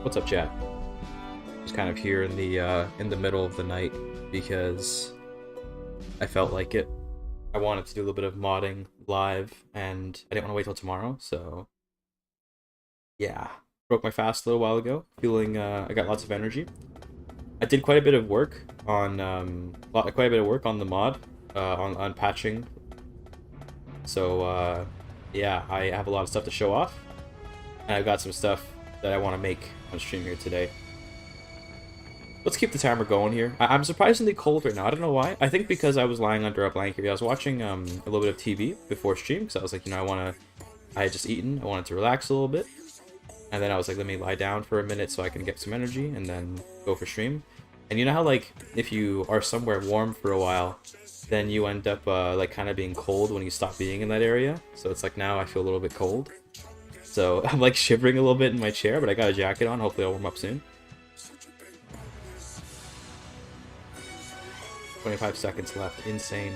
What's up, chat? Just kind of here in the middle of the night because I felt like it. I wanted to do a little bit of modding live, and I didn't want to wait till tomorrow. So yeah, broke my fast a little while ago. Feeling I got lots of energy. I did quite a bit of work on the mod on patching. So yeah, I have a lot of stuff to show off, and I've got some stuff that I want to make on stream here today. Let's keep the timer going here. I'm surprisingly cold right now. I don't know why. I think because I was lying under a blanket. I was watching a little bit of TV before stream because I was like, you know, I had just eaten. I wanted to relax a little bit. And then I was like, let me lie down for a minute so I can get some energy and then go for stream. And you know how, like, if you are somewhere warm for a while, then you end up, like, kind of being cold when you stop being in that area? So it's like now I feel a little bit cold. So I'm, like, shivering a little bit in my chair, but I got a jacket on. Hopefully I'll warm up soon. 25 seconds left. Insane.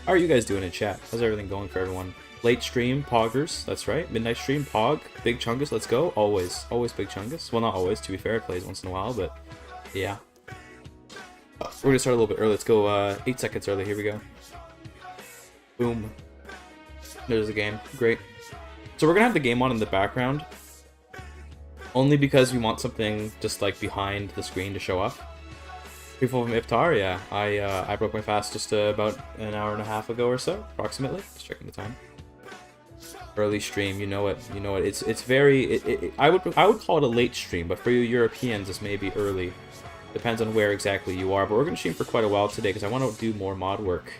How are you guys doing in chat? How's everything going for everyone? Late stream, Poggers. That's right. Midnight stream, Pog. Big Chungus, let's go. Always. Always Big Chungus. Well, not always, to be fair. It plays once in a while, but yeah. We're gonna start a little bit early. Let's go 8 seconds early. Here we go. Boom. There's the game. Great. So we're gonna have the game on in the background. Only because we want something just like behind the screen to show off. People from Iftar, yeah. I broke my fast just about an hour and a half ago or so, approximately. Just checking the time. Early stream, you know it. You know it. It's very. I would call it a late stream, but for you Europeans, this may be early. Depends on where exactly you are. But we're gonna stream for quite a while today because I want to do more mod work.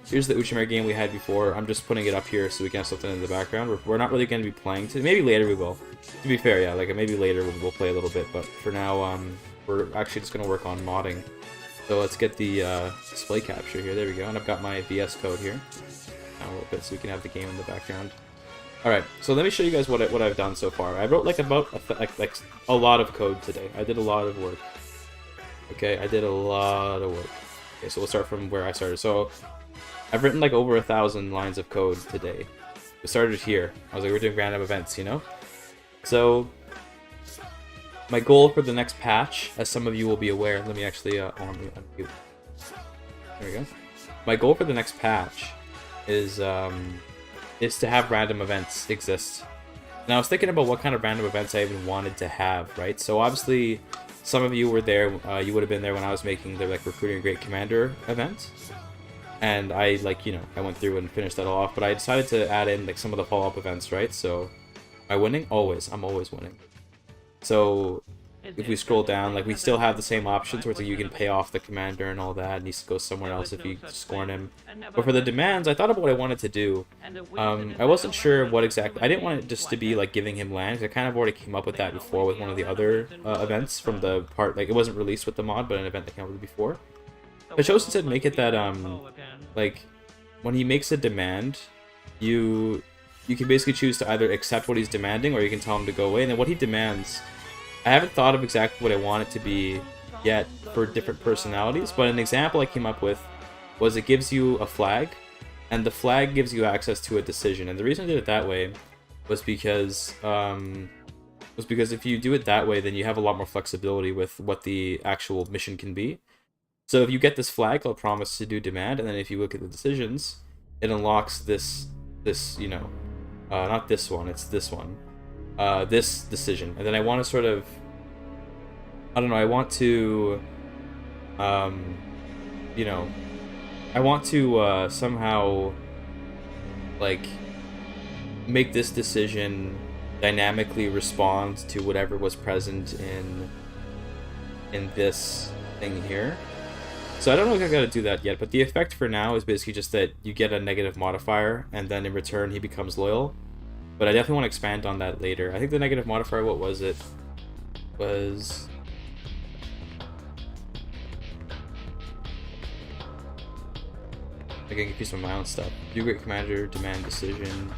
Here's the Uchimera game we had before. I'm just putting it up here so we can have something in the background. We're not really going to be playing today. Maybe later we will. To be fair, yeah. Like maybe later we'll play a little bit. But for now, we're actually just going to work on modding. So let's get the display capture here. There we go. And I've got my VS code here. Down a little bit so we can have the game in the background. Alright, so let me show you guys what I've done so far. I wrote like about a lot of code today. I did a lot of work. Okay, I did a lot of work. Okay, so we'll start from where I started. So I've written like over 1,000 lines of code today. We started here. I was like, we're doing random events, you know? So my goal for the next patch, as some of you will be aware, let me actually unmute. There we go. My goal for the next patch is to have random events exist. And I was thinking about what kind of random events I even wanted to have, right? So obviously, some of you were there. You would have been there when I was making the like recruiting a great commander event, and I like I went through and finished that all off. But I decided to add in like some of the follow-up events, right? So, am I winning? Always. I'm always winning. So if we scroll down, like we still have the same options where it's like you can pay off the commander and all that, and he goes somewhere else if you scorn him. But for the demands, I thought about what I wanted to do. I wasn't sure what exactly. I didn't want it just to be like giving him land. I kind of already came up with that before with one of the other events from the part. Like it wasn't released with the mod, but an event that came up with before. I chose instead to make it that like when he makes a demand, you can basically choose to either accept what he's demanding or you can tell him to go away. And then what he demands, I haven't thought of exactly what I want it to be yet for different personalities, but an example I came up with was it gives you a flag, and the flag gives you access to a decision. And the reason I did it that way was because if you do it that way, then you have a lot more flexibility with what the actual mission can be. So if you get this flag, I'll promise to do demand, and then if you look at the decisions, it unlocks this not this one, it's this one. This decision. And then I want to sort of, I don't know, I want to, I want to somehow, like, make this decision dynamically respond to whatever was present in this thing here. So I don't know if I gotta do that yet, but the effect for now is basically just that you get a negative modifier, and then in return he becomes loyal. But I definitely want to expand on that later. I think the negative modifier, what was it? Was... I can confuse some of my own stuff. Do great commander, demand decision.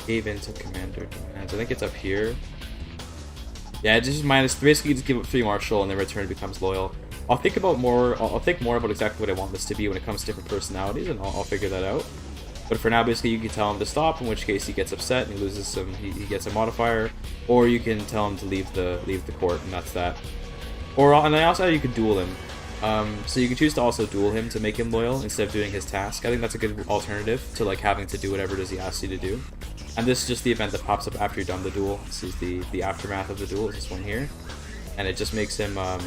Gave into commander demands. I think it's up here. Yeah, it's just minus, basically just give it 3 martial and then return becomes loyal. I'll think more about exactly what I want this to be when it comes to different personalities, and I'll figure that out. But for now, basically, you can tell him to stop, in which case he gets upset and he loses some. He gets a modifier, or you can tell him to leave the court, and that's that. Or on the outside, you can duel him. So you can choose to also duel him to make him loyal instead of doing his task. I think that's a good alternative to like having to do whatever it is he asks you to do. And this is just the event that pops up after you're done the duel. This is the aftermath of the duel. It's this one here, and it just makes him like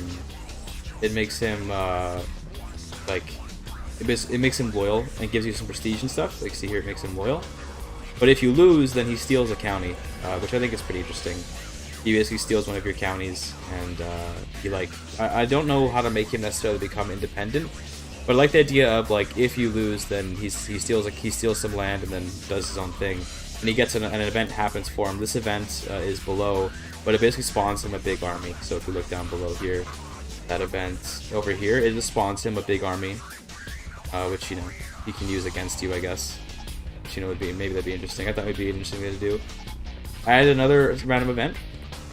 it makes him loyal and gives you some prestige and stuff. Like see here, it makes him loyal. But if you lose, then he steals a county, which I think is pretty interesting. He basically steals one of your counties, and he like I don't know how to make him necessarily become independent, but I like the idea of like if you lose, then he steals some land and then does his own thing, and he gets an event happens for him. This event is below, but it basically spawns him a big army. So if we look down below here, that event over here, it just spawns him a big army, which you know he can use against you, I guess. Which you know would be maybe that'd be interesting. I thought it would be an interesting thing to do. I had another random event.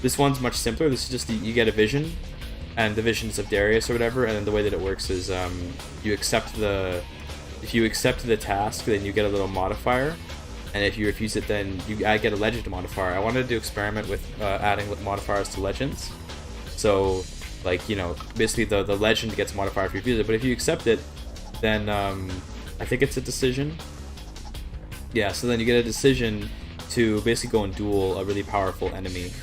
This one's much simpler. This is just you get a vision, and the visions of Darius or whatever, and then the way that it works is you accept if you accept the task, then you get a little modifier, and if you refuse it, then I get a legend modifier. I wanted to experiment with adding modifiers to legends, so like you know basically the legend gets a modifier if you refuse it, but if you accept it, then I think it's a decision. Yeah, so then you get a decision to basically go and duel a really powerful enemy,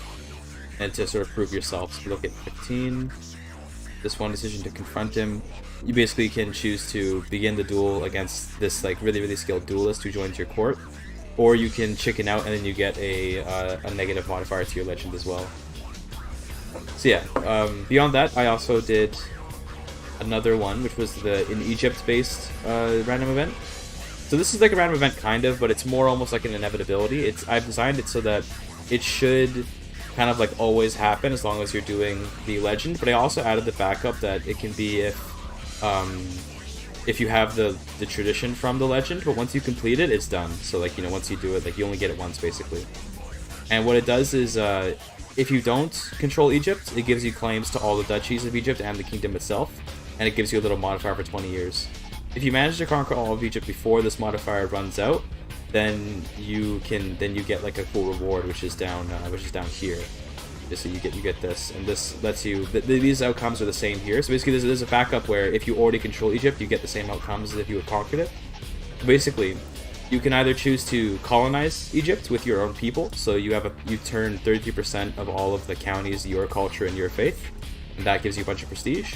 and to sort of prove yourself. So if you look at 15, this one decision to confront him, you basically can choose to begin the duel against this like really skilled duelist who joins your court, or you can chicken out and then you get a negative modifier to your legend as well. So yeah, beyond that, I also did another one, which was an Egypt-based random event. So this is like a random event kind of, but it's more almost like an inevitability. I've designed it so that it should kind of like always happen as long as you're doing the legend, but I also added the backup that it can be if you have the tradition from the legend, but once you complete it, it's done. So like you know once you do it, like you only get it once basically. And what it does is if you don't control Egypt, it gives you claims to all the duchies of Egypt and the kingdom itself, and it gives you a little modifier for 20 years. If you manage to conquer all of Egypt before this modifier runs out, then you get like a cool reward, which is down here. So you get this, and this lets you. These outcomes are the same here. So basically, there's a backup where if you already control Egypt, you get the same outcomes as if you had conquered it. Basically, you can either choose to colonize Egypt with your own people, so you turn 33% of all of the counties your culture and your faith, and that gives you a bunch of prestige.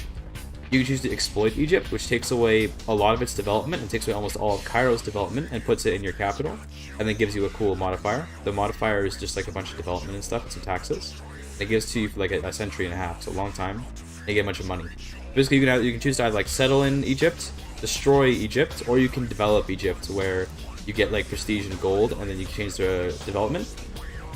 You can choose to exploit Egypt, which takes away a lot of its development and takes away almost all of Cairo's development and puts it in your capital, and then gives you a cool modifier. The modifier is just like a bunch of development and stuff and some taxes. It gives to you for like a century and a half, so a long time, and you get a bunch of money. Basically, you can choose to either like settle in Egypt, destroy Egypt, or you can develop Egypt, where you get like prestige and gold, and then you can change the development.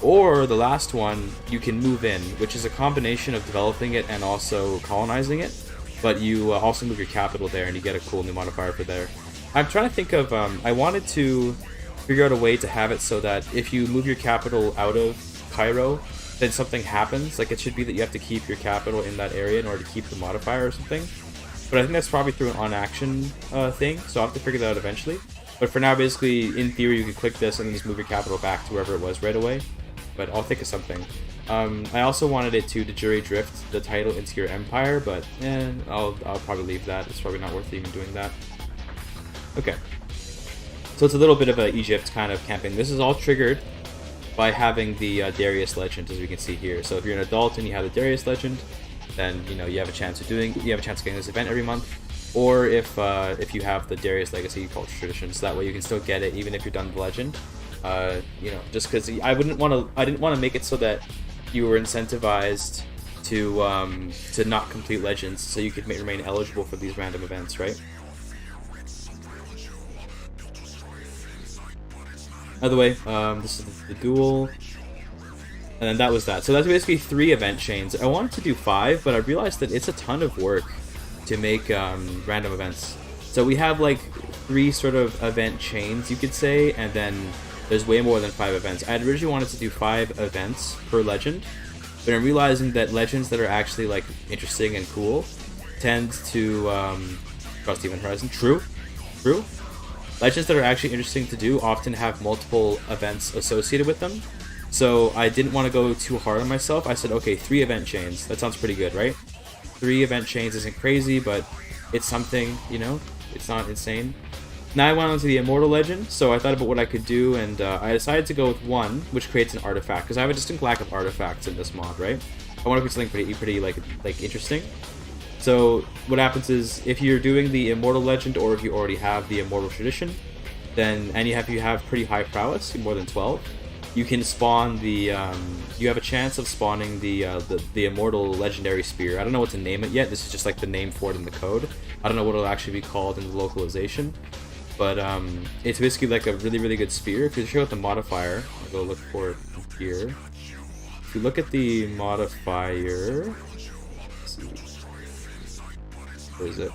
Or the last one, you can move in, which is a combination of developing it and also colonizing it. But you also move your capital there, and you get a cool new modifier for there. I'm trying to think of, I wanted to figure out a way to have it so that if you move your capital out of Cairo, then something happens. Like it should be that you have to keep your capital in that area in order to keep the modifier or something. But I think that's probably through an on-action thing, so I'll have to figure that out eventually. But for now, basically, in theory, you can click this and then just move your capital back to wherever it was right away. But I'll think of something. I also wanted it to de jure drift the title into your empire, but I'll probably leave that. It's probably not worth even doing that. Okay. So it's a little bit of a Egypt kind of campaign. This is all triggered by having the Darius legend, as we can see here. So if you're an adult and you have the Darius legend, then you have a chance of getting this event every month. Or if you have the Darius Legacy Culture Tradition, so that way you can still get it even if you're done the legend. Just because I didn't want to make it so that you were incentivized to not complete legends, so you could remain eligible for these random events, right? Either way, this is the duel, and then that was that. So that's basically 3 event chains. I wanted to do 5, but I realized that it's a ton of work to make random events. So we have like 3 sort of event chains, you could say, and then there's way more than 5 events. I had originally wanted to do 5 events per legend, but I'm realizing that legends that are actually like interesting and cool tend to trust Event Horizon. True. Legends that are actually interesting to do often have multiple events associated with them. So I didn't want to go too hard on myself. I said, okay, 3 event chains. That sounds pretty good, right? 3 event chains isn't crazy, but it's something, you know? It's not insane. Now I went on to the Immortal Legend, so I thought about what I could do, and I decided to go with 1, which creates an artifact, because I have a distinct lack of artifacts in this mod, right? I want to create something pretty like interesting. So what happens is, if you're doing the Immortal Legend, or if you already have the Immortal Tradition, then and you have pretty high prowess, more than 12, you can spawn the you have a chance of spawning the Immortal Legendary Spear. I don't know what to name it yet. This is just like the name for it in the code. I don't know what it'll actually be called in the localization, but it's basically like a really good spear. If you check out the modifier, I'll go look for it here. If you look at the modifier, let's see, where is it?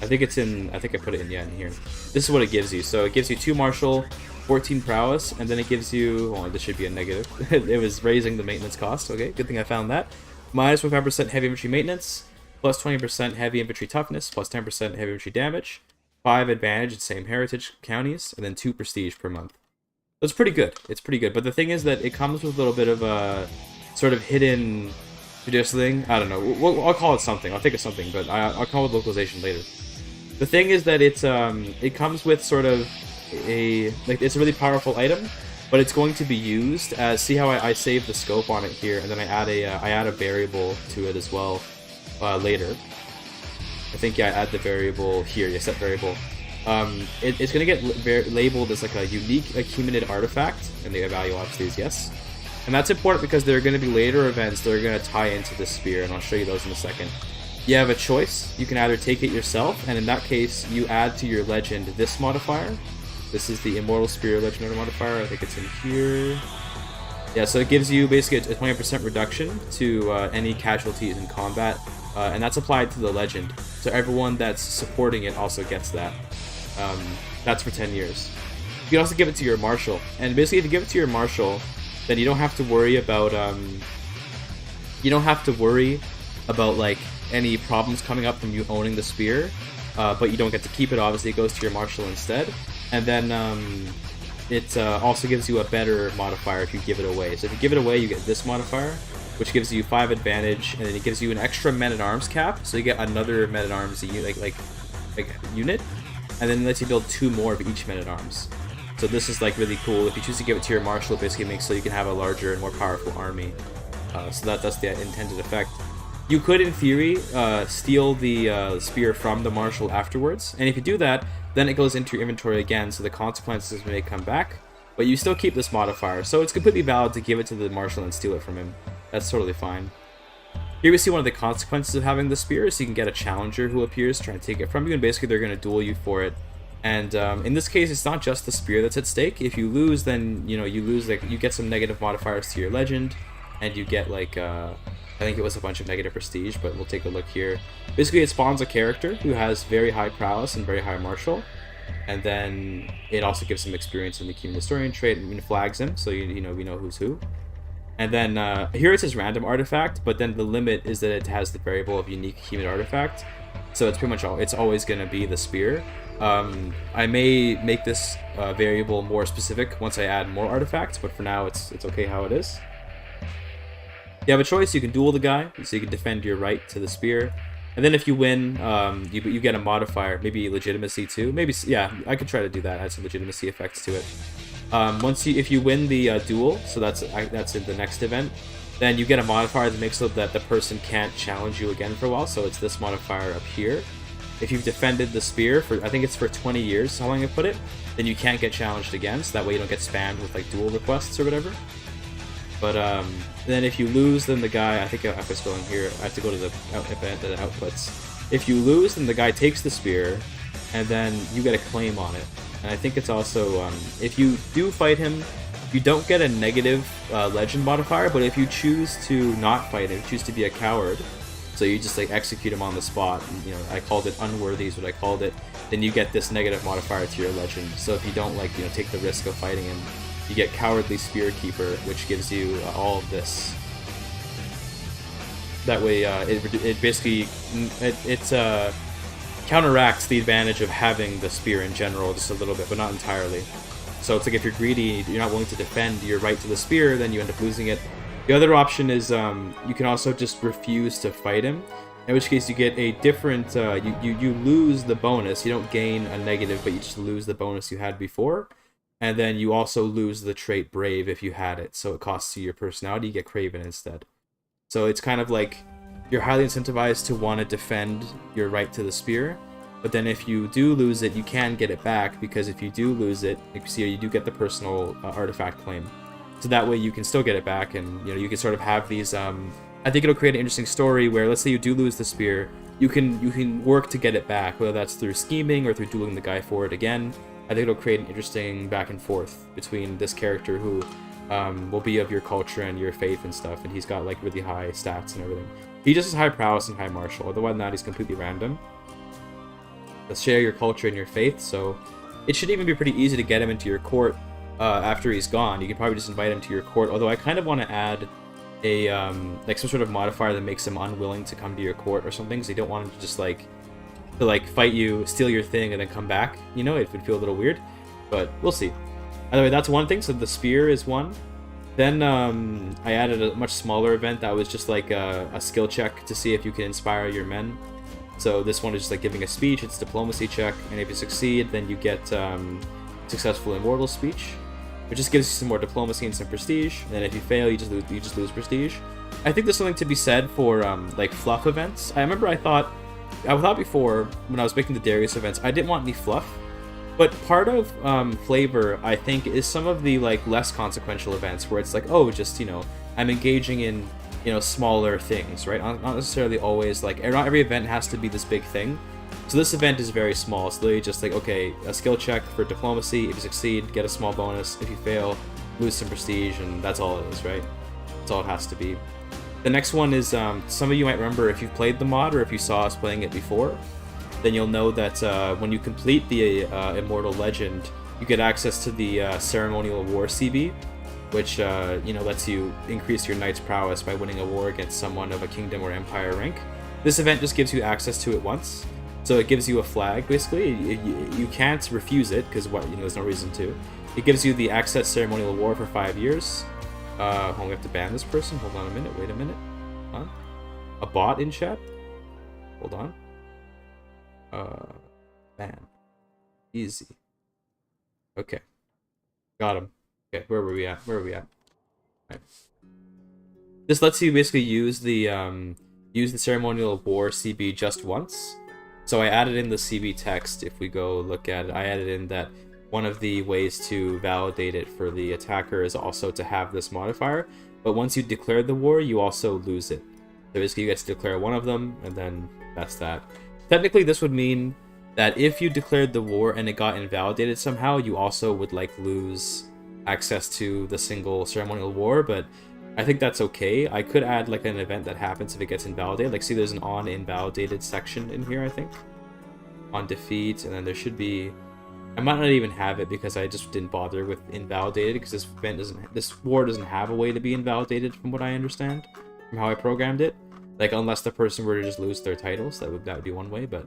I think it's in. I think I put it in in here. This is what it gives you. So it gives you 2 martial, 14 prowess, and then it gives you, well, this should be a negative. It was raising the maintenance cost. Okay, good thing I found that. Minus 25% heavy infantry maintenance, plus 20% heavy infantry toughness, plus 10% heavy infantry damage, 5 advantage in same heritage counties, and then 2 prestige per month. That's pretty good. It's pretty good. But the thing is that it comes with a little bit of a sort of hidden traditional thing. I don't know. I'll call it something. I'll think of something, but I'll call it localization later. The thing is that it comes with sort of it's a really powerful item, but it's going to be used as, see how I save the scope on it here, and then I add a variable to it as well later. I think, yeah, I add the variable here, yeah, set variable. It's going to get labeled as like a unique ACHAEMENID artifact, and the value obviously is yes. And that's important because there are going to be later events that are going to tie into this spear, and I'll show you those in a second. You have a choice. You can either take it yourself, and in that case, you add to your legend this modifier. This is the Immortal Spear Legendary modifier. I think it's in here. Yeah, so it gives you basically a 20% reduction to any casualties in combat, and that's applied to the legend. So everyone that's supporting it also gets that. That's for 10 years. You can also give it to your marshal, and basically if you give it to your marshal, then you don't have to worry about like any problems coming up from you owning the spear, but you don't get to keep it. Obviously, it goes to your marshal instead. And then it also gives you a better modifier if you give it away. So if you give it away, you get this modifier, which gives you 5 advantage, and then it gives you an extra men-at-arms cap, so you get another men-at-arms like unit, and then it lets you build 2 more of each men-at-arms. So this is like really cool. If you choose to give it to your marshal, it basically makes so you can have a larger and more powerful army. So that's the intended effect. You could, in theory, steal the spear from the marshal afterwards, and if you do that, then it goes into your inventory again, so the consequences may come back, but you still keep this modifier, so it's completely valid to give it to the marshal and steal it from him. That's totally fine. Here we see one of the consequences of having the spear, so you can get a challenger who appears trying to take it from you, and basically they're going to duel you for it. And in this case, it's not just the spear that's at stake. If you lose, then you lose, like, you get some negative modifiers to your legend, and you get like I think it was a bunch of negative prestige, but we'll take a look here. Basically, it spawns a character who has very high prowess and very high martial, and then it also gives him experience in the ACHAEMENID historian trait and flags him, so we know who's who. And then here it's his random artifact, but then the limit is that it has the variable of unique ACHAEMENID artifact, so it's pretty much it's always going to be the spear. I may make this variable more specific once I add more artifacts, but for now it's okay how it is. You have a choice. You can duel the guy, so you can defend your right to the spear, and then if you win, you get a modifier, maybe legitimacy too. Maybe, yeah, I could try to do that. Add some legitimacy effects to it. If you win the duel, so that's in the next event, then you get a modifier that makes so that the person can't challenge you again for a while. So it's this modifier up here. If you've defended the spear for, I think it's for 20 years, how long I put it, then you can't get challenged again. So that way you don't get spammed with like duel requests or whatever. But then if you lose, then the guy, I think if I go in here, I have to go to the event, the outputs. If you lose, then the guy takes the spear, and then you get a claim on it. And I think it's also, if you do fight him, you don't get a negative legend modifier, but if you choose to not fight him, choose to be a coward, so you just like execute him on the spot, and, I called it unworthy is what I called it, then you get this negative modifier to your legend. So if you don't like, take the risk of fighting him, you get Cowardly Spear Keeper, which gives you all of this. That way, it basically, it's counteracts the advantage of having the spear in general just a little bit, but not entirely. So it's like if you're greedy, you're not willing to defend your right to the spear, then you end up losing it. The other option is you can also just refuse to fight him, in which case you get a different, you lose the bonus. You don't gain a negative, but you just lose the bonus you had before. And then you also lose the trait Brave if you had it, so it costs you your personality, you get Craven instead. So it's kind of like you're highly incentivized to want to defend your right to the spear, but then if you do lose it, you can get it back, because if you do lose it, you see, you do get the personal artifact claim. So that way you can still get it back, and you know, you can sort of have these, I think it'll create an interesting story where, let's say you do lose the spear, you can work to get it back, whether that's through scheming or through dueling the guy for it again. I think it'll create an interesting back and forth between this character who will be of your culture and your faith and stuff, and he's got like really high stats and everything. He just has high prowess and high martial, otherwise than that he's completely random. Let's share your culture and your faith, so it should even be pretty easy to get him into your court after he's gone. You can probably just invite him to your court, although I kind of want to add a like some sort of modifier that makes him unwilling to come to your court or something, because you don't want him to just like fight you, steal your thing, and then come back. You know, it would feel a little weird, but we'll see. Either way, that's one thing. So the spear is one. Then I added a much smaller event that was just like a skill check to see if you can inspire your men. So this one is just like giving a speech. It's a diplomacy check, and if you succeed, then you get successful Immortal speech, which just gives you some more diplomacy and some prestige. And then if you fail, you just lose prestige. I think there's something to be said for like fluff events. I remember I thought before, when I was making the Darius events, I didn't want any fluff. But part of flavor, I think, is some of the like less consequential events where it's like, oh, just, you know, I'm engaging in, you know, smaller things, right? Not necessarily always like, not every event has to be this big thing. So this event is very small. It's literally just like, okay, a skill check for diplomacy. If you succeed, get a small bonus. If you fail, lose some prestige, and that's all it is, right? That's all it has to be. The next one is, some of you might remember if you've played the mod or if you saw us playing it before, then you'll know that when you complete the Immortal Legend, you get access to the Ceremonial War CB, which you know, lets you increase your knight's prowess by winning a war against someone of a kingdom or empire rank. This event just gives you access to it once, so it gives you a flag, basically. You can't refuse it, because what, you know, there's no reason to. It gives you the access Ceremonial War for 5 years. Hold on, we have to ban this person. Hold on a minute. Wait a minute. Huh? A bot in chat? Hold on. Ban. Easy. Okay. Got him. Okay, where were we at? Right. This lets you basically use the Ceremonial War CB just once. So I added in the CB text. If we go look at it, I added in that one of the ways to validate it for the attacker is also to have this modifier. But once you declare the war, you also lose it. So basically you get to declare one of them, and then that's that. Technically, this would mean that if you declared the war and it got invalidated somehow, you also would like lose access to the single Ceremonial War, but I think that's okay. I could add like an event that happens if it gets invalidated. Like, see, there's an on invalidated section in here, I think. On defeat, and then there should be, I might not even have it because I just didn't bother with invalidated, because this war doesn't have a way to be invalidated from what I understand, from how I programmed it. Like, unless the person were to just lose their titles, that would be one way, but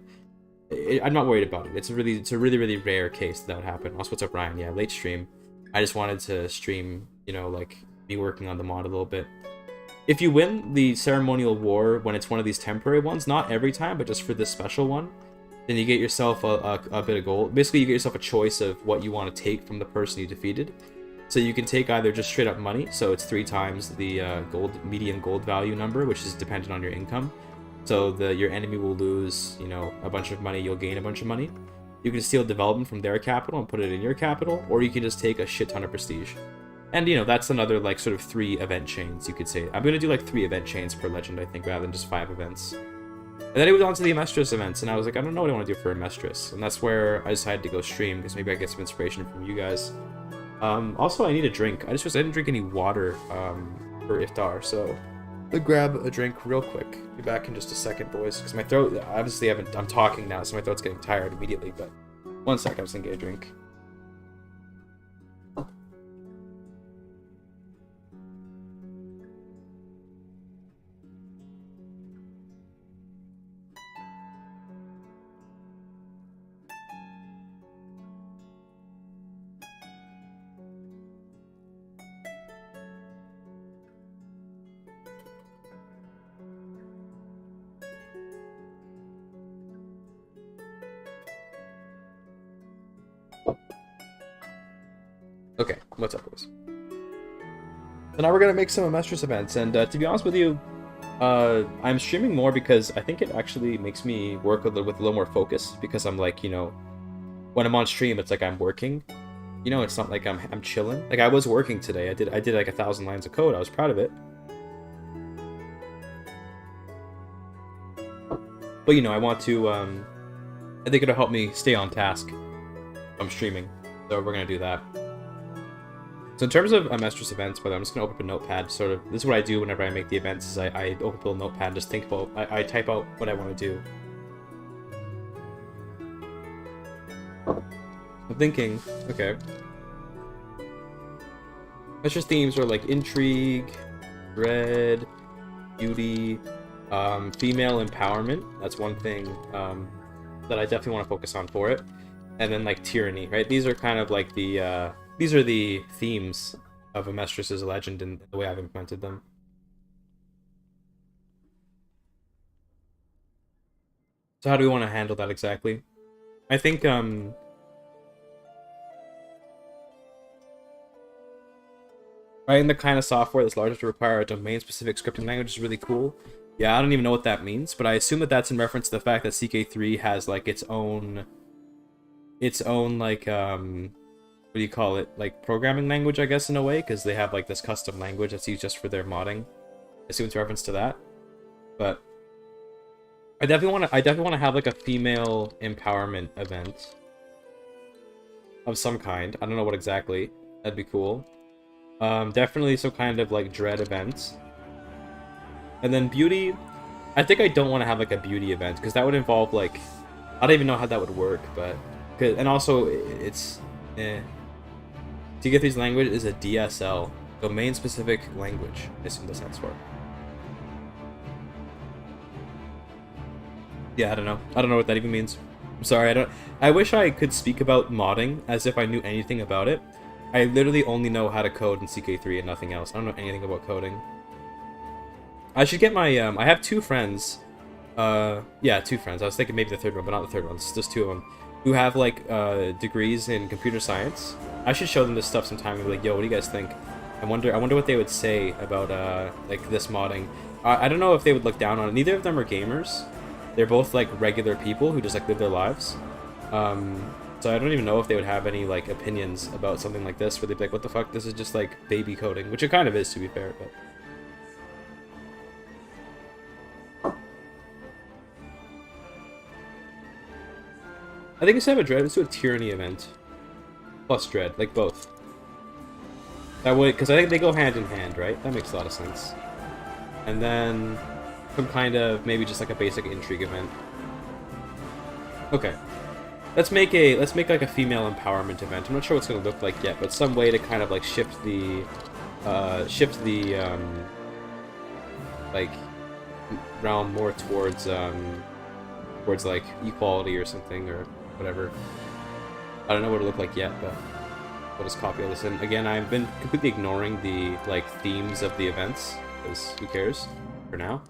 I'm not worried about it. It's a really rare case that would happen. Also, what's up, Ryan? Yeah, late stream. I just wanted to stream, you know, like, be working on the mod a little bit. If you win the Ceremonial War when it's one of these temporary ones, not every time, but just for this special one, then you get yourself a bit of gold. Basically, you get yourself a choice of what you want to take from the person you defeated. So you can take either just straight up money, so it's 3 times the median gold value number, which is dependent on your income. So your enemy will lose, you know, a bunch of money, you'll gain a bunch of money. You can steal development from their capital and put it in your capital, or you can just take a shit ton of prestige. And, you know, that's another, like, sort of 3 event chains, you could say. I'm going to do, like, 3 event chains per legend, I think, rather than just 5 events. And then it was on to the Amestris events, and I was like, I don't know what I want to do for Amestris. And that's where I decided to go stream, because maybe I get some inspiration from you guys. Also, I need a drink. I didn't drink any water for Iftar, so I'll grab a drink real quick. Be back in just a second, boys, because my throat, obviously I'm talking now, so my throat's getting tired immediately, but 1 sec, I was going to get a drink. Okay, what's up, boys? So now we're gonna make some Amestris events, and to be honest with you, I'm streaming more because I think it actually makes me work with a little more focus, because I'm like, you know, when I'm on stream, it's like I'm working. You know, it's not like I'm chilling. Like I was working today. I did like 1,000 lines of code. I was proud of it. But you know, I want to. I think it'll help me stay on task. I'm streaming, so we're gonna do that. So in terms of Amestris events, but I'm just gonna open up a notepad. Sort of, this is what I do whenever I make the events. Is I open up a notepad, and just think about. I type out what I want to do. I'm thinking, okay. Amestris themes are like intrigue, dread, beauty, female empowerment. That's one thing that I definitely want to focus on for it. And then like tyranny, right? These are kind of like the these are the themes of Amestris' legend and the way I've implemented them. So how do we want to handle that exactly? I think writing the kind of software that's large enough to require a domain-specific scripting language is really cool. Yeah, I don't even know what that means, but I assume that that's in reference to the fact that CK3 has like its own like what do you call it, like programming language, I guess, in a way, because they have like this custom language that's used just for their modding. I assume it's a reference to that. But I definitely want to have like a female empowerment event of some kind. I don't know what exactly. That'd be cool. Definitely some kind of like dread event. And then beauty, I think I don't want to have like a beauty event, because that would involve like, I don't even know how that would work, but and also it's TK3's language is a DSL, domain specific language. I assume that stands for. Yeah, I don't know what that even means. I'm sorry, I wish I could speak about modding as if I knew anything about it. I literally only know how to code in CK3 and nothing else. I don't know anything about coding. I should get my, I have two friends. Yeah, two friends. I was thinking maybe the third one, but not the third one. It's just two of them. Who have, like, degrees in computer science. I should show them this stuff sometime and be like, yo, what do you guys think? I wonder what they would say about, like, this modding. I don't know if they would look down on it. Neither of them are gamers. They're both, like, regular people who just, like, live their lives. So I don't even know if they would have any, like, opinions about something like this, where they'd be like, what the fuck, this is just, like, baby coding. Which it kind of is, to be fair, but... I think instead of a dread, let's do a tyranny event. Plus dread, like both. That way, because I think they go hand in hand, right? That makes a lot of sense. And then some kind of, maybe just like a basic intrigue event. Okay. Let's make like a female empowerment event. I'm not sure what's gonna look like yet, but some way to kind of like shift the like realm more towards like equality or something, or whatever. I don't know what it'll look like yet, but we'll just copy all this in. Again, I've been completely ignoring the like themes of the events, because who cares for now.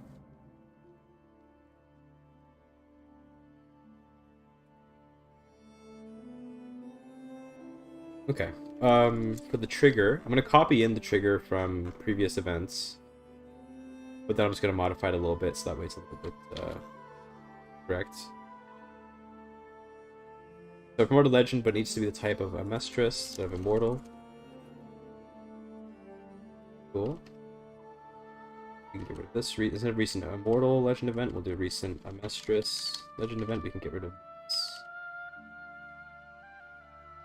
Okay. For the trigger, I'm gonna copy in the trigger from previous events, but then I'm just gonna modify it a little bit so that way it's a little bit correct. So promote a legend, but it needs to be the type of Amestris instead of Immortal. Cool. We can get rid of this. Instead of recent Immortal legend event, we'll do a recent Amestris legend event. We can get rid of this.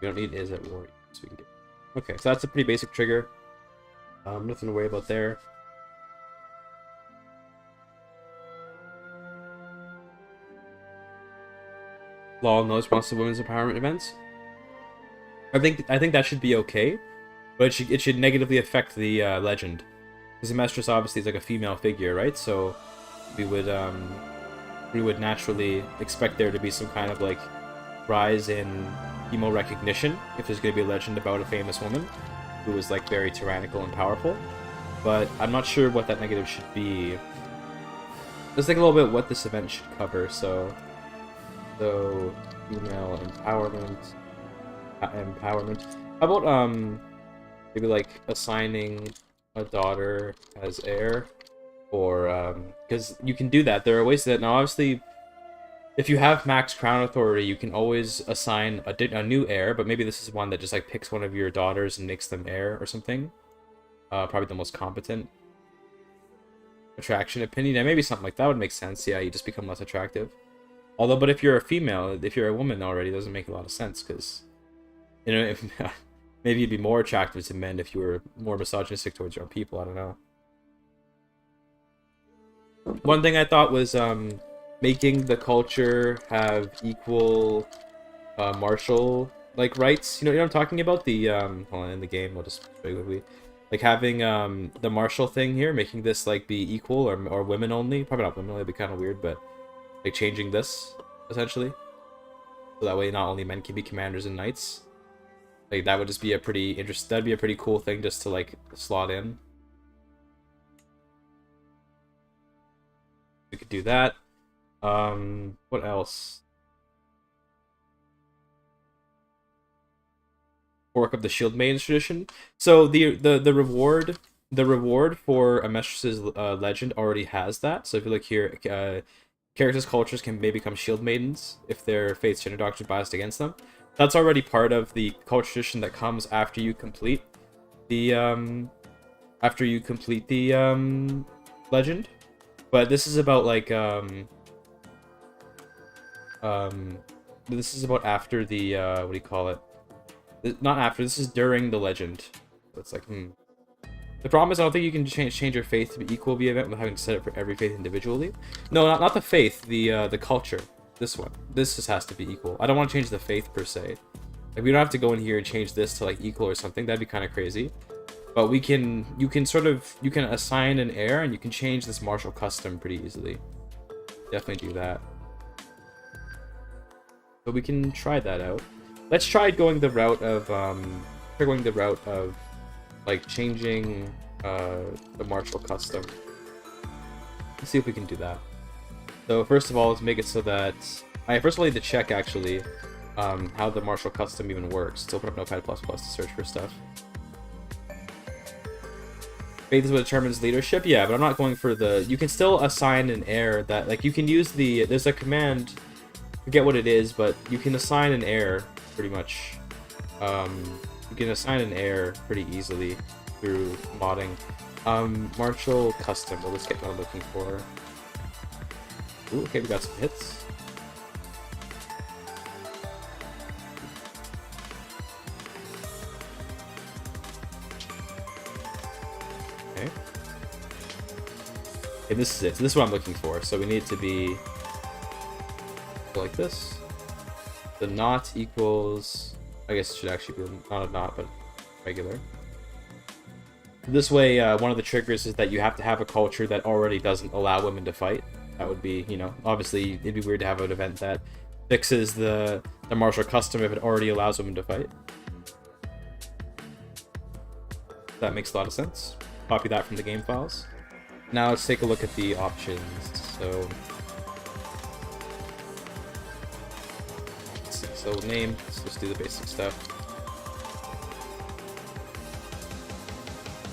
We don't need is at war, so we can get. Okay, so that's a pretty basic trigger. Nothing to worry about there. Law no response to women's empowerment events. I think that should be okay, but it should negatively affect the legend, because Amestris obviously is like a female figure, right? So we would naturally expect there to be some kind of like rise in female recognition if there's going to be a legend about a famous woman who was like very tyrannical and powerful. But I'm not sure what that negative should be. Let's think a little bit what this event should cover. So female empowerment. How about Maybe like assigning a daughter as heir, or because you can do that. There are ways to that. Now, obviously, if you have max crown authority, you can always assign a new heir, but maybe this is one that just like picks one of your daughters and makes them heir or something. Probably the most competent. Attraction opinion, yeah, maybe something like that would make sense. Yeah, you just become less attractive. Although, but if you're a female, if you're a woman already, it doesn't make a lot of sense, because, you know, if, maybe you'd be more attractive to men if you were more misogynistic towards your own people, I don't know. One thing I thought was making the culture have equal martial like rights. You know what I'm talking about? The hold on, in the game, I'll just very quickly, like having the martial thing here, making this like be equal or women only. Probably not women only, it'd be kind of weird, but like changing this essentially, so that way not only men can be commanders and knights. Like that would just be a pretty that'd be a pretty cool thing just to like slot in. We could do that. What else? Fork of the Shield Maidens tradition. So the reward for Amestris' legend already has that. So if you look here, characters' cultures can maybe become Shield Maidens if their faith's gender doctrine biased against them. That's already part of the culture tradition that comes after you complete the legend. But this is about like this is about after the what do you call it? Not after, this is during the legend. So it's like, The problem is I don't think you can change your faith to be equal via event without having to set it for every faith individually. No, not the faith, the culture. This one. This just has to be equal. I don't want to change the faith per se. Like we don't have to go in here and change this to like equal or something. That'd be kind of crazy. But you can assign an heir and you can change this martial custom pretty easily. Definitely do that. But we can try that out. Let's try going the route of like changing the martial custom. Let's see if we can do that. So first of all, let's make it so that first of all, I need to check actually how the martial custom even works. Let's open up Notepad++ to search for stuff. Faith is what determines leadership. Yeah, but I'm not going for the. You can still assign an heir that like you can use the. There's a command. Forget what it is, but you can assign an heir pretty much. You can assign an heir pretty easily through modding. Martial custom. Well, let's get what I'm looking for. Ooh, okay, we got some hits. Okay. Okay, this is it. So this is what I'm looking for. So we need it to be like this. The knot equals, I guess it should actually be not a knot, but regular. This way, one of the triggers is that you have to have a culture that already doesn't allow women to fight. That would be, you know, obviously it'd be weird to have an event that fixes the martial custom if it already allows women to fight. That makes a lot of sense. Copy that from the game files. Now let's take a look at the options. So So name, let's just do the basic stuff.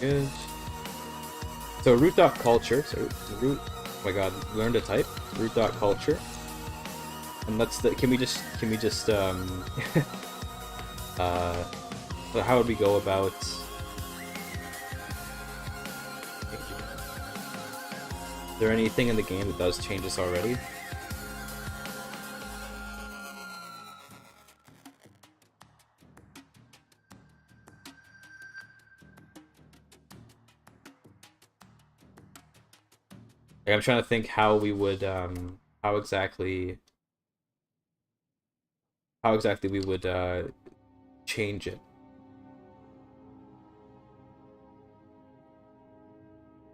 Good. So root.culture, so root, oh my god, learn to type, root.culture. And can we just, so how would we go about, is there anything in the game that does change this already? Like, I'm trying to think how we would, how exactly we would change it.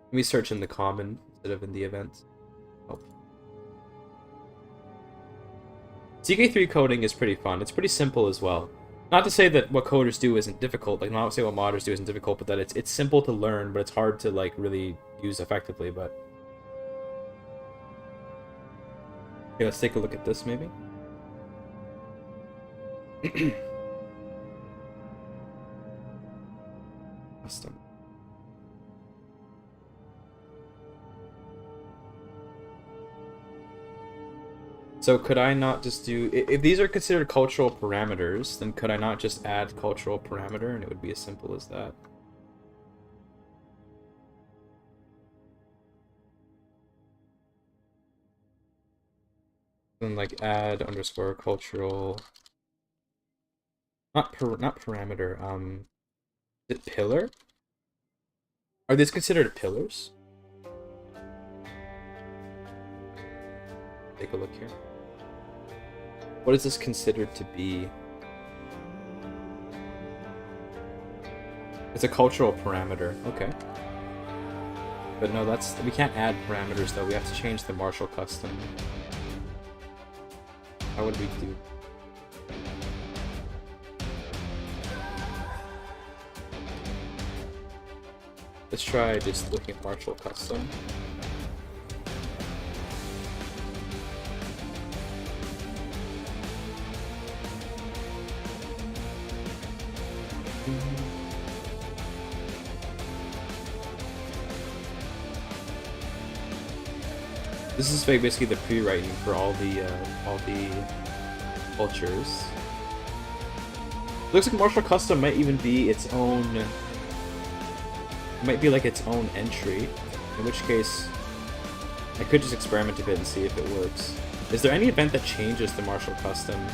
Let me search in the common instead of in the events. Oh. CK3 coding is pretty fun. It's pretty simple as well. Not to say that what coders do isn't difficult, like not to say what modders do isn't difficult, but that it's simple to learn, but it's hard to like really use effectively, but okay, let's take a look at this, maybe. Custom. So could I not just do, if these are considered cultural parameters, then could I not just add cultural parameter and it would be as simple as that? Then like add underscore cultural, not parameter, is it pillar? Are these considered pillars? Take a look here. What is this considered to be? It's a cultural parameter. Okay. But no, that's, we can't add parameters though. We have to change the martial custom. How would we do? Let's try just looking at martial custom. This is basically the pre-writing for all the cultures. Looks like martial custom might even be its own. It might be like its own entry. In which case, I could just experiment a bit and see if it works. Is there any event that changes the martial custom?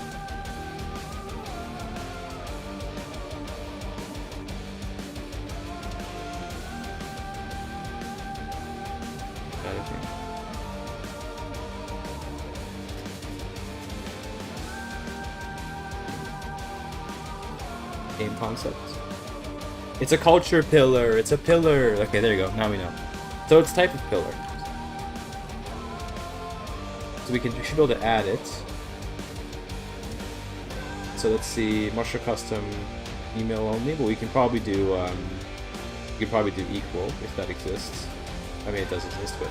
Game concept. It's a culture pillar. It's a pillar. Okay, there you go. Now we know. So it's type of pillar. So we should be able to add it. So let's see, martial custom email only, but we can probably do equal if that exists. I mean, it does exist, but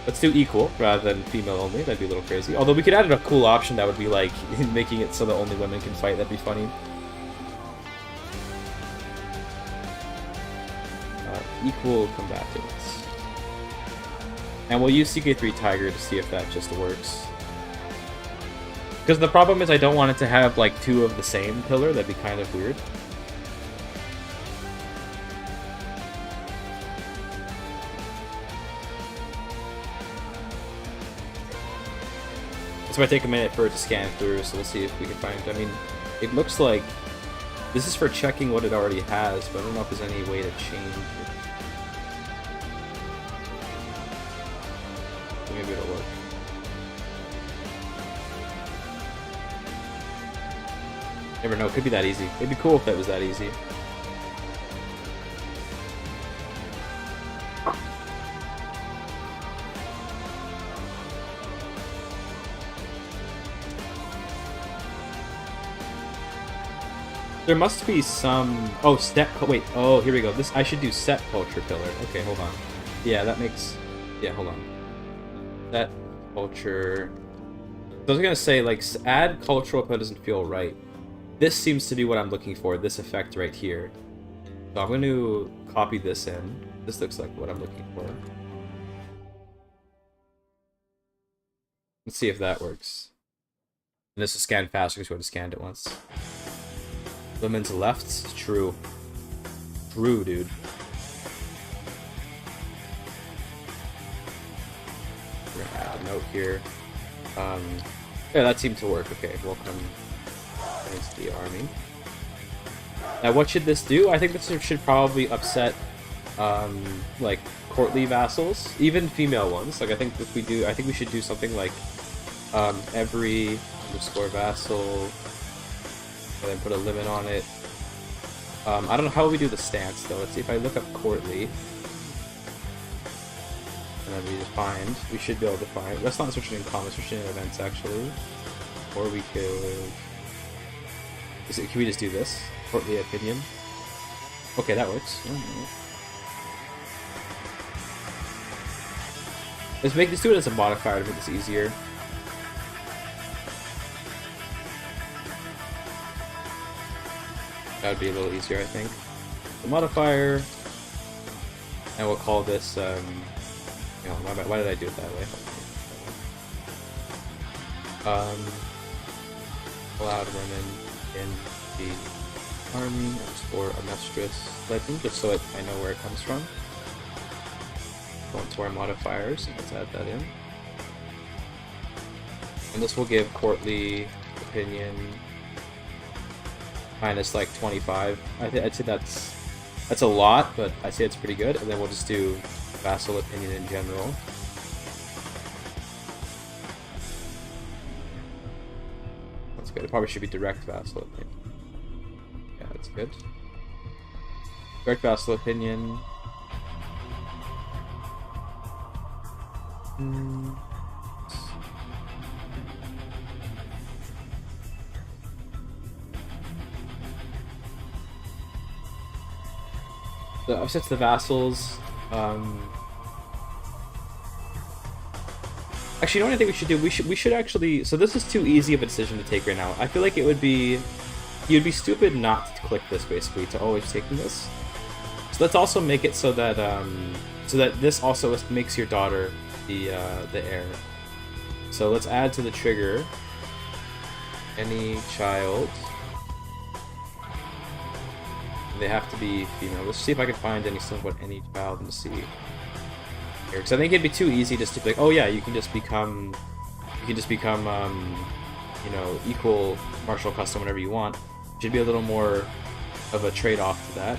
let's do equal rather than female only. That'd be a little crazy. Although we could add a cool option that would be like making it so that only women can fight. That'd be funny. Equal combatants. And we'll use CK3 Tiger to see if that just works. Because the problem is I don't want it to have like two of the same pillar. That'd be kind of weird. This might take a minute for it to scan through, so we'll see if we can find. I mean, it looks like this is for checking what it already has, but I don't know if there's any way to change it. Maybe it'll work. Never know, it could be that easy. It'd be cool if that was that easy. There must be some... Oh, wait. Oh, here we go. I should do set culture pillar. Okay, hold on. Yeah, that makes... Yeah, hold on. Set culture... I was gonna say, like, add cultural, but it doesn't feel right. This seems to be what I'm looking for, this effect right here. So I'm going to copy this in. This looks like what I'm looking for. Let's see if that works. And this is scanned faster because we would have scanned it once. Women's left? True. True, dude. We're gonna add a note here. Yeah, that seemed to work. Okay, welcome to the army. Now, what should this do? I think this should probably upset, like, courtly vassals, even female ones. Like, I think if we do, I think we should do something like, every underscore vassal, and then put a limit on it. I don't know how we do the stance though. Let's see if I look up courtly. And then we find, we should be able to find, let's not switch it in comments, switch it in events actually. Or we could, can we just do this? Courtly opinion. Okay, that works. Let's do it as a modifier to make this easier. That would be a little easier, I think. the modifier, and we'll call this, why did I do it that way? Allowed women in the army _ Amestris legend, just so I know where it comes from. Go into our modifiers, and let's add that in. And this will give courtly opinion minus like 25. I'd say that's a lot, but I'd say it's pretty good. And then we'll just do vassal opinion in general. That's good. It probably should be direct vassal opinion. Yeah, that's good. Direct vassal opinion. So I've set the vassals. Actually, you know what I think we should do? We should actually. So this is too easy of a decision to take right now. I feel like you'd be stupid not to click this, basically, to always taking this. So let's also make it so that this also makes your daughter the heir. So let's add to the trigger any child. They have to be female. Let's see if I can find any stuff about any child and see here. Because I think it'd be too easy just to be like, oh yeah, you can just become, equal martial custom whenever you want. Should be a little more of a trade-off to that.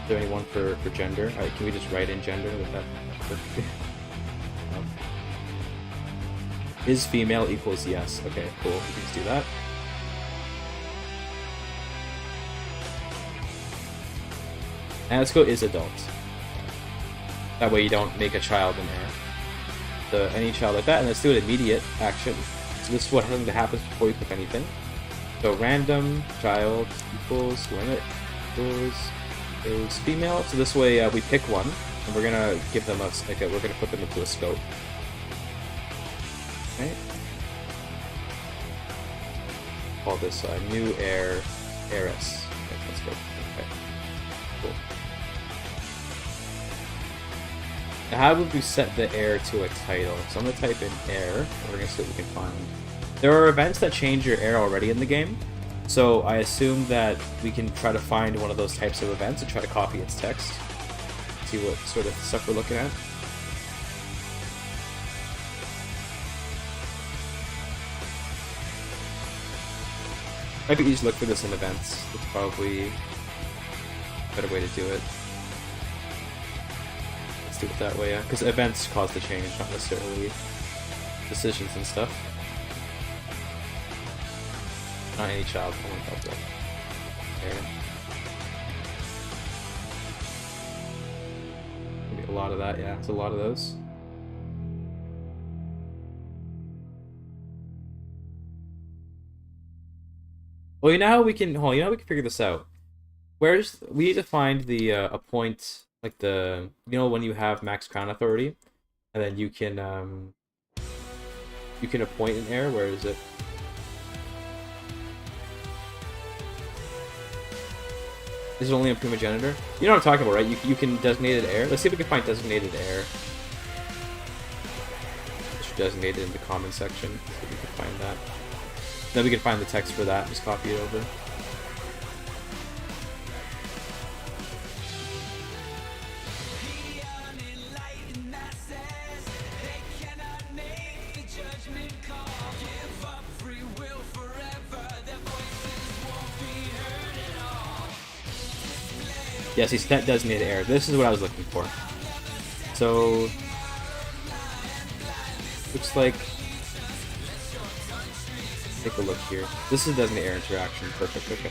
Is there anyone for gender? Alright, can we just write in gender with that? Is female equals yes. Okay, cool. We can just do that. And let's go is adult. That way you don't make a child an heir. So any child like that, and let's do an immediate action. So this is what happens before you click anything. So random child equals limit equals is female. So this way we pick one, and we're gonna give them we're gonna put them into a scope. Okay. Call this new heiress. Okay, let's go. Okay. Cool. Now, how would we set the heir to a title? So I'm going to type in heir, and we're going to see what we can find. There are events that change your heir already in the game, so I assume that we can try to find one of those types of events and try to copy its text. See what sort of stuff we're looking at. Might be easy to look for this in events. It's probably a better way to do it. Do it that way, yeah. Because events cause the change, not necessarily decisions and stuff. Not any child. Oh my god, okay. Maybe a lot of that, yeah. It's a lot of those. Well, you know how we can. Oh, you know how we can figure this out. We need to find the a point. Like when you have max crown authority, and then you can appoint an heir. Where is it? Is it only a primogenitor? You know what I'm talking about, right? You can designate an heir. Let's see if we can find designated heir. Just designate it in the comment section. See if we can find that. Then we can find the text for that. Just copy it over. Yes, he's that designated heir. This is what I was looking for. So looks like, take a look here. This is designated heir interaction. Perfect. Okay.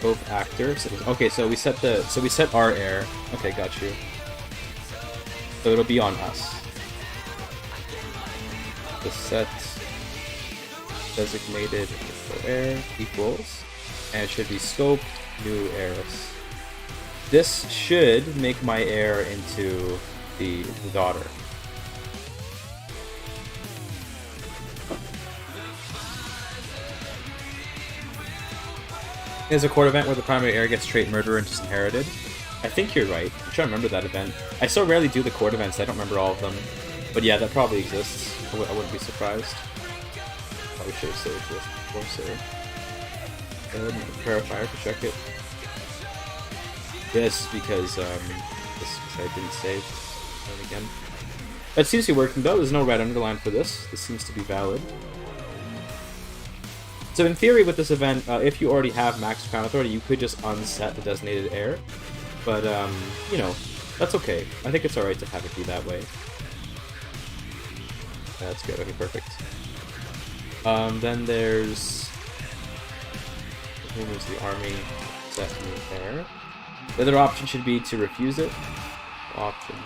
Both actors. Okay, so we set our heir. Okay, got you. So it'll be on us. The set designated for heir equals, and it should be scope new heiress. This should make my heir into the daughter. There's a court event where the primary heir gets trait murderer and disinherited. I think you're right. I'm trying to remember that event. I so rarely do the court events, I don't remember all of them. But yeah, that probably exists. I wouldn't be surprised. Probably should have saved this before, so... prepare fire to check it. Yes, because I didn't save. And again. That seems to be working though. There's no red underline for this. This seems to be valid. So in theory with this event, if you already have max crown authority, you could just unset the designated heir. But, you know, that's okay. I think it's alright to have it be that way. That's good. Okay, perfect. Then there's the army set in there. The other option should be to refuse it. Option.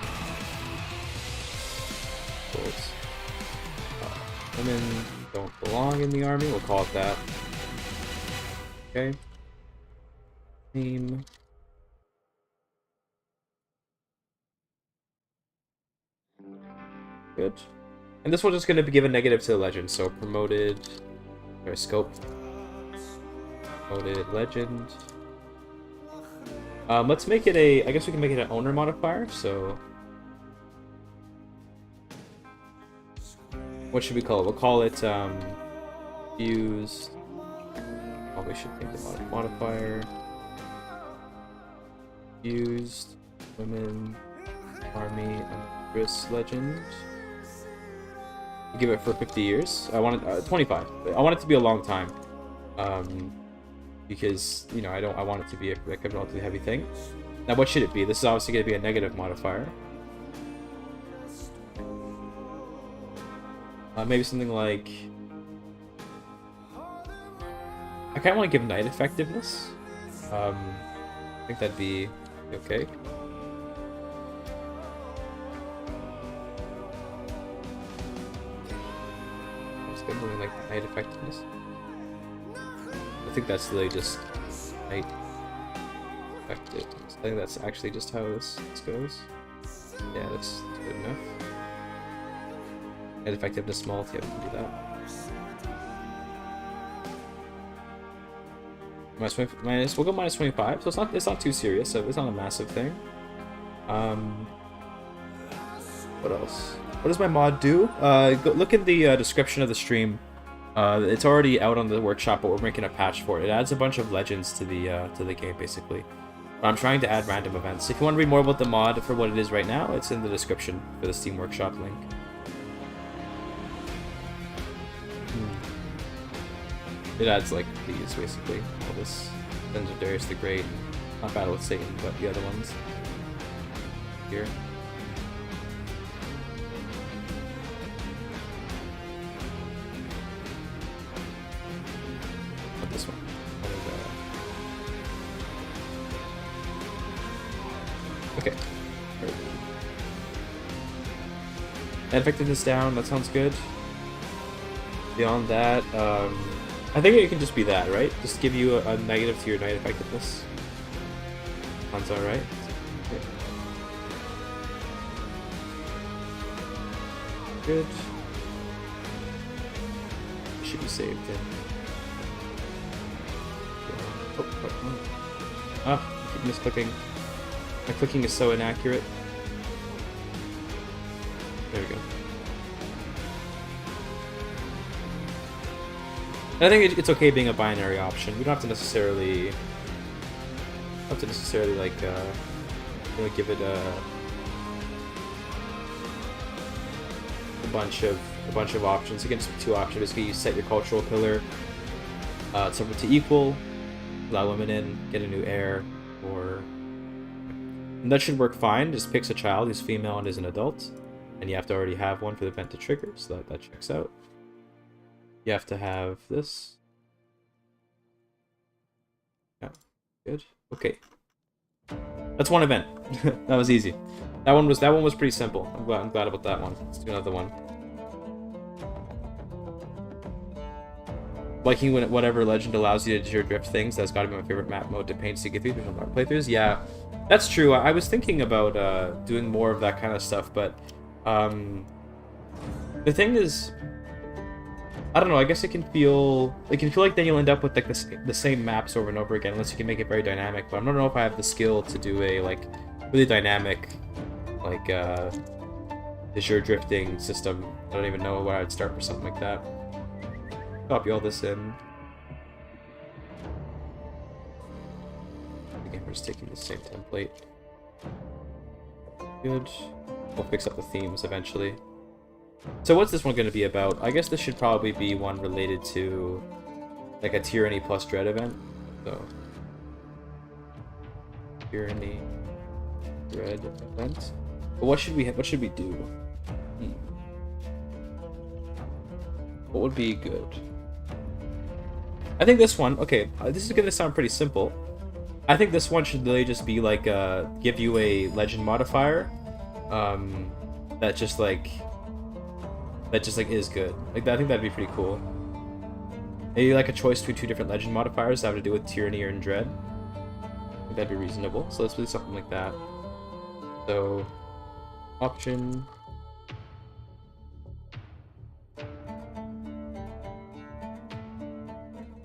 Women don't belong in the army. We'll call it that. Okay. Name. Good. And this one's just going to give a negative to the legend. So promoted, or scope. Promoted legend. Let's make it a, I guess we can make it an owner modifier. So what should we call it? We'll call it used. Probably should make the modifier. Used women army Amestris legend. Give it for 50 years. I want it 25. I want it to be a long time, because you know I want it to be a relatively heavy thing. Now, what should it be? This is obviously going to be a negative modifier. Maybe something like I kind of want to give knight effectiveness. I think that'd be okay. Something like knight effectiveness. I think that's really just knight effectiveness. I think that's actually just how this goes. Yeah, that's good enough. Knight effectiveness small, yeah, we can do that. We'll go minus 25, so it's not too serious, so it's not a massive thing. What else? What does my mod do? Look in the description of the stream. It's already out on the workshop, but we're making a patch for it. It adds a bunch of legends to the game, basically. But I'm trying to add random events. If you want to read more about the mod for what it is right now, it's in the description for the Steam Workshop link. It adds like these, basically. All this Sons of Darius the Great. Not Battle with Satan, but the other ones. Here. Not this one. Okay. And effectiveness down, that sounds good. Beyond that, I think it can just be that, right? Just give you a negative to your knight effectiveness. Sounds alright. Okay. Good. Should be saved in. Oh. Ah, I keep misclicking. My clicking is so inaccurate. There we go. I think it's okay being a binary option. We don't have to necessarily like give it a bunch of options. You can just be two options. Basically, you set your cultural pillar something to equal, allow women in, get a new heir, or and that should work fine. Just picks a child who's female and is an adult, and you have to already have one for the event to trigger, so that checks out. You have to have this. Yeah, good. Okay. That's one event. That was easy. That one was pretty simple. I'm glad about that one. Let's do another one. Liking when whatever legend allows you to do drift things. That's got to be my favorite map mode to paint CK3 through some playthroughs. Yeah, that's true. I was thinking about doing more of that kind of stuff, but the thing is, I don't know. I guess it can feel like then you'll end up with like the same maps over and over again, unless you can make it very dynamic. But I don't know if I have the skill to do a like really dynamic like Azure drifting system. I don't even know where I'd start for something like that. Copy all this in. Again, we're just taking the same template. Good. We'll fix up the themes eventually. So what's this one going to be about? I guess this should probably be one related to like a Tyranny plus Dread event. So Tyranny Dread event. But what should we do? What would be good? I think this one, okay, this is going to sound pretty simple. I think this one should really just be like give you a legend modifier that just like is good. Like I think that'd be pretty cool. Maybe like a choice between two different legend modifiers that have to do with Tyranny or Dread. I think that'd be reasonable. So let's do something like that. So option.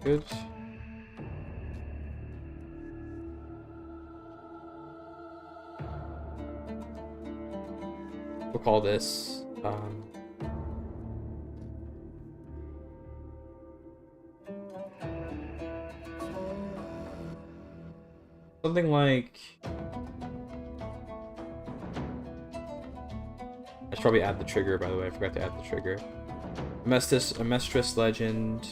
Good. We'll call this something like, I should probably add the trigger, by the way. I forgot to add the trigger. Amestris legend.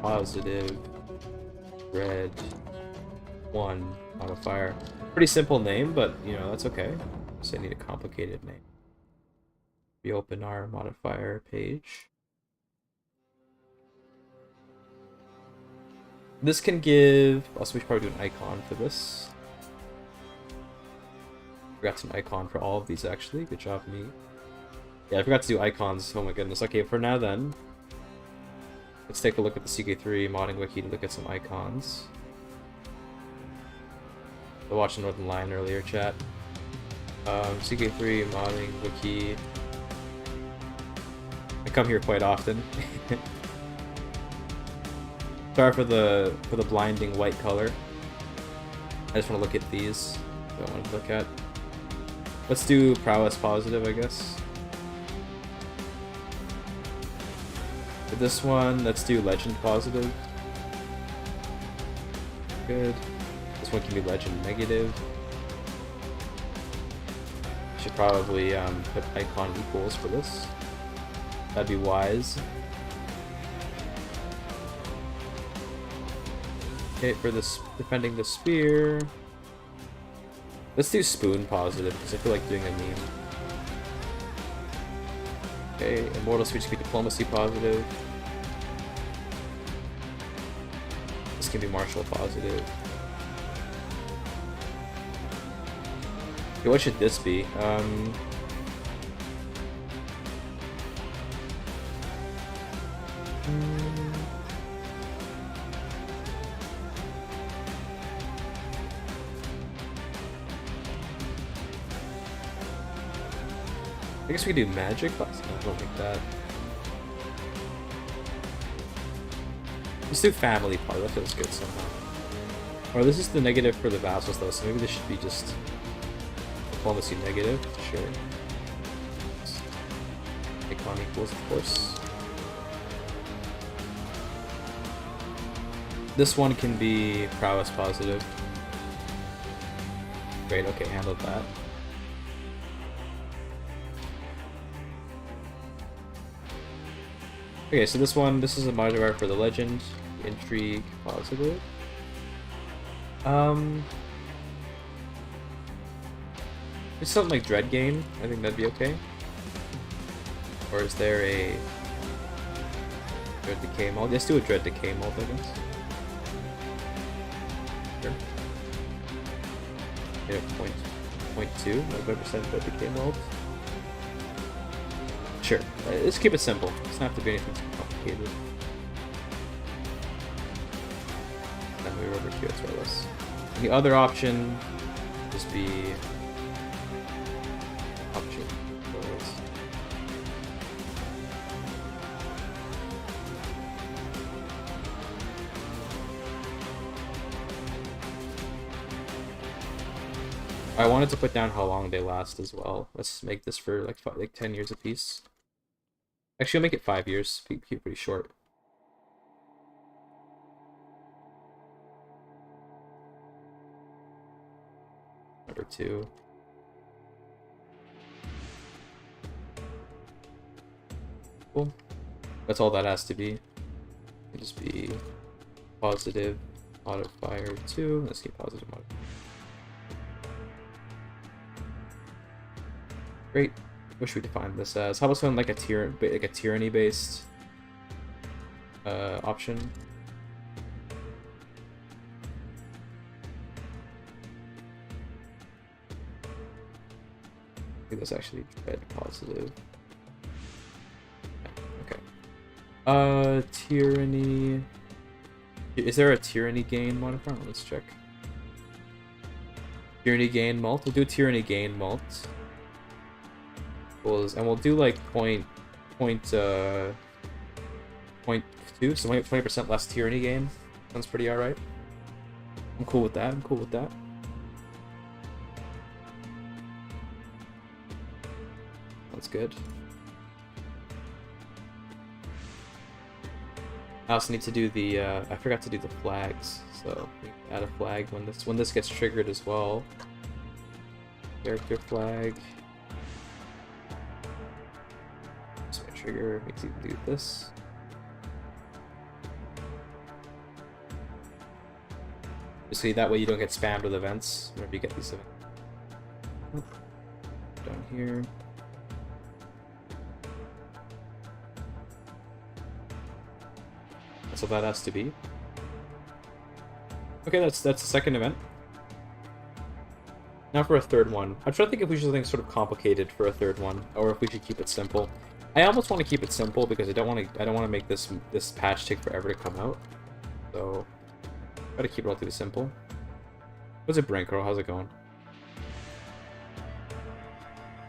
Positive. Red. 1 modifier. Pretty simple name, but you know, that's okay. So I need a complicated name. Reopen our modifier page. This can give... Also, we should probably do an icon for this. Forgot some icon for all of these, actually. Good job, me. Yeah, I forgot to do icons. Oh my goodness. Okay, for now then, let's take a look at the CK3 modding wiki to look at some icons. I watched the Northern Line earlier, chat. CK3 modding wiki. I come here quite often. Sorry for the blinding white color. I just want to look at these. I want to look at. Let's do prowess positive, I guess. For this one, let's do legend positive. Good. This one can be legend negative. Should probably put icon equals for this. That'd be wise. Okay, for this defending the spear. Let's do spoon positive because I feel like doing a meme. Okay, Immortal speech can be diplomacy positive. This can be martial positive. Okay, what should this be? I guess we could do magic, but I don't think that. Let's do family part, that feels good somehow. Or this is the negative for the vassals though, so maybe this should be just diplomacy negative, sure. Icon equals, of course. This one can be prowess positive. Great, okay, handled that. Okay, so this is a modifier for the legend. Intrigue positive. It's something like Dread Game. I think that'd be okay. Or is there a Dread Decay mold? Let's do a Dread Decay mold, I guess. Sure. Yeah, 0.2, 95% Dread Decay mold. Sure. Let's keep it simple. It doesn't have to be anything too complicated. complicated. Then we were over here, it's wireless. And the other option would just be option. I wanted to put down how long they last as well. Let's make this for like 10 years apiece. Actually, I'll make it 5 years. Keep it pretty short. Number 2. Cool. That's all that has to be. It'll just be positive modifier 2. Let's keep positive modifier. Great. What should we define this as? How about something like a tyranny-based option? I think that's actually dread positive. Okay. Tyranny. Is there a tyranny gain modifier? Let's check. Tyranny gain mult. We'll do tyranny gain mult. And we'll do like point 2, so 20% less tyranny gain. Sounds pretty alright. I'm cool with that. That's good. I also need to do the I forgot to do the flags, so we can add a flag when this gets triggered as well. Character flag. Trigger makes you do this. Just so that way you don't get spammed with events whenever you get these events. Down here. That's what that has to be. Okay, that's the second event. Now for a third one. I'm trying to think if we should do something sort of complicated for a third one, or if we should keep it simple. I almost want to keep it simple because I don't want to make this patch take forever to come out. So gotta keep it relatively simple. What's it, Branko? How's it going?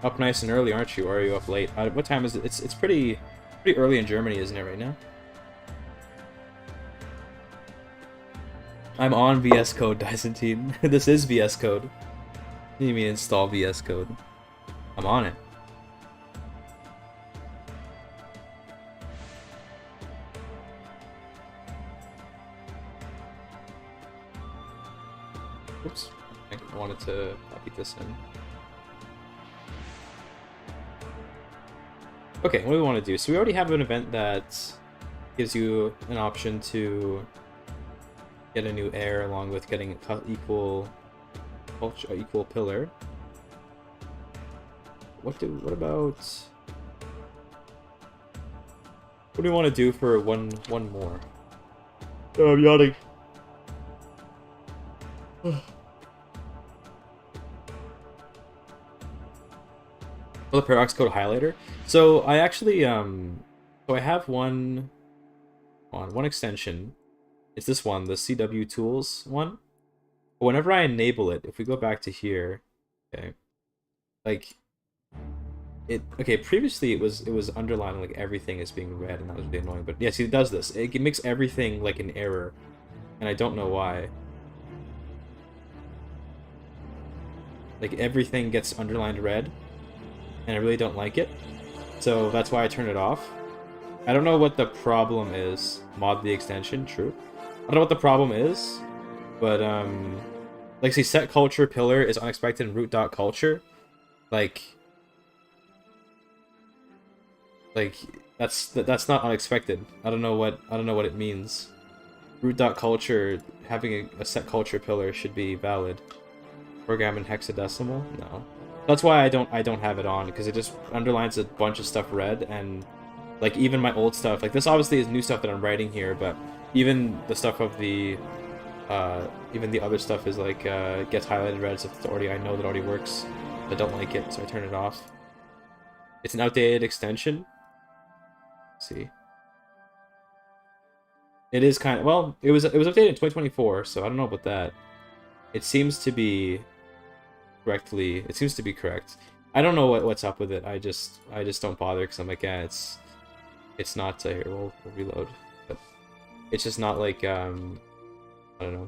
Up nice and early, aren't you? Or are you up late? What time is it? It's pretty early in Germany, isn't it, right now? I'm on VS Code, Dysentine. This is VS Code. What do you mean install VS Code? I'm on it. Oops, I wanted to copy this in. Okay, what do we want to do? So we already have an event that gives you an option to get a new heir along with getting equal pillar. What do we want to do for one more? Oh, I'm yawning. The paradox code highlighter. So I actually so I have one extension. It's this one, the CW tools one. But whenever I enable it, if we go back to here, okay, like previously it was underlining like everything is being red, and that was really annoying. But yeah, see, it does this. It makes everything like an error, and I don't know why. Like everything gets underlined red, and I really don't like it. So that's why I turned it off. I don't know what the problem is. Mod the extension, true. I don't know what the problem is, but like see, set culture pillar is unexpected in root.culture. Like that's not unexpected. I don't know what it means. Root.culture having a set culture pillar should be valid. Program in hexadecimal? No. That's why I don't have it on, because it just underlines a bunch of stuff red, and like even my old stuff, like this obviously is new stuff that I'm writing here, but even the stuff of the even the other stuff is like gets highlighted red, so it's already, I know that already works. I don't like it, so I turn it off. It's an outdated extension. Let's see. It is kind of, well, it was updated in 2024, so I don't know about that. It seems to be it seems to be correct. I don't know what's up with it. I just don't bother because I'm like, yeah, it's not here. We'll reload, but it's just not like I don't know.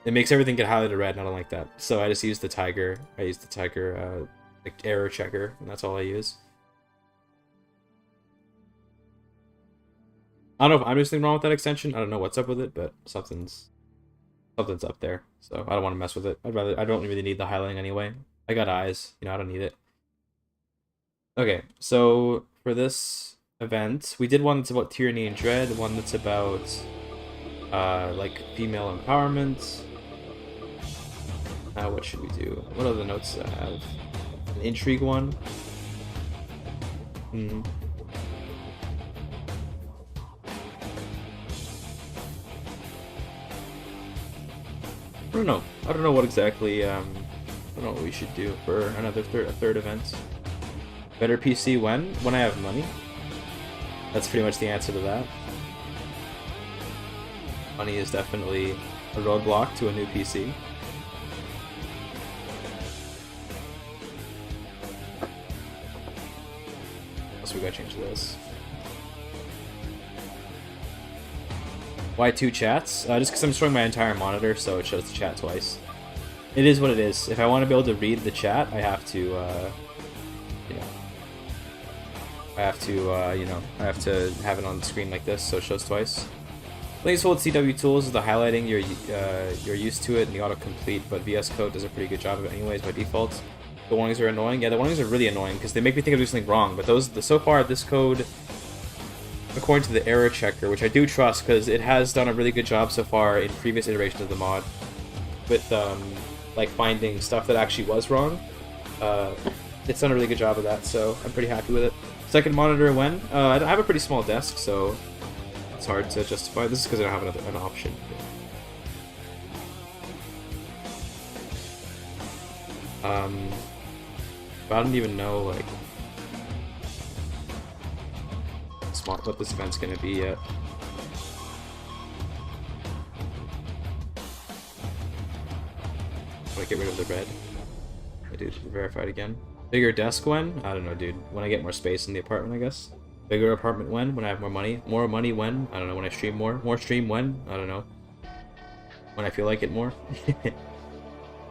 It makes everything get highlighted red, and I don't like that. So I just use the tiger. I use the tiger like error checker, and that's all I use. I don't know if I'm just anything wrong with that extension. I don't know what's up with it, but something's up there. So I don't want to mess with it. I don't really need the highlighting anyway. I got eyes, you know, I don't need it. Okay, so for this event, we did one that's about tyranny and dread, one that's about like female empowerment. What should we do? What other notes do I have? An intrigue one. I don't know. I don't know what exactly. I don't know what we should do for another third event. Better PC when? When I have money. That's pretty much the answer to that. Money is definitely a roadblock to a new PC. So we gotta change this. Why 2 chats? Just because I'm showing my entire monitor, so it shows the chat twice. It is what it is. If I want to be able to read the chat, I have to, you know, I have to have it on the screen like this, so it shows twice. Please hold CW tools is the highlighting. You're used to it, and the autocomplete, but VS Code does a pretty good job of it anyways by default. The warnings are annoying. Yeah, the warnings are really annoying because they make me think I'm doing something wrong. But so far, this code, according to the error checker, which I do trust because it has done a really good job so far in previous iterations of the mod, with like finding stuff that actually was wrong. It's done a really good job of that, so I'm pretty happy with it. Second monitor when? I have a pretty small desk, so it's hard to justify. This is because I don't have an option. But I don't even know like what this event's gonna be yet. I'm gonna get rid of the red. I do verified again. Bigger desk when? I don't know, dude. When I get more space in the apartment, I guess. Bigger apartment when? When I have more money. More money when? I don't know. When I stream more. More stream when? I don't know. When I feel like it more.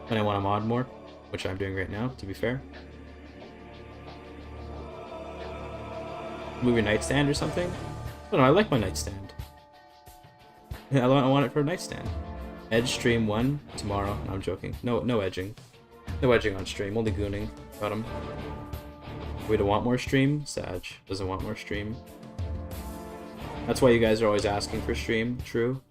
When I want to mod more, which I'm doing right now, to be fair. Move your nightstand or something? I don't know, I like my nightstand. I want it for a nightstand. Edge stream 1 tomorrow. No, I'm joking. No edging. No edging on stream, only gooning. Got him. We don't want more stream? Sag doesn't want more stream. That's why you guys are always asking for stream, true?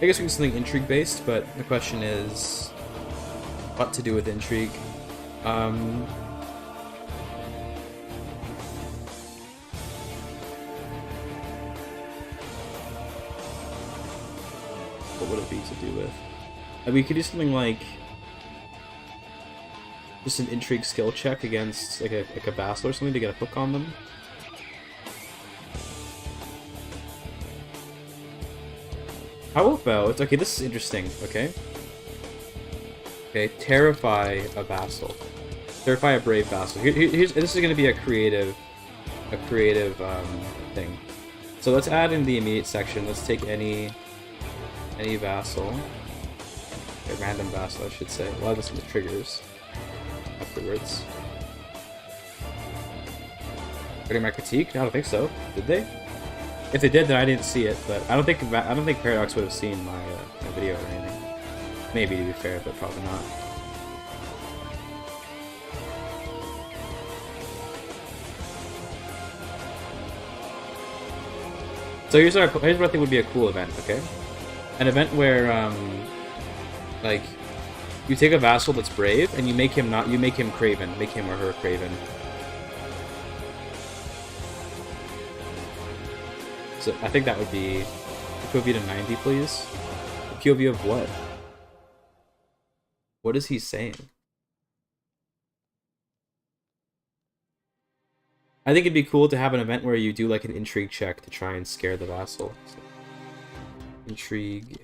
I guess we can do something intrigue based, but the question is what to do with intrigue. What would it be to do with? We could do something like just an intrigue skill check against like a vassal or something to get a hook on them. How about, okay, this is interesting, okay? Okay, terrify a vassal. Terrify a brave vassal. This is going to be a creative thing. So let's add in the immediate section. Let's take any vassal. A random vassal, I should say. We'll add this in the triggers afterwards. Getting my critique? I don't think so. Did they? If they did, then I didn't see it. But I don't think Paradox would have seen my video or anything. Maybe, to be fair, but probably not. So here's what I think would be a cool event. Okay, an event where like you take a vassal that's brave and you make him Craven, make him or her Craven. So I think that would be POV to 90, please. POV of what? What is he saying? I think it'd be cool to have an event where you do like an intrigue check to try and scare the vassal. So, intrigue,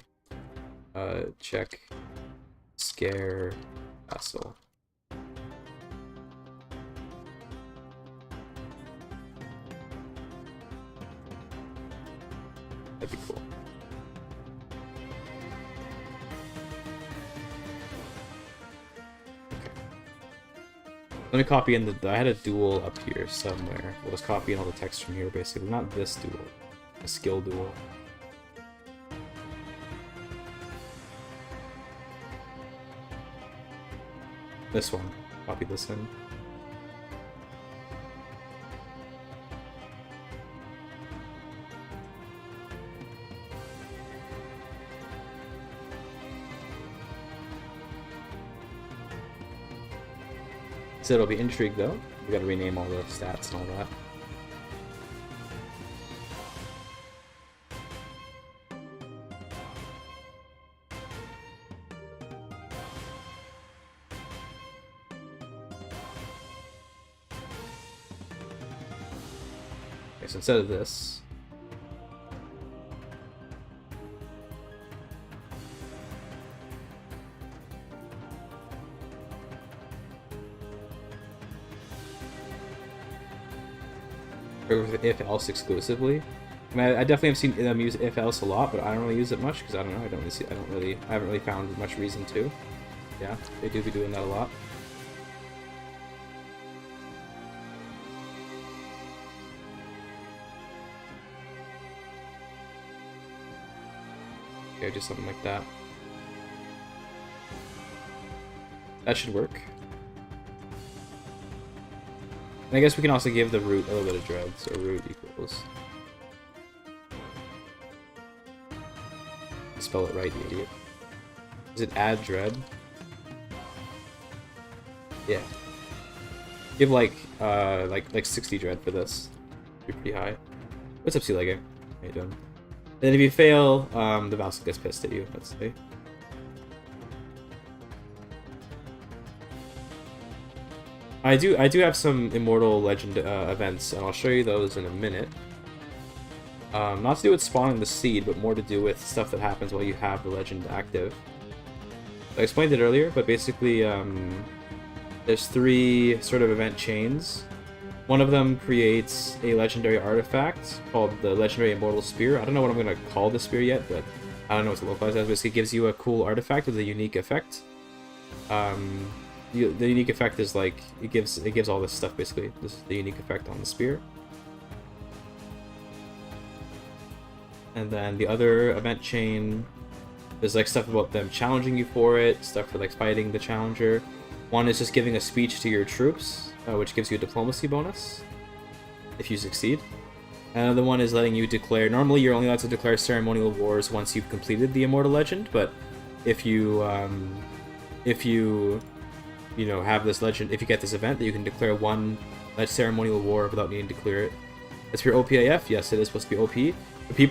check, scare, vassal. That'd be cool. Let me copy in the... I had a duel up here somewhere. We'll just copy in all the text from here, basically. Not this duel. A skill duel. This one. Copy this in. So it'll be intrigue though. We gotta rename all the stats and all that. Okay, so instead of this, if else exclusively. I mean, I definitely have seen them use if else a lot, but I don't really use it much because I don't know. I haven't really found much reason to. Yeah, they do be doing that a lot. Okay, just something like that. That should work. And I guess we can also give the root a little bit of dread, so root equals... Spell it right, you idiot. Is it add dread? Yeah. Give like 60 dread for this. Be pretty high. What's up, Sea Leggy? How you doing? And then if you fail, the vassal gets pissed at you, let's say. I do have some Immortal Legend events, and I'll show you those in a minute. Not to do with spawning the seed, but more to do with stuff that happens while you have the legend active. I explained it earlier, but basically there's 3 sort of event chains. One of them creates a legendary artifact called the Legendary Immortal Spear. I don't know what I'm going to call the spear yet, but I don't know what to localize as. Basically, it gives you a cool artifact with a unique effect. The unique effect is like it gives all this stuff basically. This is the unique effect on the spear. And then the other event chain, there's like stuff about them challenging you for it, stuff for like fighting the challenger. One is just giving a speech to your troops, which gives you a diplomacy bonus if you succeed. Another one is letting you declare. Normally, you're only allowed to declare ceremonial wars once you've completed the Immortal Legend, but if you have this legend, if you get this event, that you can declare one ceremonial war without needing to clear it. As for your OPAF, yes, it is supposed to be OP,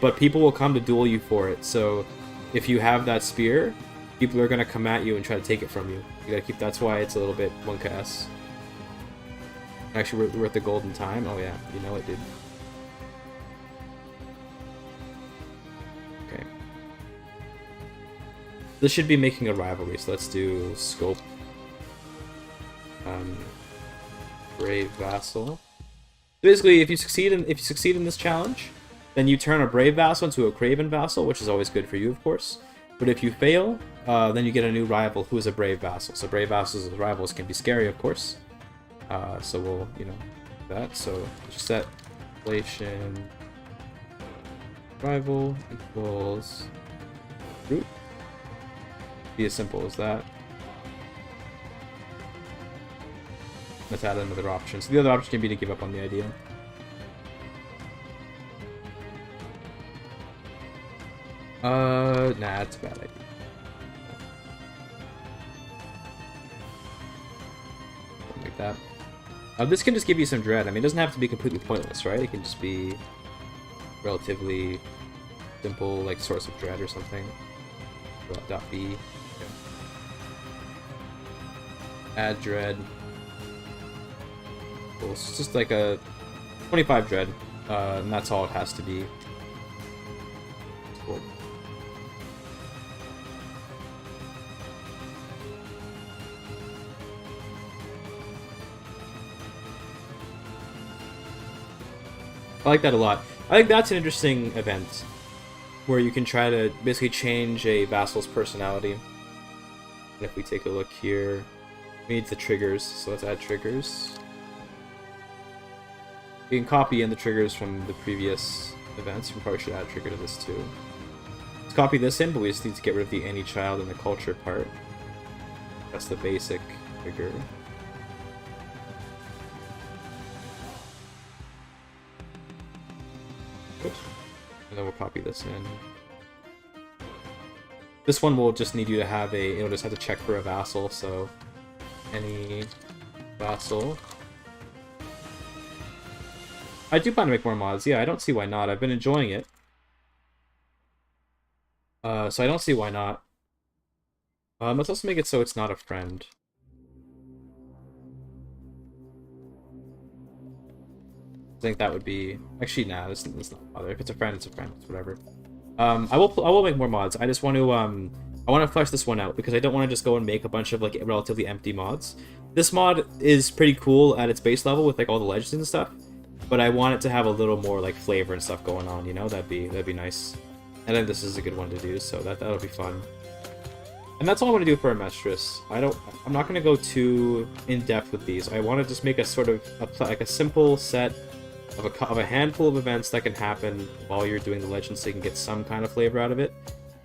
but people will come to duel you for it. So if you have that spear, people are gonna come at you and try to take it from you. You gotta keep. That's why it's a little bit 1KS. Actually, we're at the golden time. Oh yeah, you know it, dude. Okay. This should be making a rivalry. So let's do scope. Brave Vassal. Basically, if you succeed in this challenge, then you turn a Brave Vassal into a Craven Vassal, which is always good for you, of course. But if you fail, then you get a new rival who is a Brave Vassal. So Brave Vassals as rivals can be scary, of course. So we'll, do that. So just set inflation rival equals root. Be as simple as that. Let's add another option. So the other option can be to give up on the idea. Nah, it's a bad idea. Something like that. This can just give you some dread. I mean, it doesn't have to be completely pointless, right? It can just be relatively simple, like source of dread or something. .b. Add dread. Cool. It's just like a 25 dread, and that's all it has to be. Cool. I like that a lot. I think that's an interesting event where you can try to basically change a vassal's personality. And if we take a look here, we need the triggers, so let's add triggers. You can copy in the triggers from the previous events. We probably should add a trigger to this too. Let's copy this in, but we just need to get rid of the any child and the culture part. That's the basic trigger. And then we'll copy this in. This one will just need you to have a, it'll just have to check for a vassal, so any vassal. I do plan to make more mods, yeah, I don't see why not. I've been enjoying it. So I don't see why not. Let's also make it so it's not a friend. I think that would be... Actually, nah, this not bother. If it's a friend, it's a friend. It's whatever. I will make more mods. I just want to I want to flesh this one out because I don't want to just go and make a bunch of like relatively empty mods. This mod is pretty cool at its base level with like all the legends and stuff, but I want it to have a little more like flavor and stuff going on. You know, that'd be nice. And then this is a good one to do, so that'll be fun. And that's all I want to do for Amestris. I'm not going to go too in depth with these. I want to just make a sort of like a simple set of a handful of events that can happen while you're doing the legend, so you can get some kind of flavor out of it.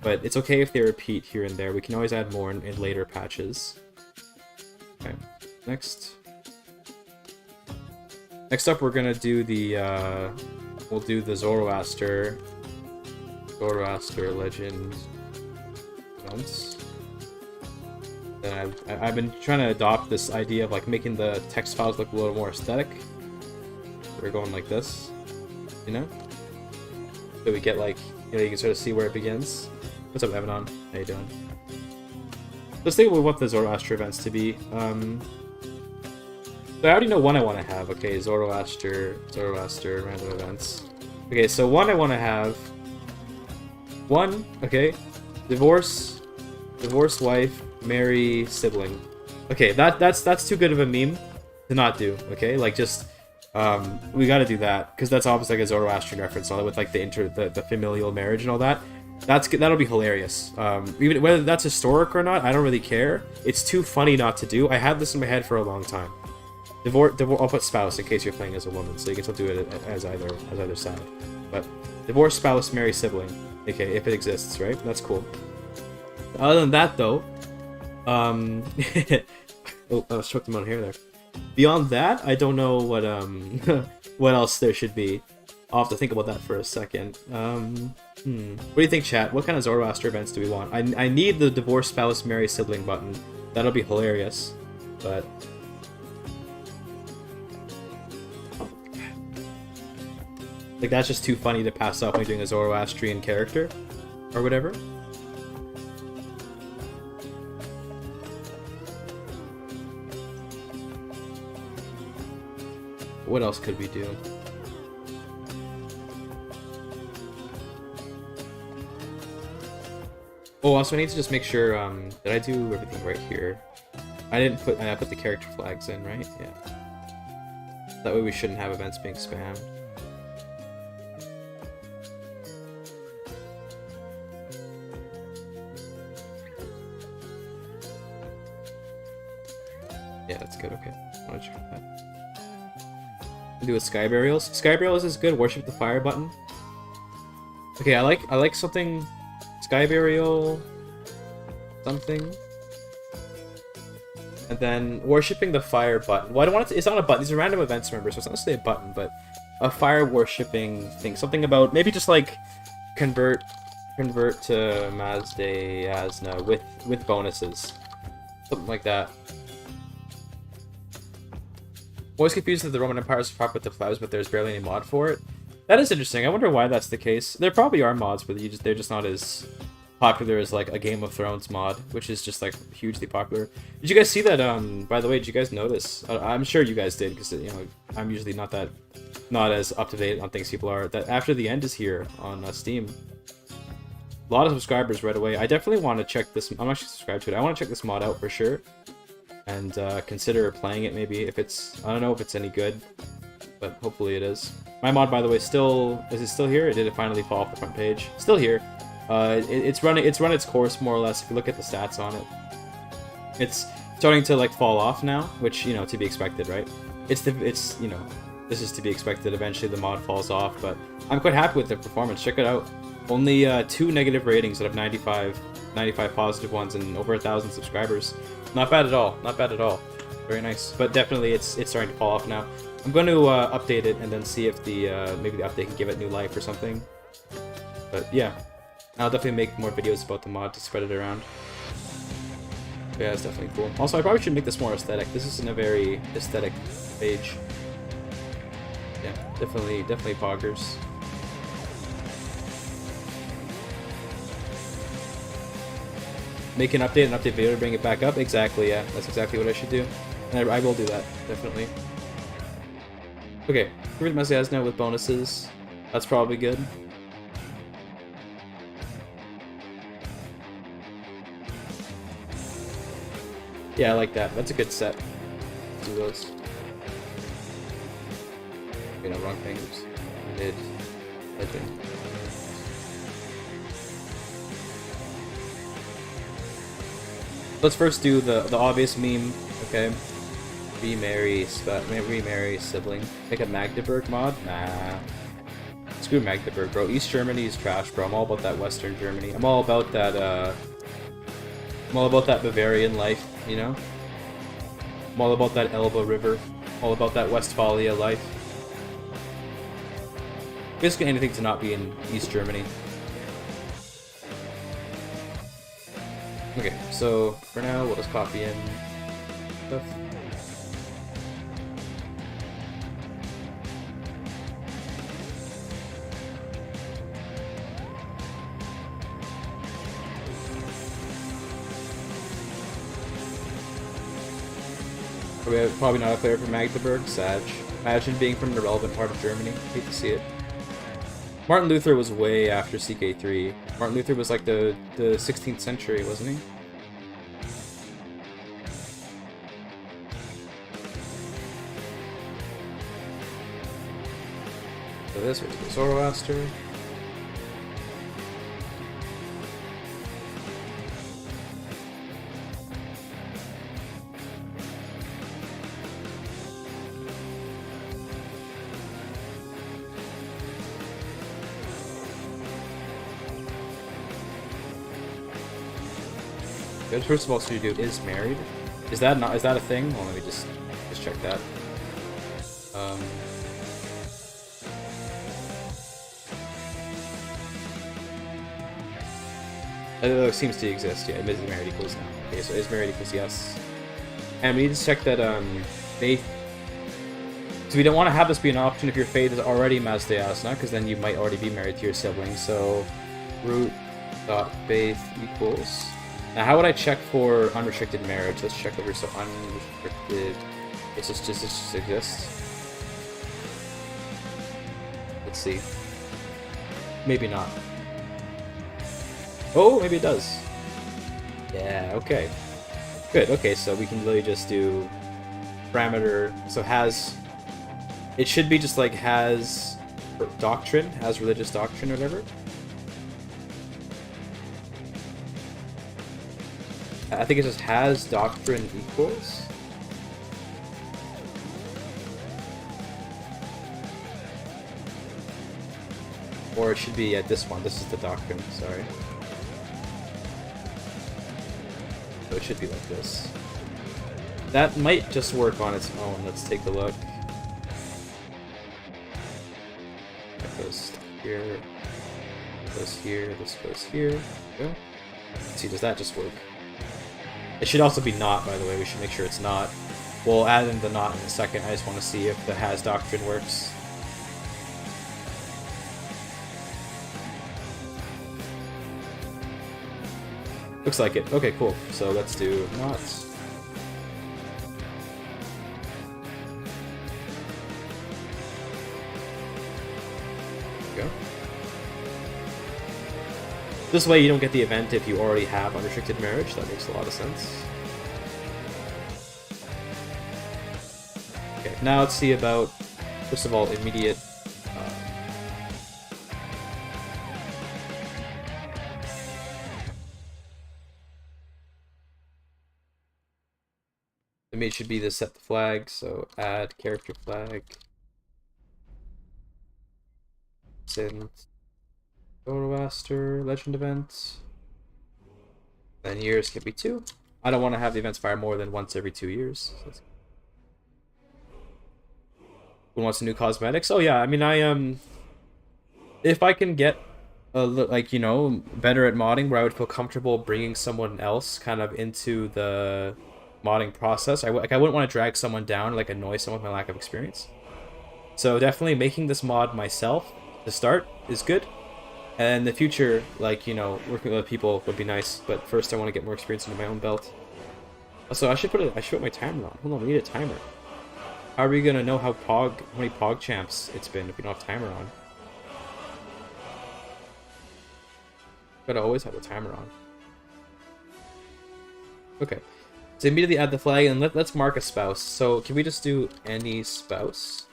But it's okay if they repeat here and there. We can always add more in later patches. Okay, next up we're gonna do the we'll do the Zoroaster legend events. And I've been trying to adopt this idea of like making the text files look a little more aesthetic. We're going like this, you know? So we get like, you know, you can sort of see where it begins. What's up, Evanon? How you doing? Let's think we want the Zoroaster events to be. So I already know one I want to have. Okay, Zoroaster, random events. Okay, so one I want to have. One, okay, divorce wife, marry sibling. Okay, that's too good of a meme to not do. Okay, like just. We gotta do that, because that's obviously like a Zoroastrian reference, all that with like the familial marriage and all that. That'll be hilarious. Even whether that's historic or not, I don't really care. It's too funny not to do. I had this in my head for a long time. Divorce. I'll put spouse in case you're playing as a woman, so you can still do it as either side. But divorce, spouse, marry, sibling. Okay, if it exists, right? That's cool. Other than that, though, oh, I struck the amount of hair there. Beyond that, I don't know what what else there should be. I'll have to think about that for a second. What do you think, chat? What kind of Zoroaster events do we want? I need the divorce, spouse, marry, sibling button. That'll be hilarious. But like that's just too funny to pass up when you're doing a Zoroastrian character or whatever. What else could we do? Oh, also I need to just make sure, did I do everything right here? I put the character flags in, right? Yeah. That way we shouldn't have events being spammed. Yeah, that's good, okay. I want to check that. Do with Sky Burials. Sky Burials is good. Worship the fire button. Okay, I like something. Sky Burial. Something. And then worshipping the fire button. Well, I don't want it to, it's not a button. These are random events, remember, so it's not necessarily a button, but a fire worshipping thing. Something about maybe just like convert to Mazde Asna with bonuses. Something like that. Always confused that the Roman Empire is propped with the flags, but there's barely any mod for it. That is interesting. I wonder why that's the case. There probably are mods, but they're just not as popular as like a Game of Thrones mod, which is just like hugely popular. Did you guys see that? By the way, did you guys notice? I'm sure you guys did, because you know I'm usually not as up to date on things people are. That After the End is here on Steam. A lot of subscribers right away. I definitely want to check this. I'm actually subscribed to it. I want to check this mod out for sure, and consider playing it maybe if it's. I don't know if it's any good, but hopefully it is. My mod, by the way, is it still here? Or did it finally fall off the front page? Still here. It's run its course more or less. If you look at the stats on it, it's starting to like fall off now, which you know to be expected, right? It's you know this is to be expected. Eventually the mod falls off, but I'm quite happy with the performance. Check it out. Only 2 negative ratings out of 95 positive ones, and over 1,000 subscribers. Not bad at all. Not bad at all. Very nice. But definitely it's starting to fall off now. I'm going to update it and then see if the maybe the update can give it new life or something. But yeah, I'll definitely make more videos about the mod to spread it around. But yeah, it's definitely cool. Also, I probably should make this more aesthetic. This isn't a very aesthetic page. Yeah, definitely poggers. Make an update video to bring it back up. Exactly, yeah. That's exactly what I should do. And I will do that, definitely. Okay, Ruth Messias now with bonuses. That's probably good. Yeah, I like that. That's a good set. Let's do those. Okay, no, wrong thing. Oops. Mid. Legend. Let's first do the obvious meme, okay? Remarry sibling. Make a Magdeburg mod? Nah. Screw Magdeburg, bro. East Germany is trash, bro. I'm all about that Western Germany. I'm all about that, I'm all about that Bavarian life, you know? I'm all about that Elbe River. All about that Westphalia life. Basically anything to not be in East Germany. Okay, so for now, we'll just copy in stuff. Probably not a player from Magdeburg, Sag. Imagine being from the relevant part of Germany. Hate to see it. Martin Luther was way after CK3. Martin Luther was like the 16th century, wasn't he? So this was the Zoroaster. First of all, so dude is married. Is that a thing? Well, let me just check that. It seems to exist. Yeah, is married equals now. Okay, so is married equals yes. And we need to check that faith. So we don't want to have this be an option if your faith is already Mazdeasna, because then you might already be married to your sibling. So root.faith equals. Now, how would I check for unrestricted marriage? Let's check over. So unrestricted. It just exists. Let's see. Maybe not. Oh, maybe it does. Yeah. Okay. Good. Okay, so we can really just do parameter. So has. It should be just like has doctrine, has religious doctrine, or whatever. I think it just has doctrine equals. Or it should be at this one. This is the doctrine, sorry. So it should be like this. That might just work on its own. Let's take a look. That goes here. Goes here. This goes here. There we go. Let's see, does that just work? It should also be not, by the way. We should make sure it's not. We'll add in the not in a second. I just want to see if the has doctrine works. Looks like it. Okay, cool. So let's do not. Go. This way you don't get the event if you already have unrestricted marriage. That makes a lot of sense. Okay, now let's see about, first of all, immediate. It should be the set the flag, so add character flag. Send Zoroaster legend event. Then years can be 2. I don't want to have the events fire more than once every 2 years. So who wants new cosmetics? Oh yeah, I mean if I can get like, you know, better at modding where I would feel comfortable bringing someone else kind of into the modding process. I wouldn't want to drag someone down, like annoy someone with my lack of experience. So definitely making this mod myself to start is good. And in the future, like, you know, working with other people would be nice. But first I want to get more experience into my own belt. Also, I should put my timer on. Hold on, we need a timer. How are we gonna know how many Pog champs it's been if we don't have timer on? Gotta always have a timer on. Okay. So immediately add the flag, and let's mark a spouse. So can we just do any spouse?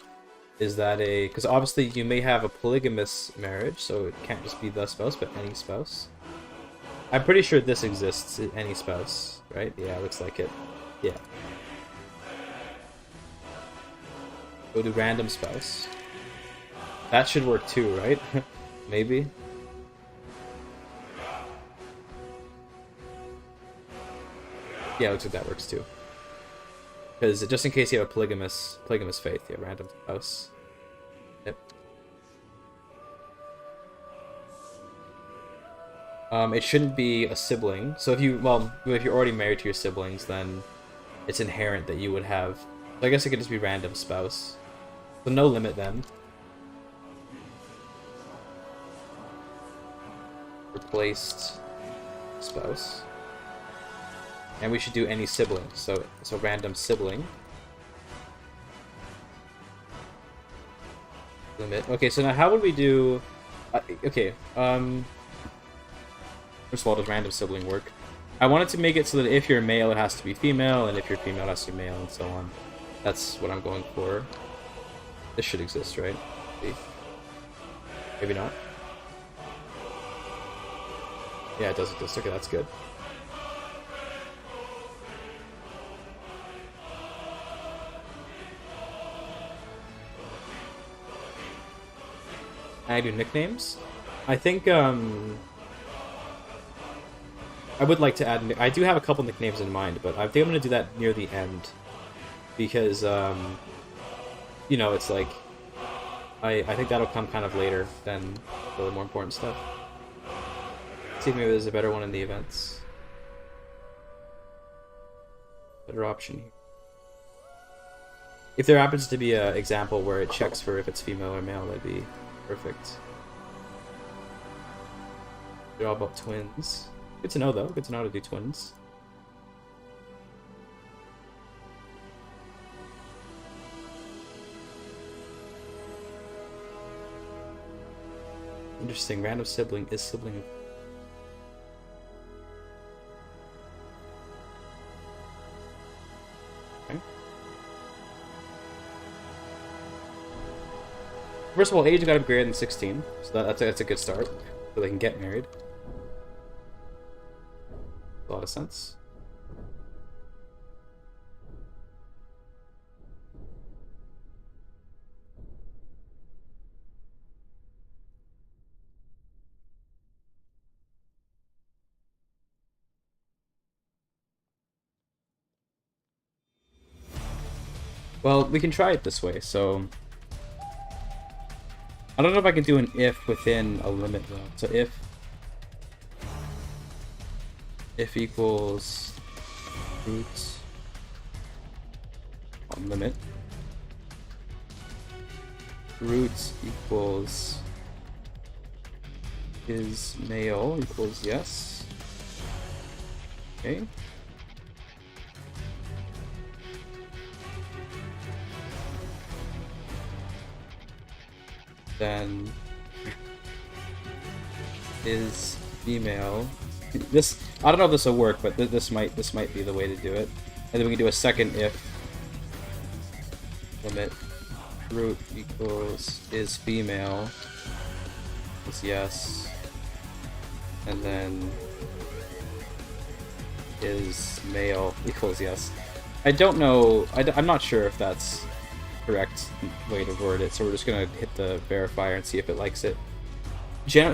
Is that a... Because obviously you may have a polygamous marriage, so it can't just be the spouse, but any spouse. I'm pretty sure this exists, any spouse, right? Yeah, looks like it. Yeah. Go to random spouse. That should work too, right? Maybe. Yeah, looks like that works too. Because just in case you have a polygamous faith, yeah, random spouse. Yep. It shouldn't be a sibling. So if you're already married to your siblings, then it's inherent that you would have. So I guess it could just be random spouse. So no limit then. Replaced spouse. And we should do any sibling. So random sibling. Limit. Okay, so now how would we do... okay, first of all, does random sibling work? I wanted to make it so that if you're male, it has to be female, and if you're female, it has to be male, and so on. That's what I'm going for. This should exist, right? Maybe not. Yeah, it does exist. Okay, that's good. I do nicknames. I think I would like to add. I do have a couple nicknames in mind, but I think I'm going to do that near the end because you know, it's like I think that'll come kind of later than the more important stuff. Let's see if maybe there's a better one in the events. Better option here. If there happens to be an example where it checks for if it's female or male, that'd be perfect. They're all about twins. Good to know, though. Good to know how to do twins. Interesting. Random sibling is sibling of... Okay. First of all, age got to be greater than 16, so that's a good start, so they can get married. A lot of sense. Well, we can try it this way, so... I don't know if I can do an if within a limit, though. So if equals root on limit, root equals is male equals yes, Okay. Then is female. This, I don't know if this will work, but this might be the way to do it. And then we can do a second if. Limit root equals is female is yes, and then is male equals yes. I don't know. I'm not sure if that's correct way to word it, so we're just gonna hit the verifier and see if it likes it.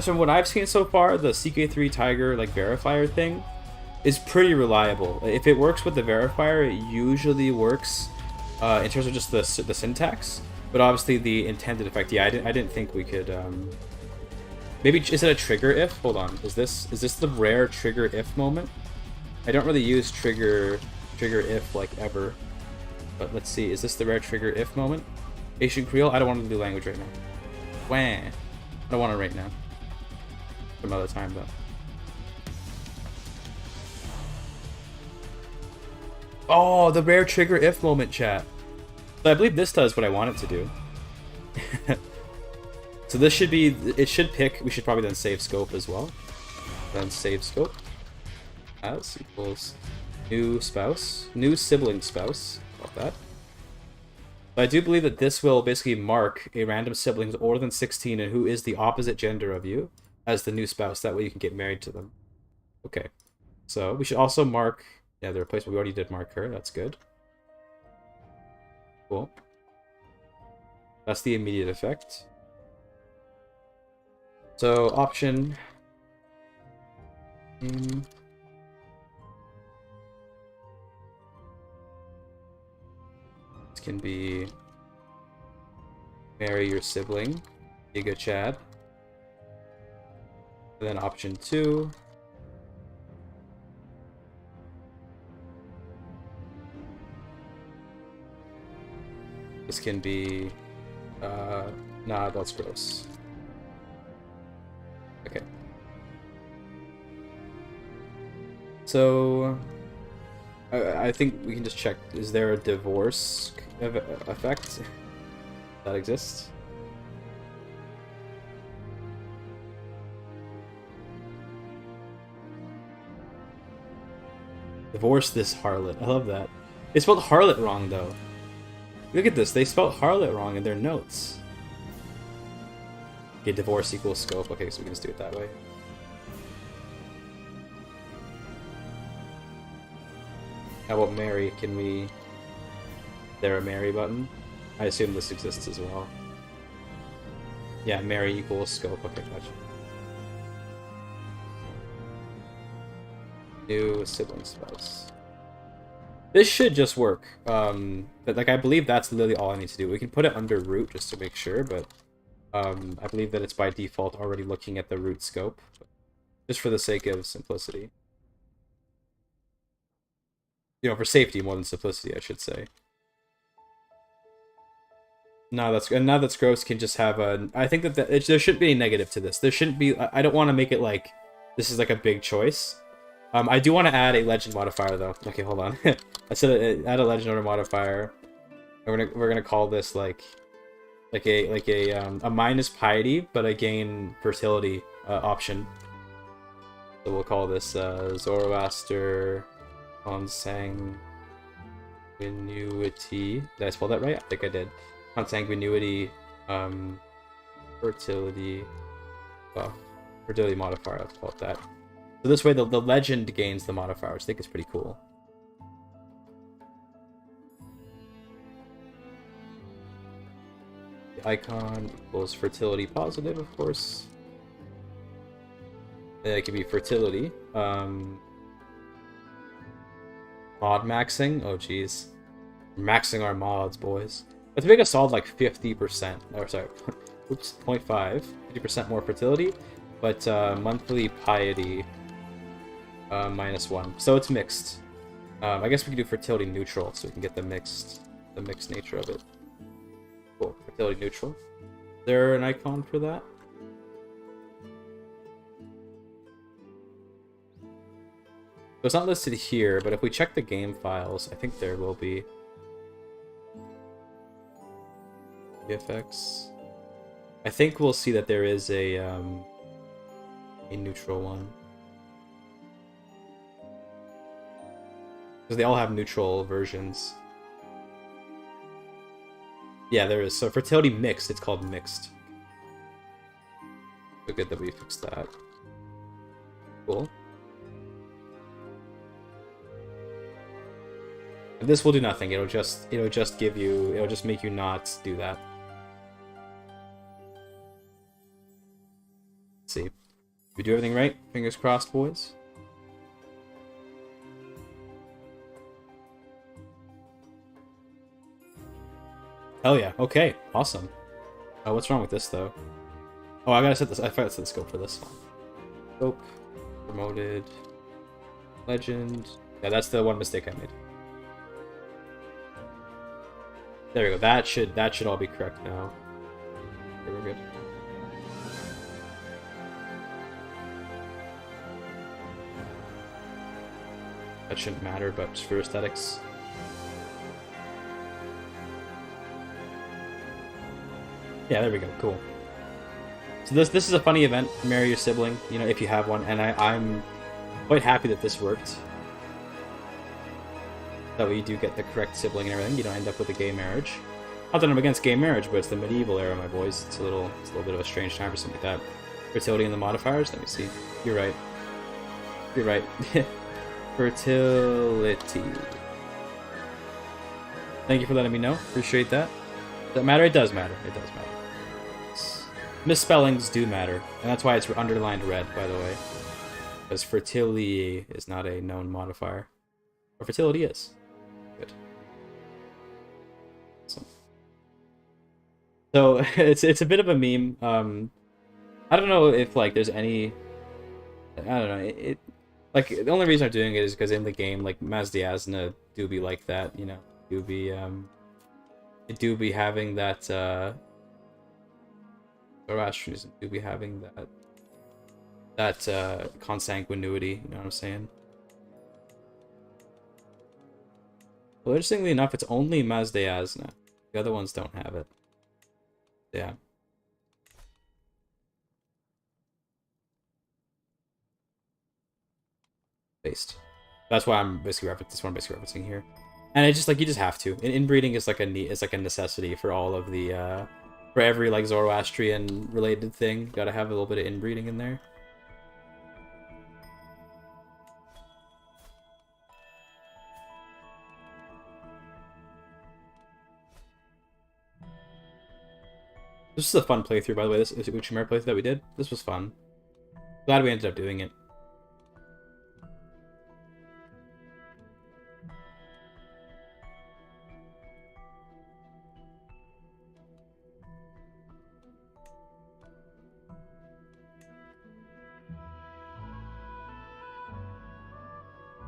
From what I've seen so far, the CK3 Tiger like verifier thing is pretty reliable. If it works with the verifier, it usually works in terms of just the syntax, but obviously the intended effect. Yeah, I didn't think we could. Maybe is it a trigger if? Hold on, is this the rare trigger if moment? I don't really use trigger if like ever. But let's see, is this the rare trigger if moment? Asian Creole? I don't want to do language right now. Wah. I don't want it right now. Some other time though. Oh, the rare trigger if moment, chat. So I believe this does what I want it to do. So this should be, it should pick, we should probably then save scope as well. Then save scope as equals new spouse, new sibling spouse. That. But I do believe that this will basically mark a random sibling who's older than 16 and who is the opposite gender of you as the new spouse. That way you can get married to them. Okay. So we should also mark, yeah, the replacement. We already did mark her. That's good. Cool. That's the immediate effect. So option. Can be marry your sibling, GIGACHAD. And then option 2. This can be nah, that's gross. Okay. So I think we can just check, is there a divorce effect that exists? Divorce this harlot. I love that. They spelled harlot wrong though. Look at this, they spelled harlot wrong in their notes. Okay, divorce equals scope. Okay, so we can just do it that way. How about marry? Can we... Is there a marry button? I assume this exists as well. Yeah, marry equals scope. Okay, gotcha. New sibling spouse. This should just work. But like I believe that's literally all I need to do. We can put it under root just to make sure, but I believe that it's by default already looking at the root scope. Just for the sake of simplicity. You know, for safety more than simplicity, I should say. Now that's gross can just have a... I think that there shouldn't be any negative to this. There shouldn't be... I don't want to make it like this is like a big choice. I do want to add a legend modifier though. Okay, hold on. I said add a legend order modifier. We're gonna call this like a minus piety, but a gain fertility option. So we'll call this Zoroaster Consanguinity. Did I spell that right? I think I did. Consanguinity, fertility, well, fertility modifier. Let's call it that. So this way, the legend gains the modifier, which I think is pretty cool. The icon equals fertility positive, of course. And it can be fertility. Mod maxing. Oh, geez. We're maxing our mods, boys. Let's make a solid like 50%. Or sorry, oops, 0.5. 50% more fertility, but monthly piety -1. So it's mixed. I guess we can do fertility neutral, so we can get the mixed nature of it. Cool. Fertility neutral. Is there an icon for that? So it's not listed here, but if we check the game files, I think there will be. VFX. I think we'll see that there is a neutral one. Because they all have neutral versions. Yeah, there is. So fertility mixed, it's called mixed. So good that we fixed that. Cool. This will do nothing. It'll just give you, it'll just make you not do that. Let's see. We do everything right. Fingers crossed, boys. Hell yeah. Okay. Awesome. Oh, what's wrong with this though? Oh, I gotta set this. I forgot to set the scope for this one. Scope. Promoted. Legend. Yeah, that's the one mistake I made. There we go. That should all be correct now. Okay, we're good. That shouldn't matter, but just for aesthetics. Yeah, there we go. Cool. So this is a funny event. Marry your sibling, you know, if you have one, and I'm quite happy that this worked. That way you do get the correct sibling and everything. You don't end up with a gay marriage. Not that I'm against gay marriage, but it's the medieval era, my boys. It's a little bit of a strange time for something like that. Fertility in the modifiers. Let me see. You're right. You're right. Fertility. Thank you for letting me know. Appreciate that. Does that matter? It does matter. It does matter. Misspellings do matter, and that's why it's underlined red, by the way. Because fertility is not a known modifier. Or fertility is. Good. So it's a bit of a meme. I don't know if like there's any. I don't know. Like the only reason I'm doing it is because in the game, like Mazdiazna do be like that, you know, do be it do be having that Zoroastrianism do be having that consanguinity, you know what I'm saying? Well, interestingly enough, it's only Mazdiazna. The other ones don't have it. Yeah. Based. That's why I'm basically referencing here. And it's just like you just have to. Inbreeding is like a necessity for all of the for every like Zoroastrian related thing. Gotta have a little bit of inbreeding in there. This was a fun playthrough, by the way. This Uchimera playthrough that we did. This was fun. Glad we ended up doing it.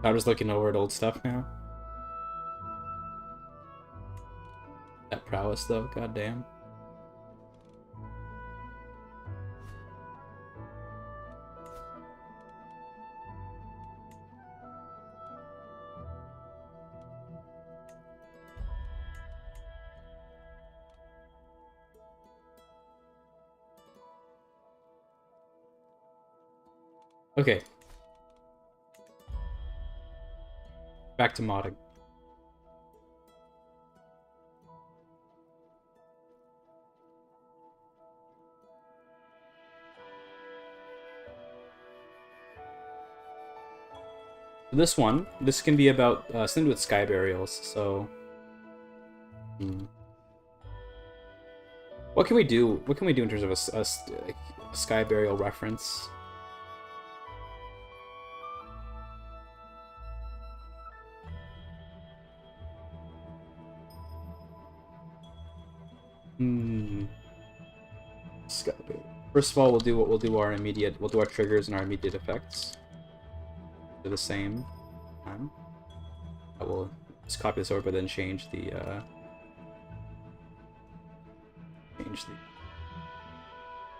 I'm just looking over at old stuff now. That prowess, though, goddamn. Okay. Back to modding. This can be about something with sky burials. So, what can we do? What can we do in terms of a sky burial reference? Sky burial. First of all, we'll do our triggers and our immediate effects. They're the same time. I will just copy this over, but then change the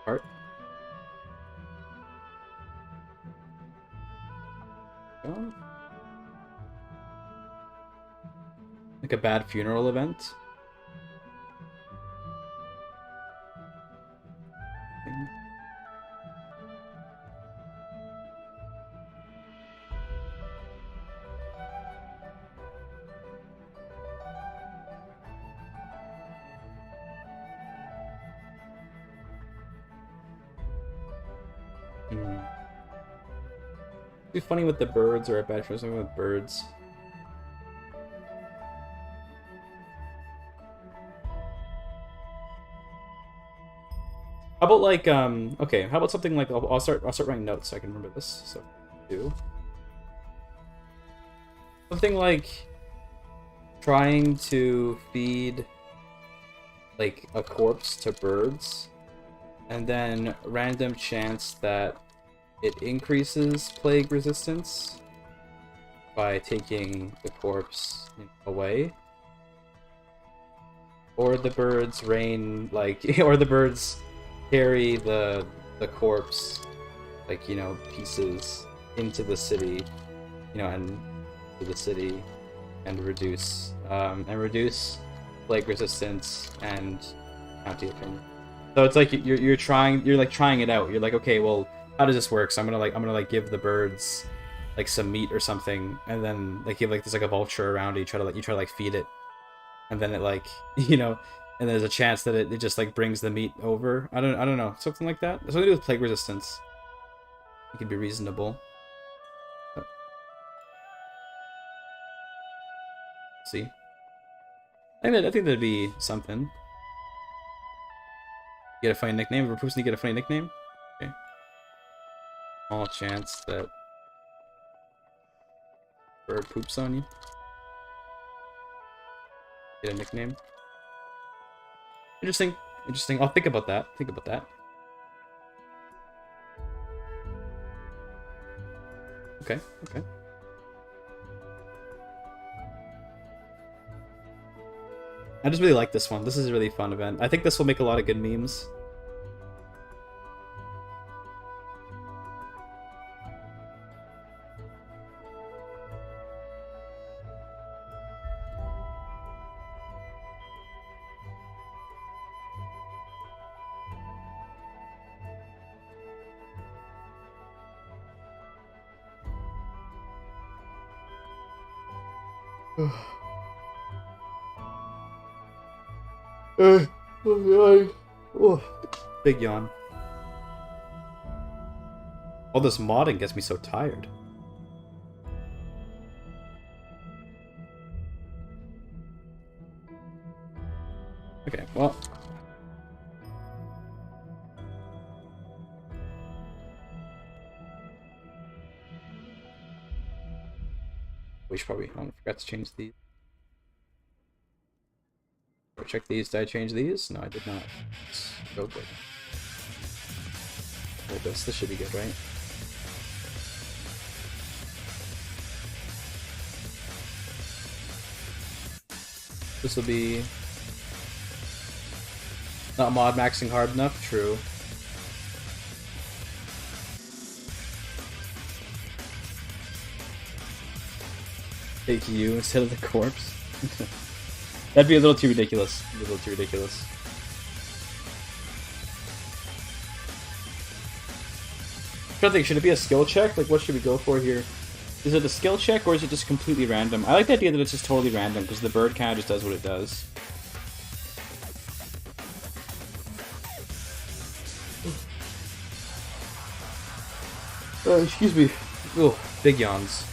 part. Like a bad funeral event. Be funny with the birds or a bad for something with birds. How about like okay, how about something like I'll start writing notes so I can remember this. So do something like trying to feed like a corpse to birds, and then random chance that it increases plague resistance by taking the corpse away. Or the birds rain, like, or the birds carry the corpse, like, you know, pieces into the city, you know, and to the city, and reduce plague resistance and county opinion. So it's like you're trying it out. You're like, okay, well, how does this work? So I'm gonna give the birds like some meat or something, and then like give like there's like a vulture around it. You try to feed it, and then it like you know, and there's a chance that it just like brings the meat over. I don't know, something like that. Something to do with plague resistance. It could be reasonable. But... see, I think that'd be something. Get a funny nickname. We're supposed to get a funny nickname. Okay. Small chance that bird poops on you. Get a nickname. Interesting. I'll think about that. Okay. I just really like this one. This is a really fun event. I think this will make a lot of good memes. Oh, big yawn. All this modding gets me so tired. Okay, well. We should probably, I forgot to change these. Check these. Did I change these? No, I did not. Let's go good. Hold this. This should be good, right? This will be not mod maxing hard enough. True. Take you instead of the corpse. That'd be a little too ridiculous. I'm trying to think, should it be a skill check? Like, what should we go for here? Is it a skill check, or is it just completely random? I like the idea that it's just totally random, because the bird kind of just does what it does. Excuse me. Oh, big yawns.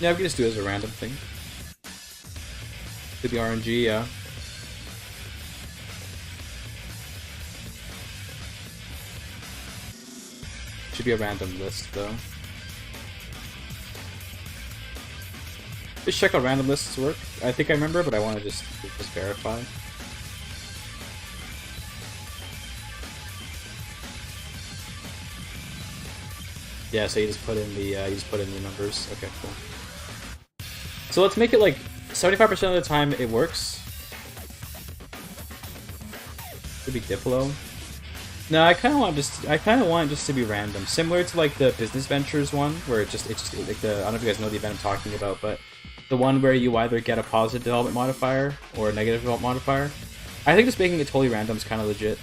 Yeah, we can just do it as a random thing. Could be RNG, yeah. Should be a random list, though. Just check how random lists work. I think I remember, but I want to just verify. Yeah, so you just put in the numbers. Okay, cool. So let's make it like 75% of the time it works. Could be Diplo. No, I kind of want it just to be random, similar to like the Business Ventures one, where it's just like the, I don't know if you guys know the event I'm talking about, but the one where you either get a positive development modifier or a negative development modifier. I think just making it totally random is kind of legit.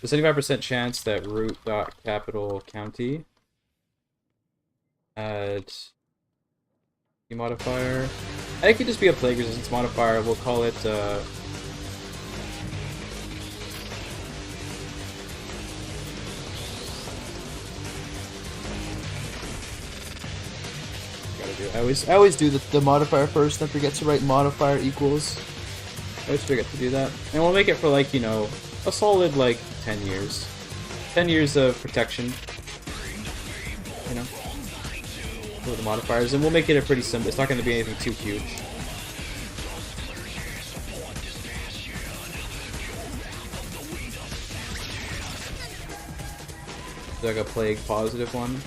There's 75% chance that root.capital county add modifier. I think it could just be a plague resistance modifier. We'll call it gotta do. I always do the modifier first, then forget to write modifier equals. I always forget to do that. And we'll make it for like, you know, a solid like 10 years. 10 years of protection. You know? With the modifiers, and we'll make it a pretty simple. It's not going to be anything too huge. Like a plague positive one.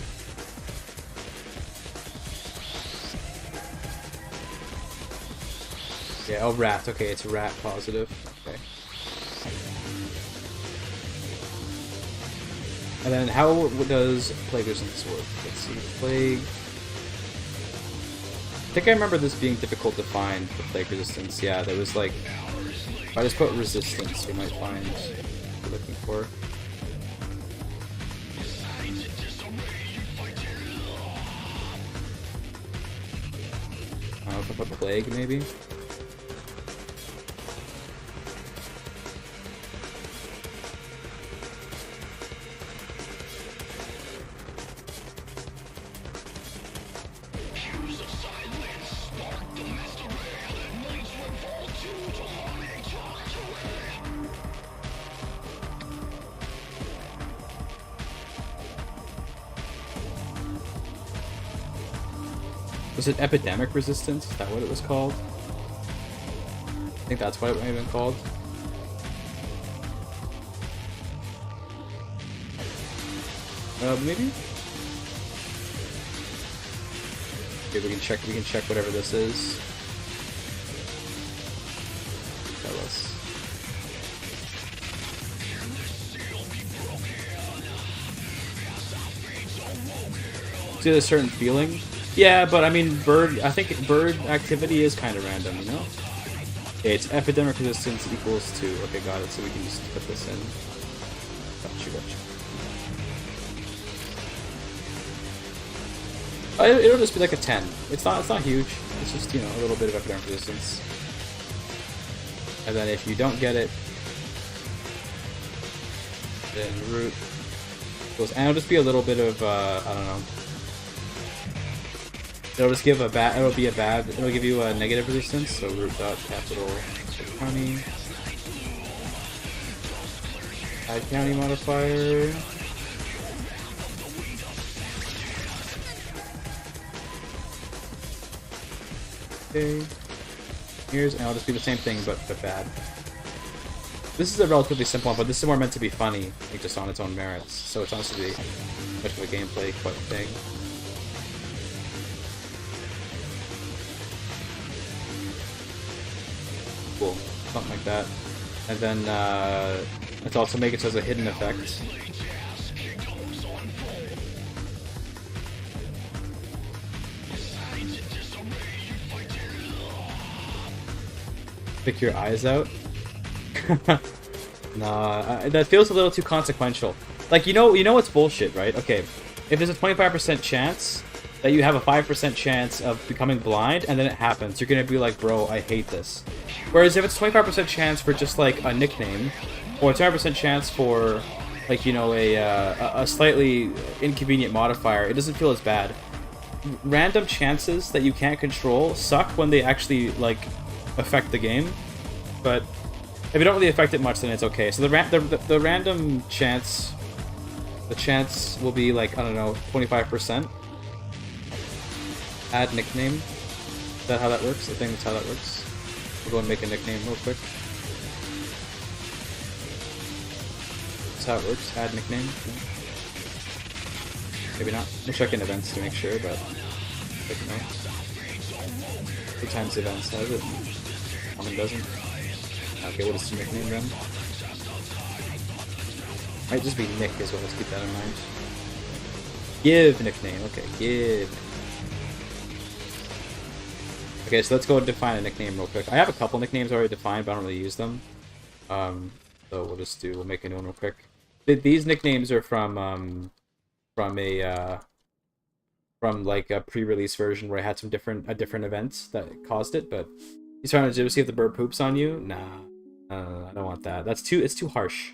Yeah, oh, rat. Okay, it's rat positive. Okay. And then how does plague resistance work? Let's see. Plague. I think I remember this being difficult to find for plague resistance. Yeah, there was like, if I just put resistance, we might find what we're looking for. If I put plague, maybe. Was it epidemic resistance? Is that what it was called? I think that's what it might have been called. Maybe? Okay, we can check whatever this is. Tell us. Is it a certain feeling? Yeah, but I mean, I think bird activity is kind of random, you know? Okay, it's epidemic resistance equals 2. Okay, got it, so we can just put this in. Gotcha. It'll just be like a 10. It's not huge. It's just, you know, a little bit of epidemic resistance. And then if you don't get it, then root goes, and it'll just be a little bit of, I don't know. It'll just give a bad. It'll give you a negative resistance. So root.capital county. Add county modifier. Okay. Here's, and I'll just do the same thing, but bad. This is a relatively simple one, but this is more meant to be funny, like just on its own merits. So it's honestly much of a gameplay thing. Cool, something like that. And then let's also make it so as a hidden effect. Pick your eyes out. Nah, that feels a little too consequential. Like, you know what's bullshit, right? Okay, if there's a 25% chance that you have a 5% chance of becoming blind, and then it happens, you're gonna be like, bro, I hate this. Whereas if it's 25% chance for just like a nickname, or a 20% chance for, like, you know, a slightly inconvenient modifier, it doesn't feel as bad. Random chances that you can't control suck when they actually, like, affect the game, but if it don't really affect it much, then it's okay. So the random chance, the chance will be like, I don't know, 25%. Add nickname. Is that how that works? I think that's how that works. We'll go and make a nickname real quick. That's how it works. Add nickname. Maybe not. We'll check in events to make sure, but take a note. Sometimes events has it. Common doesn't. Okay, what is the nickname then? Might just be Nick as well, let's keep that in mind. Give nickname, okay, give. Okay, so let's go and define a nickname real quick. I have a couple nicknames already defined, but I don't really use them. So we'll make a new one real quick. These nicknames are from like a pre-release version where I had some different events that caused it, but he's trying to see if the bird poops on you. Nah, I don't want that. It's too harsh.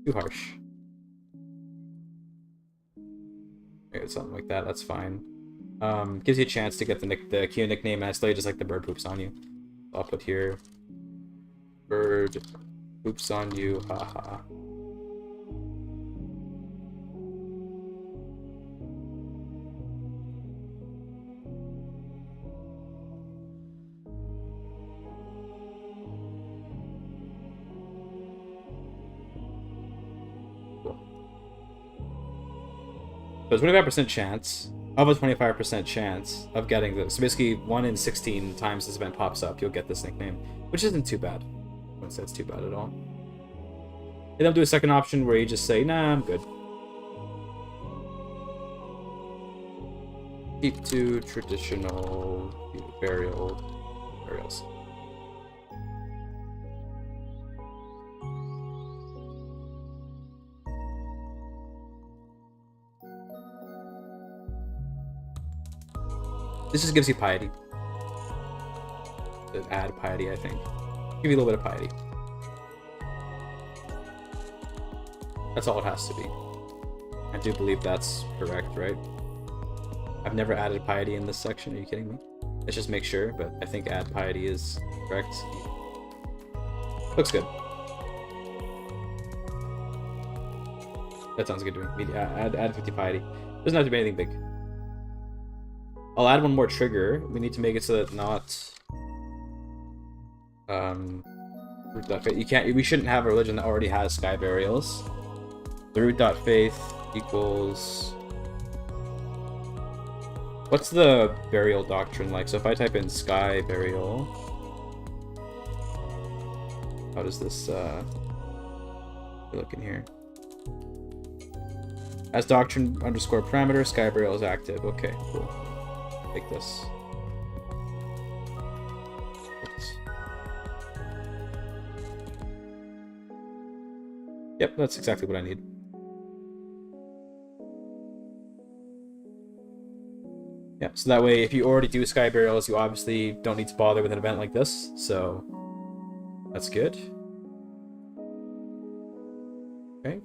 Too harsh. Okay, something like that. That's fine. Gives you a chance to get the Q nickname, and I still just like the bird poops on you. So I'll put here, bird poops on you, haha. There's a 25% chance of a 25% chance of getting this. So basically, 1 in 16 times this event pops up, you'll get this nickname, which isn't too bad. I wouldn't say it's too bad at all. And then do a second option where you just say, nah, I'm good. Keep to traditional burials. This just gives you piety. Add piety, I think. Give you a little bit of piety. That's all it has to be. I do believe that's correct, right? I've never added piety in this section. Are you kidding me? Let's just make sure, but I think add piety is correct. Looks good. That sounds good to me. Add 50 piety. Doesn't have to be anything big. I'll add one more trigger. We need to make it so that not we shouldn't have a religion that already has sky burials. The root.faith equals, what's the burial doctrine like? So if I type in sky burial, how does this look in here? As doctrine underscore parameter, sky burial is active. Okay, cool. Take this. Oops. Yep, that's exactly what I need. Yeah, so that way if you already do sky burials, you obviously don't need to bother with an event like this, so that's good. Okay.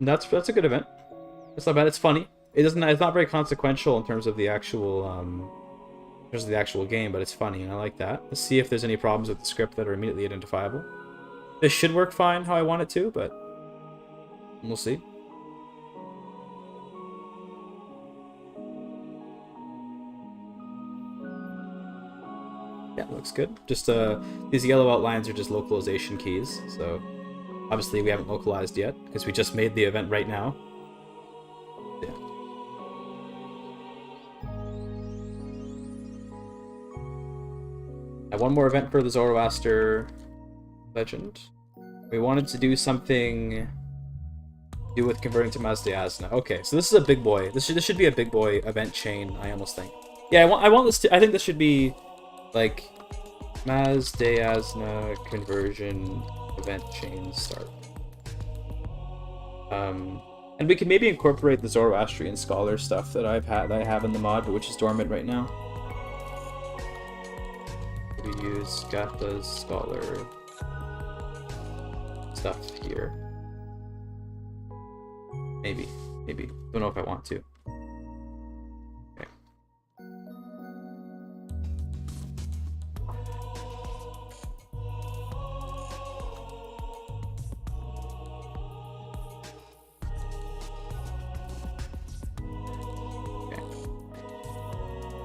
That's a good event. It's not bad. It's funny. It's not very consequential in terms of the actual game, but it's funny and I like that. Let's see if there's any problems with the script that are immediately identifiable. This should work fine how I want it to, but we'll see. Yeah, looks good. Just these yellow outlines are just localization keys, so obviously we haven't localized yet because we just made the event right now. Yeah. One more event for the Zoroaster legend. We wanted to do something to do with converting to Mazda. Okay, so this is a big boy. This should be a big boy event chain, I almost think. Yeah, I want this to, I think this should be like Mazda conversion event chain start. And we can maybe incorporate the Zoroastrian scholar stuff that I have in the mod, but which is dormant right now. We use Gatha's scholar stuff here. Maybe. Don't know if I want to. Okay.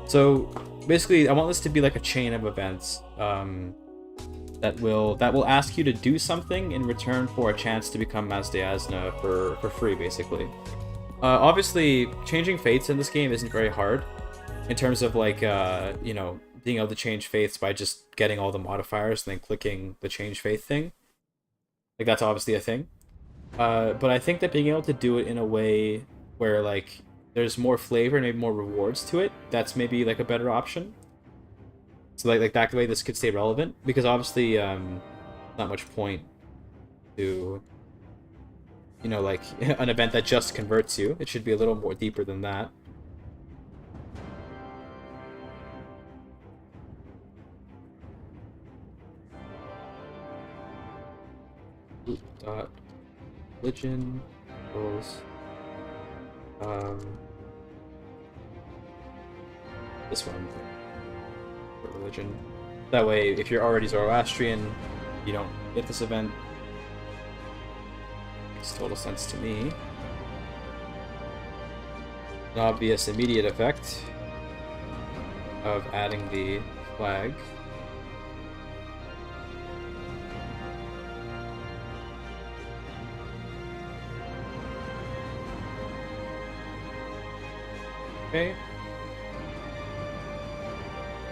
So basically, I want this to be like a chain of events that that will ask you to do something in return for a chance to become Mazdiazna for free, basically. Obviously, changing fates in this game isn't very hard in terms of like you know, being able to change faiths by just getting all the modifiers and then clicking the change faith thing. Like that's obviously a thing. But I think that being able to do it in a way where like there's more flavor and maybe more rewards to it, that's maybe like a better option. So like that way this could stay relevant, because obviously not much point to, you know, like an event that just converts you. It should be a little more deeper than that. Dot religion equals this one for religion. That way, if you're already Zoroastrian, you don't get this event. Makes total sense to me. An obvious immediate effect of adding the flag. Okay.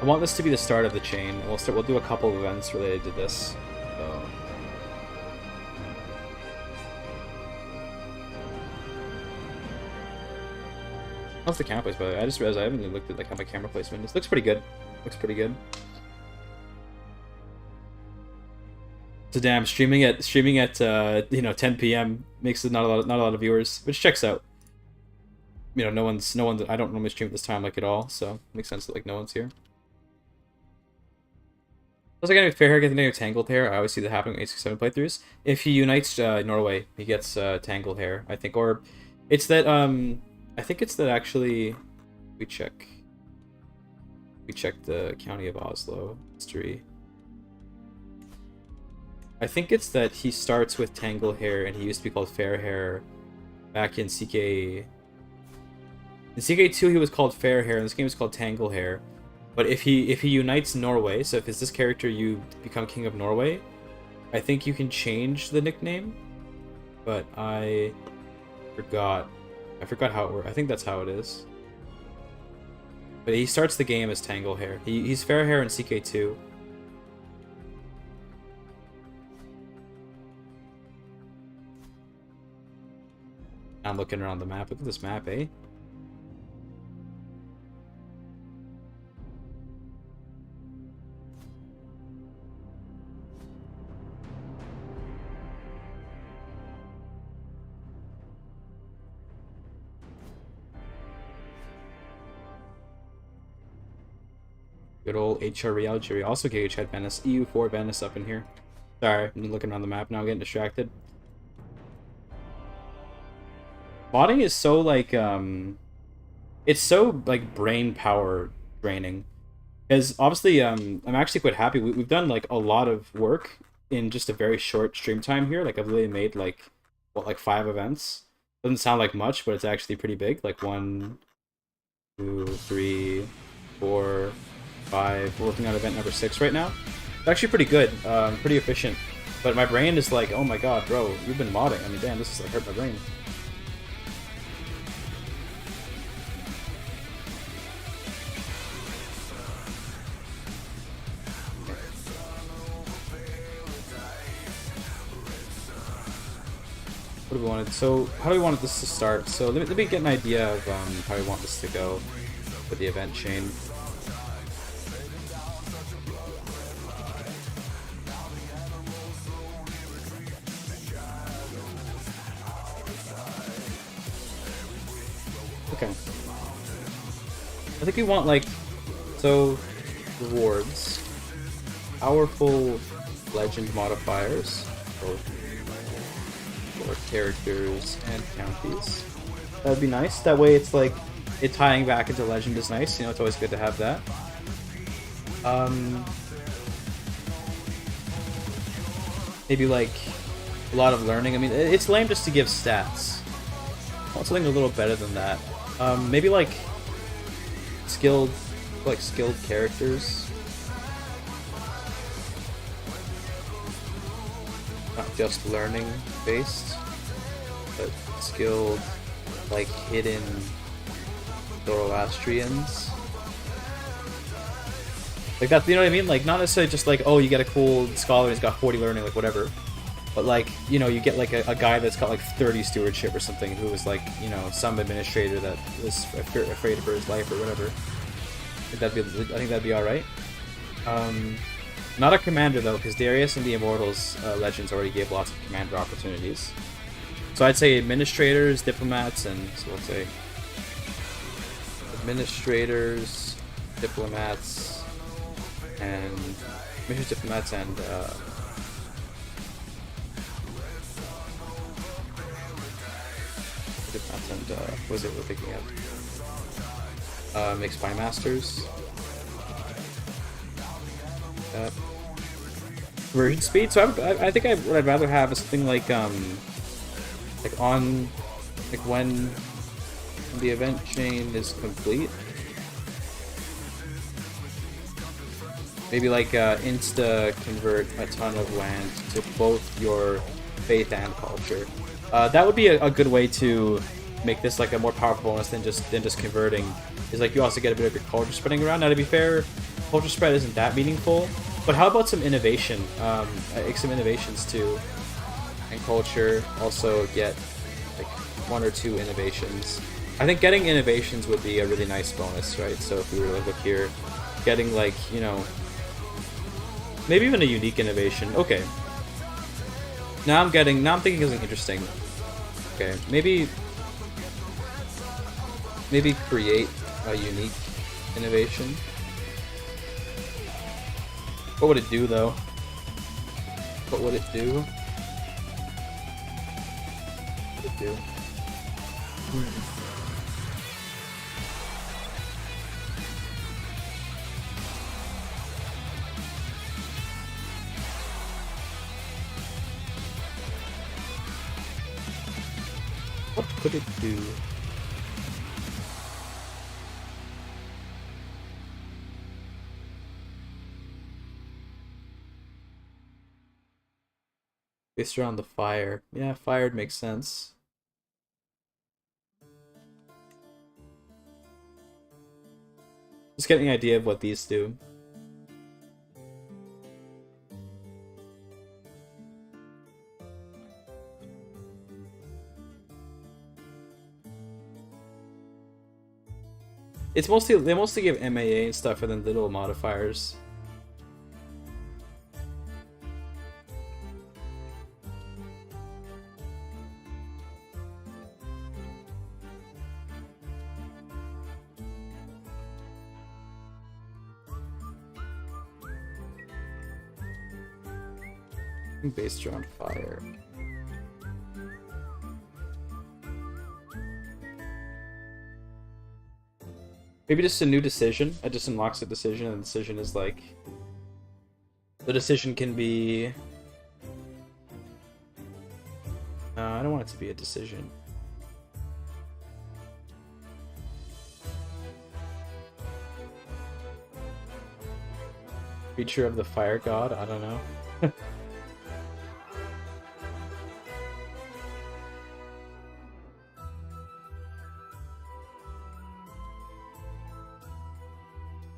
I want this to be the start of the chain. We'll do a couple of events related to this. So. How's the camera place, by the way? I just realized I haven't really looked at like how my camera placement is. Looks pretty good. Looks pretty good. So damn, streaming at you know, 10 p.m. makes it not a lot of viewers, which checks out. You know, no one's. I don't normally stream at this time like at all, so it makes sense that like no one's here. Also, getting fair hair, getting a tangled hair. I always see that happening in 867 playthroughs. If he unites Norway, he gets tangled hair, I think, or it's that I think it's that actually. We check the County of Oslo history. I think it's that he starts with tangled hair, and he used to be called fair hair back in CK. In CK2 he was called fair hair, and this game is called tangle hair. But if he unites Norway, so if it's this character you become King of Norway, I think you can change the nickname. But I forgot how it works. I think that's how it is. But he starts the game as tangle hair. He's fair hair in CK2. I'm looking around the map. Look at this map, eh? Good old HR Reality. Also GIGACHAD Venice. EU4 Venice up in here. Sorry, I'm looking around the map now, getting distracted. Modding is so like it's so like brain power draining. Because obviously I'm actually quite happy. We've done like a lot of work in just a very short stream time here. Like I've really made like what, like 5 events. Doesn't sound like much, but it's actually pretty big. Like 1, 2, 3, 4, 5. We're working on event number 6 right now. It's actually pretty good, pretty efficient. But my brain is like, oh my god, bro, you've been modding. I mean, damn, this is like hurt my brain. What do we want it? So, how do we want this to start? So, let me get an idea of how we want this to go with the event chain. Okay. I think we want, like, so, rewards, powerful legend modifiers, both for characters and counties. That would be nice. That way it's like, it tying back into legend is nice. You know, it's always good to have that. Maybe like a lot of learning. I mean, it's lame just to give stats. I want something a little better than that. Maybe like skilled characters. not just learning based, but skilled, like hidden Zoroastrians. Like that, you know what I mean? Like not necessarily just like, oh, you get a cool scholar and he's got 40 learning, like whatever. But like, you know, you get like a guy that's got like 30 stewardship or something who was like, you know, some administrator that was afraid for his life or whatever. I think that'd be alright. Not a commander though, because Darius and the Immortals legends already gave lots of commander opportunities. So I'd say administrators, diplomats, and so we'll say administrators, diplomats, and diplomats and what is it we're picking up? Make spy masters. Version speed. So I think what I'd rather have is something like on like when the event chain is complete. Maybe like insta convert a ton of land to both your faith and culture. That would be a good way to make this like a more powerful bonus than just converting. Is like you also get a bit of your culture spreading around. Now to be fair, culture spread isn't that meaningful. But how about some innovation? Some innovations too. And culture also get like 1 or 2 innovations. I think getting innovations would be a really nice bonus, right? So if we were to look here, getting like, you know, maybe even a unique innovation. Okay. Now I'm thinking of something interesting. Okay, maybe create a unique innovation. What would it do though? What would it do? What would it do? What could it do? Based around the fire. Yeah, fired makes sense. Just getting an idea of what these do. It's mostly, they mostly give MAA and stuff and then little modifiers. Based around fire. Maybe just a new decision. It just unlocks a decision, and the decision is like... The decision can be... I don't want it to be a decision. Creature of the fire god? I don't know.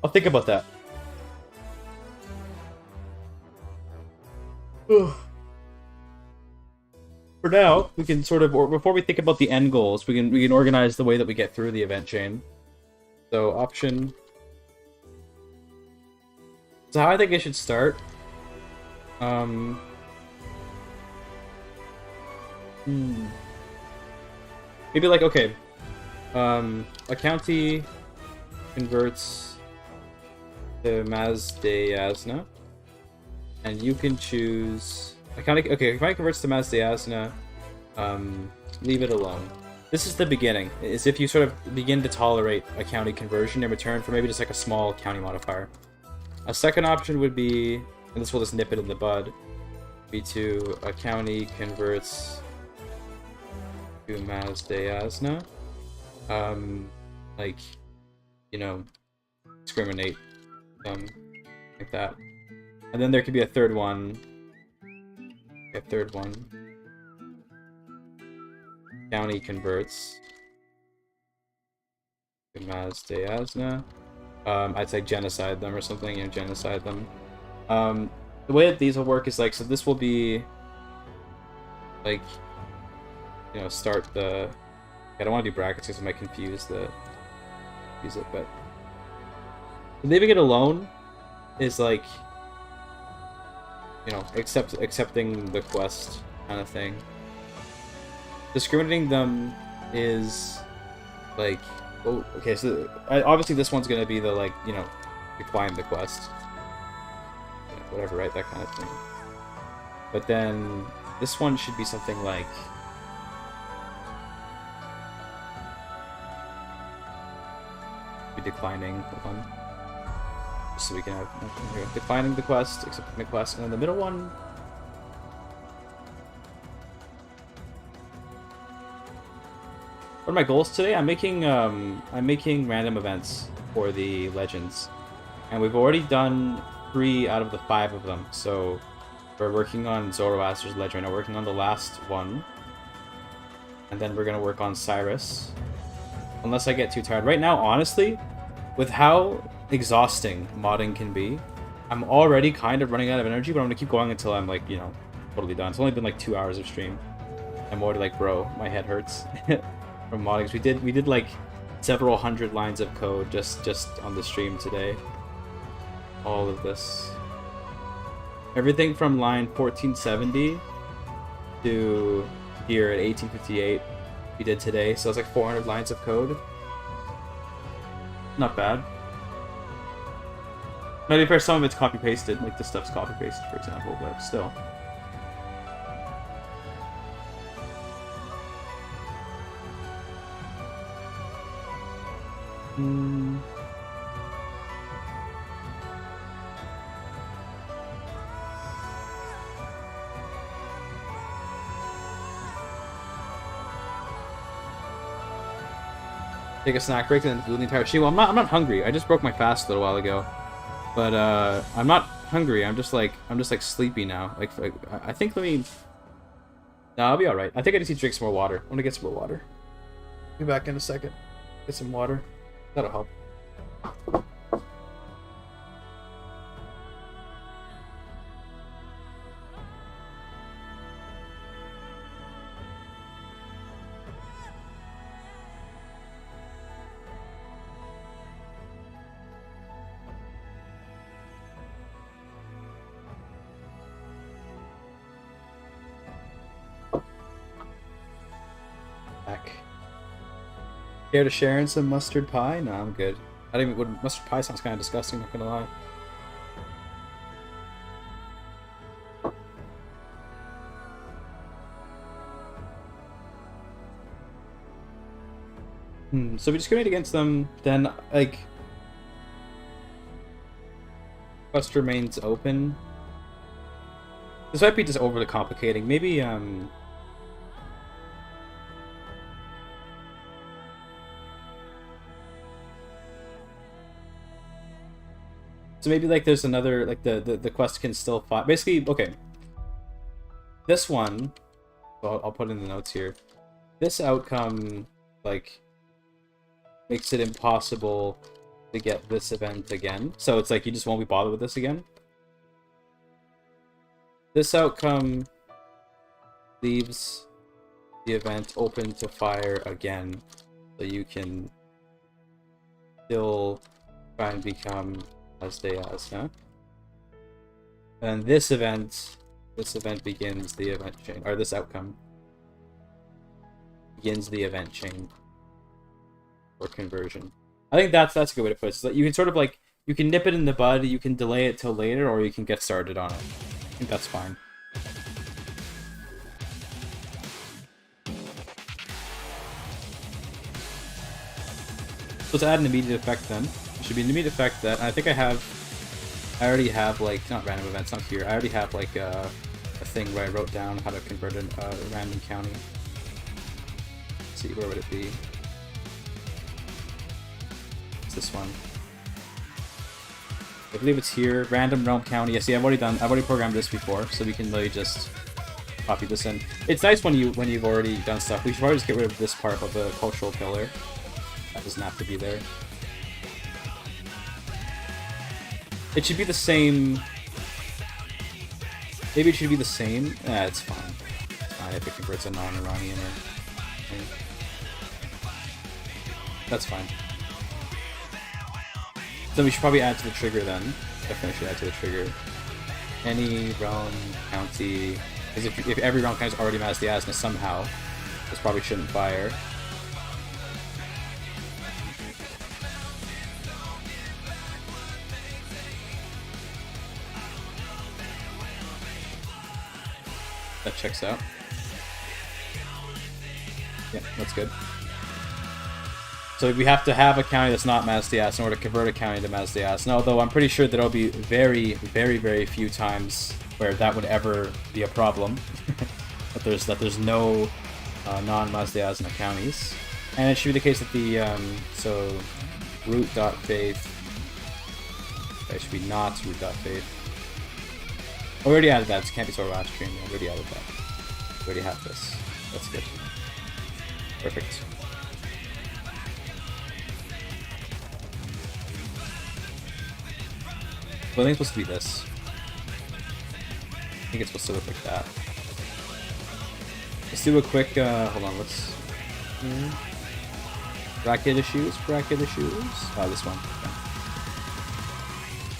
I'll think about that. For now, we can sort of, or before we think about the end goals, we can organize the way that we get through the event chain. So option. So how I think I should start. Maybe like, okay. A county converts to Mazdayasna, and you can choose a county. Okay, if I converts to Mazdayasna, leave it alone. This is the beginning. Is if you sort of begin to tolerate a county conversion in return for maybe just like a small county modifier. A second option would be, and this will just nip it in the bud, be to a county converts to Mazdayasna. Like, you know, discriminate, like that. And then there could be a third one. Okay, third one. County converts. Maz de Asna. I'd say genocide them or something, you know, genocide them. The way that these will work is like, so this will be like, you know, start the. I don't want to do brackets because it might confuse it, but leaving it alone is like, you know, accepting the quest kind of thing. Discriminating them is like, oh, okay, so obviously this one's gonna be the, like, you know, decline the quest, you know, whatever, right, that kind of thing. But then this one should be something like, be declining one, just so we can have here. Declining the quest, accepting the quest, and then the middle one. What are my goals today? I'm making random events for the legends, and we've already done 3 out of the 5 of them. So we're working on Zoroaster's legend right now. We're working on the last one, and then we're gonna work on Cyrus. Unless I get too tired. Right now, honestly, with how exhausting modding can be, I'm already kind of running out of energy, but I'm gonna keep going until I'm, like, you know, totally done. It's only been like 2 hours of stream. I'm already like, bro, my head hurts. From modding. We did like several hundred lines of code just on the stream today. All of this. Everything from line 1470 to here at 1858 we did today. So it's like 400 lines of code. Not bad. Now, to be fair, some of it's copy-pasted, like this stuff's copy-pasted, for example, but still. Take a snack break and then do the entire stream. Well, I'm not hungry. I just broke my fast a little while ago, but I'm not hungry. I'm just like sleepy now. Like I think, let me. No, I'll be all right. I think I just need to drink some more water. I'm gonna get some more water. Be back in a second. Get some water. That'll help. Care to share in some mustard pie? No, I'm good. I don't even. Mustard pie sounds kind of disgusting. Not gonna lie. So we discriminate against them. Then, like, quest remains open. This might be just overly complicating. Maybe so maybe, like, there's another, like, the quest can still find. Basically, okay. This one, well, I'll put in the notes here. This outcome, like, makes it impossible to get this event again. So it's like you just won't be bothered with this again. This outcome leaves the event open to fire again, so you can still try and become as they as, huh? And this event begins the event chain, or this outcome begins the event chain for conversion. I think that's a good way to put it. So that you can sort of, like, you can nip it in the bud, you can delay it till later, or you can get started on it. I think that's fine. So to add an immediate effect then. Should be an immediate effect that I think I already have, like, not random events, not here. I already have, like, a thing where I wrote down how to convert a random county. Let's see, where would it be? It's this one. I believe it's here. Random realm county. Yeah, see, I've already programmed this before, so we can literally just copy this in. It's nice when you've already done stuff. We should probably just get rid of this part of the cultural pillar. That doesn't have to be there. It should be the same. Maybe it should be the same. It's fine. If it converts a non-Iranian or that's fine. Then we should probably add to the trigger then. Definitely should add to the trigger. Any realm, county. Because if every realm county is already Mass Diasna somehow, this probably shouldn't fire. That checks out. Yeah, that's good. So we have to have a county that's not Mass Diasna in order to convert a county to Mass Diasna, although I'm pretty sure there'll be very, very, very few times where that would ever be a problem. that there's no non-Mass Diasna counties. And it should be the case that the so root.faith. That should be not root.faith. Oh, we already added that. It can't be Zoroaster. Yeah, we already added that. We already have this. That's good. Perfect. Well, I think it's supposed to be this. I think it's supposed to look like that. Let's do a quick, hold on, let's... Bracket issues? Oh, this one. Okay.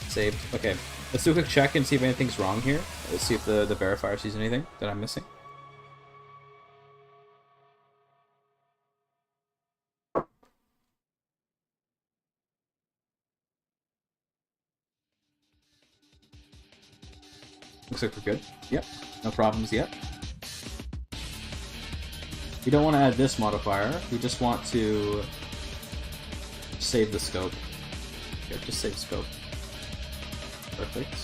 Saved. Okay. Let's do a quick check and see if anything's wrong here. Let's see if the verifier sees anything that I'm missing. Looks like we're good. Yep. No problems yet. We don't want to add this modifier. We just want to save the scope. Okay, just save scope. Perfect.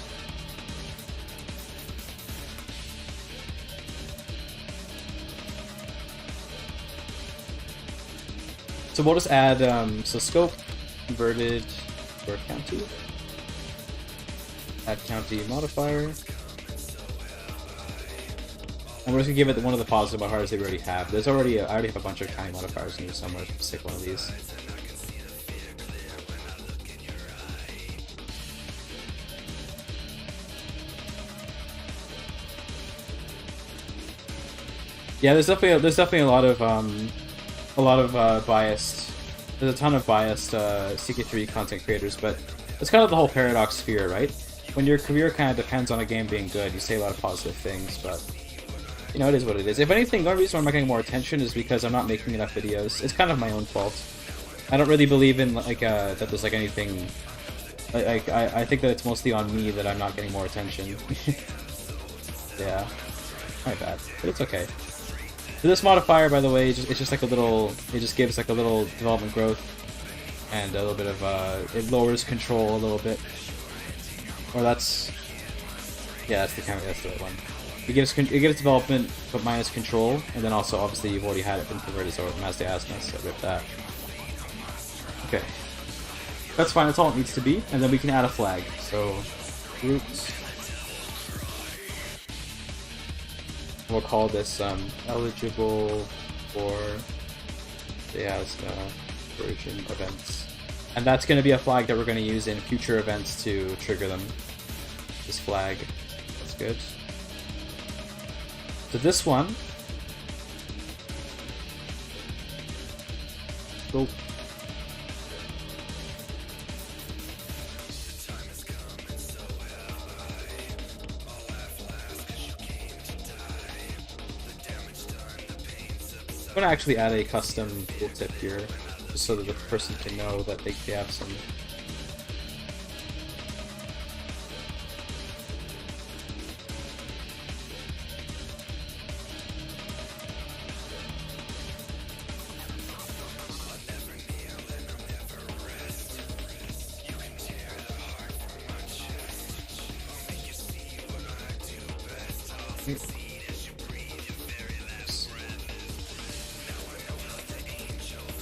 So we'll just add so scope converted for county. Add county modifier. And we're just gonna give it one of the positive modifiers that we already have. I already have a bunch of county modifiers in here, so I'm gonna stick one of these. Yeah, there's definitely a lot of biased. There's a ton of biased CK3 content creators, but it's kind of the whole paradox sphere, right? When your career kind of depends on a game being good, you say a lot of positive things, but you know, it is what it is. If anything, the only reason why I'm not getting more attention is because I'm not making enough videos. It's kind of my own fault. I don't really believe in like that there's like anything. I think that it's mostly on me that I'm not getting more attention. Yeah, my bad, but it's okay. So this modifier, by the way, it's just like a little. It just gives like a little development growth and a little bit of it lowers control a little bit. Or that's that's the right one. It gives development but minus control, and then also obviously you've already had it been converted so Mass Diasna, so rip that. Okay, that's fine. That's all it needs to be, and then we can add a flag. So roots. We'll call this eligible for Diasna version events, and that's going to be a flag that we're going to use in future events to trigger them. This flag, that's good. So this one, go. I'm going to actually add a custom tooltip here, just so that the person can know that they have some.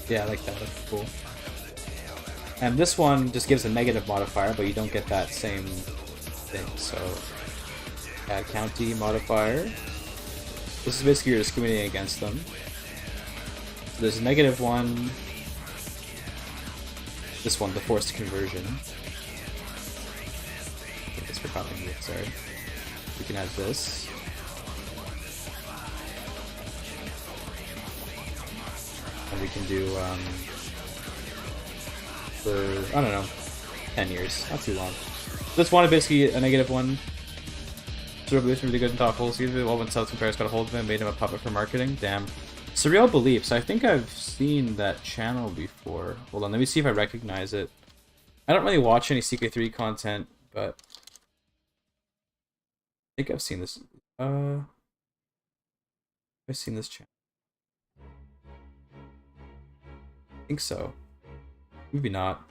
Yeah, I like that. That's cool. And this one just gives a negative modifier, but you don't get that same thing. So add county modifier. This is basically you're discriminating against them. So there's a -1. This one, the forced conversion. I think it's for copying it, sorry. We can add this. And we can do, for, I don't know, 10 years. Not too long. This one is basically a -1. Surreal Beliefs really good in top holes. Either well, when South Paris got a hold of him, made him a puppet for marketing. Damn. Surreal Beliefs. I think I've seen that channel before. Hold on, let me see if I recognize it. I don't really watch any CK3 content, but I think I've seen this. I've seen this channel. I think so. Maybe not.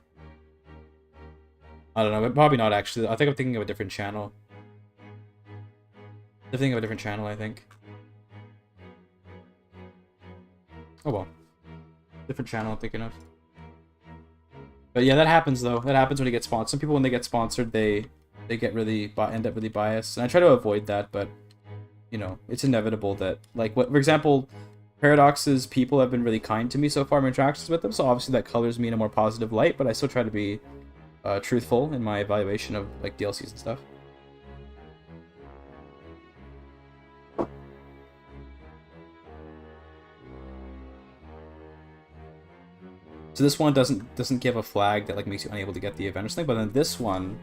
I don't know, but probably not actually. I think I'm thinking of a different channel. I'm thinking of a different channel, I think. Oh well. Different channel I'm thinking of. But yeah, that happens though. That happens when you get sponsored. Some people, when they get sponsored, they get really end up really biased, and I try to avoid that. But you know, it's inevitable that, like, what, for example, Paradox's people have been really kind to me so far in my interactions with them. So obviously that colors me in a more positive light. But I still try to be truthful in my evaluation of like DLCs and stuff. So this one doesn't give a flag that like makes you unable to get the event or something, but then this one,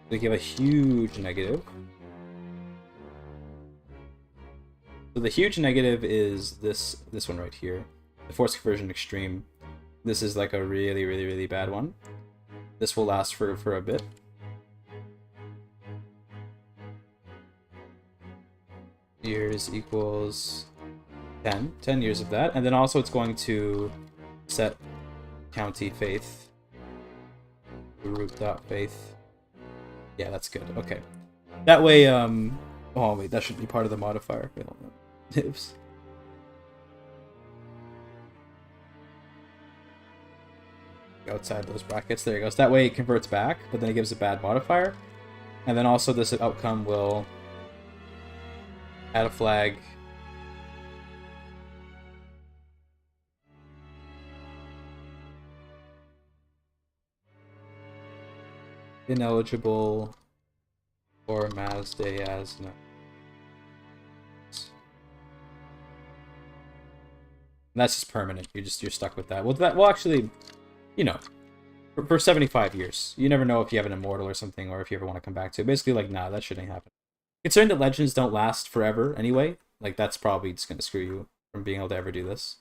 they give a huge negative. So the huge negative is this one right here, the Force Conversion Extreme. This is like a really bad one. This will last for a bit. Years equals 10 years of that, and then also it's going to set county faith root.faith. Yeah, that's good. Okay, that way oh wait, that should be part of the modifier. Wait, hold on. Oops. Outside those brackets, there it goes. That way it converts back, but then it gives a bad modifier, and then also this outcome will add a flag. Ineligible or Mazday as no. And that's just permanent. You're stuck with that. Well, actually, you know, for 75 years, you never know if you have an Immortal or something, or if you ever want to come back to it. Basically, like, nah, that shouldn't happen. Considering that Legends don't last forever anyway, like, that's probably just gonna screw you from being able to ever do this.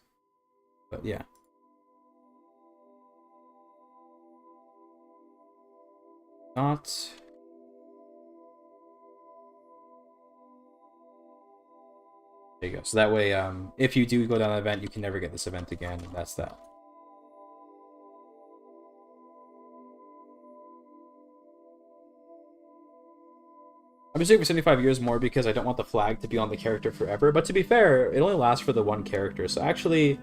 But yeah. Not. There you go. So that way, if you do go down an event, you can never get this event again. That's that. I'm just doing for 75 years more because I don't want the flag to be on the character forever. But to be fair, it only lasts for the one character. So actually,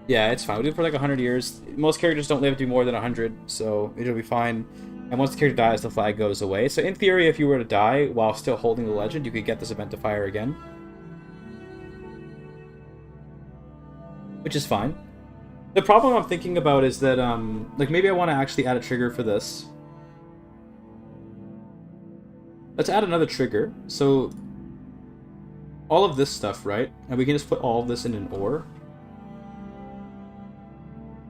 yeah, it's fine. We'll do it for like 100 years. Most characters don't live to be more than 100, so it'll be fine. And once the character dies, the flag goes away. So in theory, if you were to die while still holding the legend, you could get this event to fire again. Which is fine. The problem I'm thinking about is that, like, maybe I want to actually add a trigger for this. Let's add another trigger. So, all of this stuff, right? And we can just put all of this in an OR.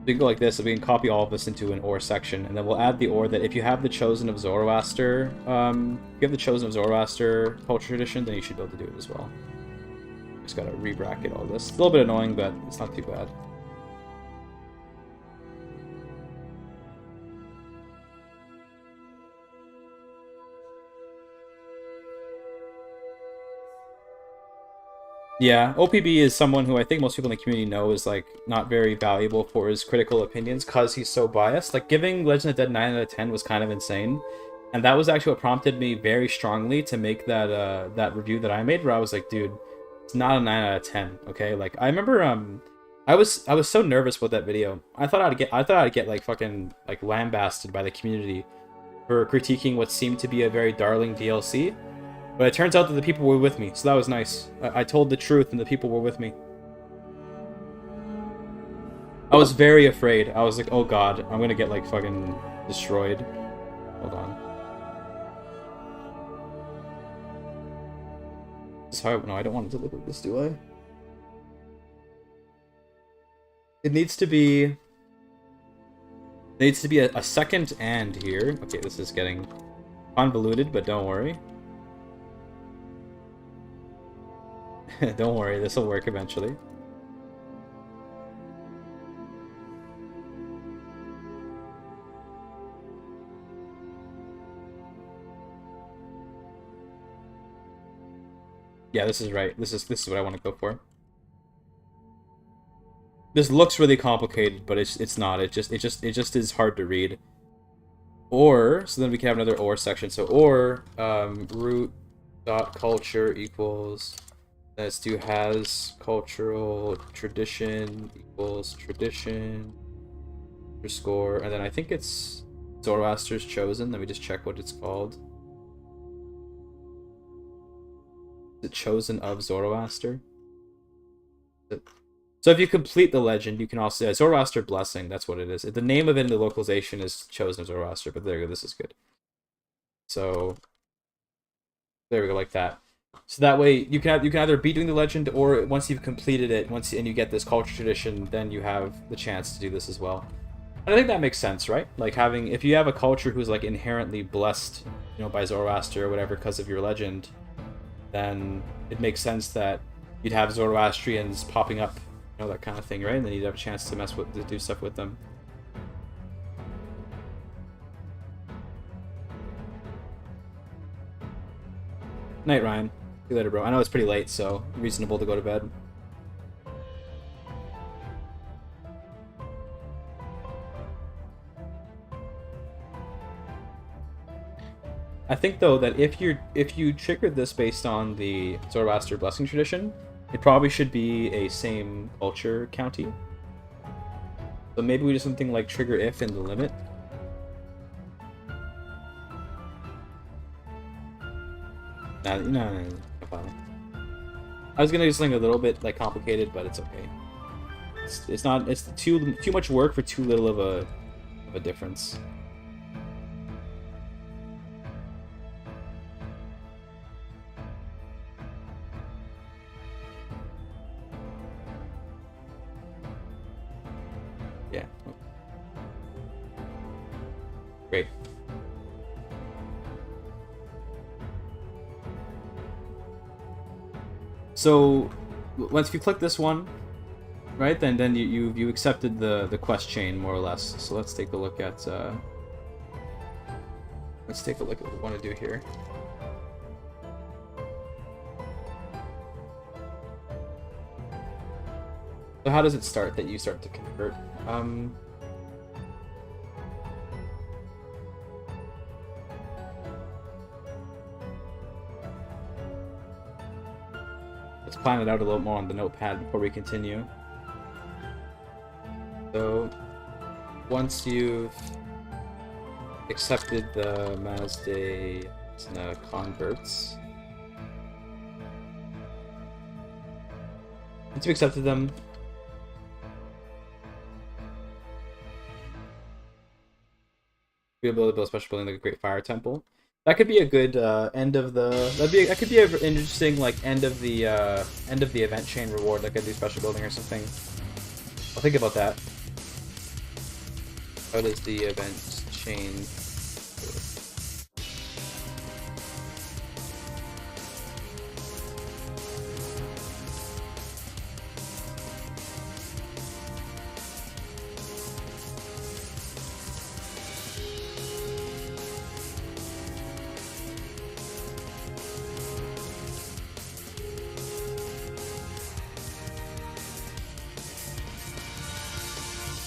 We can go like this, so we can copy all of this into an OR section, and then we'll add the OR that if you have the Chosen of Zoroaster, if you have the Chosen of Zoroaster Culture Tradition, then you should be able to do it as well. Just gotta re-bracket all this. It's a little bit annoying, but it's not too bad. Yeah, OPB is someone who I think most people in the community know is, like, not very valuable for his critical opinions because he's so biased. Like, giving Legend of Dead 9 out of 10 was kind of insane. And that was actually what prompted me very strongly to make that that review that I made, where I was like, dude, it's not a 9 out of 10, okay? Like, I remember I was so nervous with that video. I thought I'd get like fucking like lambasted by the community for critiquing what seemed to be a very darling DLC. But it turns out that the people were with me, so that was nice. I told the truth and the people were with me. I was very afraid. I was like, oh god, I'm gonna get like fucking destroyed. Hold on. This is how no, I don't want it to look like this, do I? It needs to be... There needs to be a second and here. Okay, this is getting convoluted, but don't worry. Don't worry, this will work eventually. Yeah, this is right. This is what I want to go for. This looks really complicated, but it's not. It just is hard to read. Or so then we can have another or section. So or root dot culture equals, let's do has cultural tradition equals tradition underscore, and then I think it's Zoroaster's chosen. Let me just check what it's called. Is it chosen of Zoroaster? So if you complete the legend, you can also... Zoroaster Blessing, that's what it is. The name of it in the localization is Chosen of Zoroaster, but there you go, this is good. So, there we go, like that. So that way, you can either be doing the legend, or once you've completed it, and you get this culture tradition, then you have the chance to do this as well. And I think that makes sense, right? Like having... If you have a culture who's like inherently blessed, you know, by Zoroaster or whatever because of your legend, then it makes sense that you'd have Zoroastrians popping up, you know, that kind of thing, right? And then you'd have a chance to to do stuff with them. Night, Ryan. See you later, bro. I know it's pretty late, so reasonable to go to bed. I think though that if you triggered this based on the Zoroaster Blessing tradition, it probably should be a same culture county. So maybe we do something like trigger if in the limit. No, fine. I was gonna do something a little bit like complicated, but it's okay. It's not. It's too much work for too little of a difference. Yeah. Great. So once you click this one, right, then you accepted the quest chain more or less. So let's take a look at what we want to do here. So how does it start that you start to convert? Let's plan it out a little more on the notepad before we continue. So once you've accepted the Mazda converts, once you've accepted them, you'll be able to build a special building like a Great Fire Temple. That could be a good end of the. That could be an interesting like end of the event chain reward, like a new special building or something. I'll think about that. How does the event chain?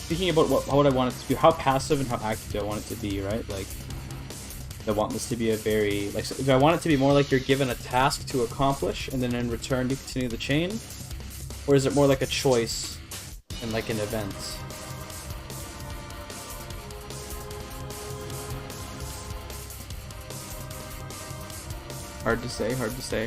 Thinking about what I want it to be, how passive and how active do I want it to be, right? Like, I want this to be a very, like, if I want it to be more like you're given a task to accomplish, and then in return you continue the chain, or is it more like a choice and like an event? Hard to say, hard to say.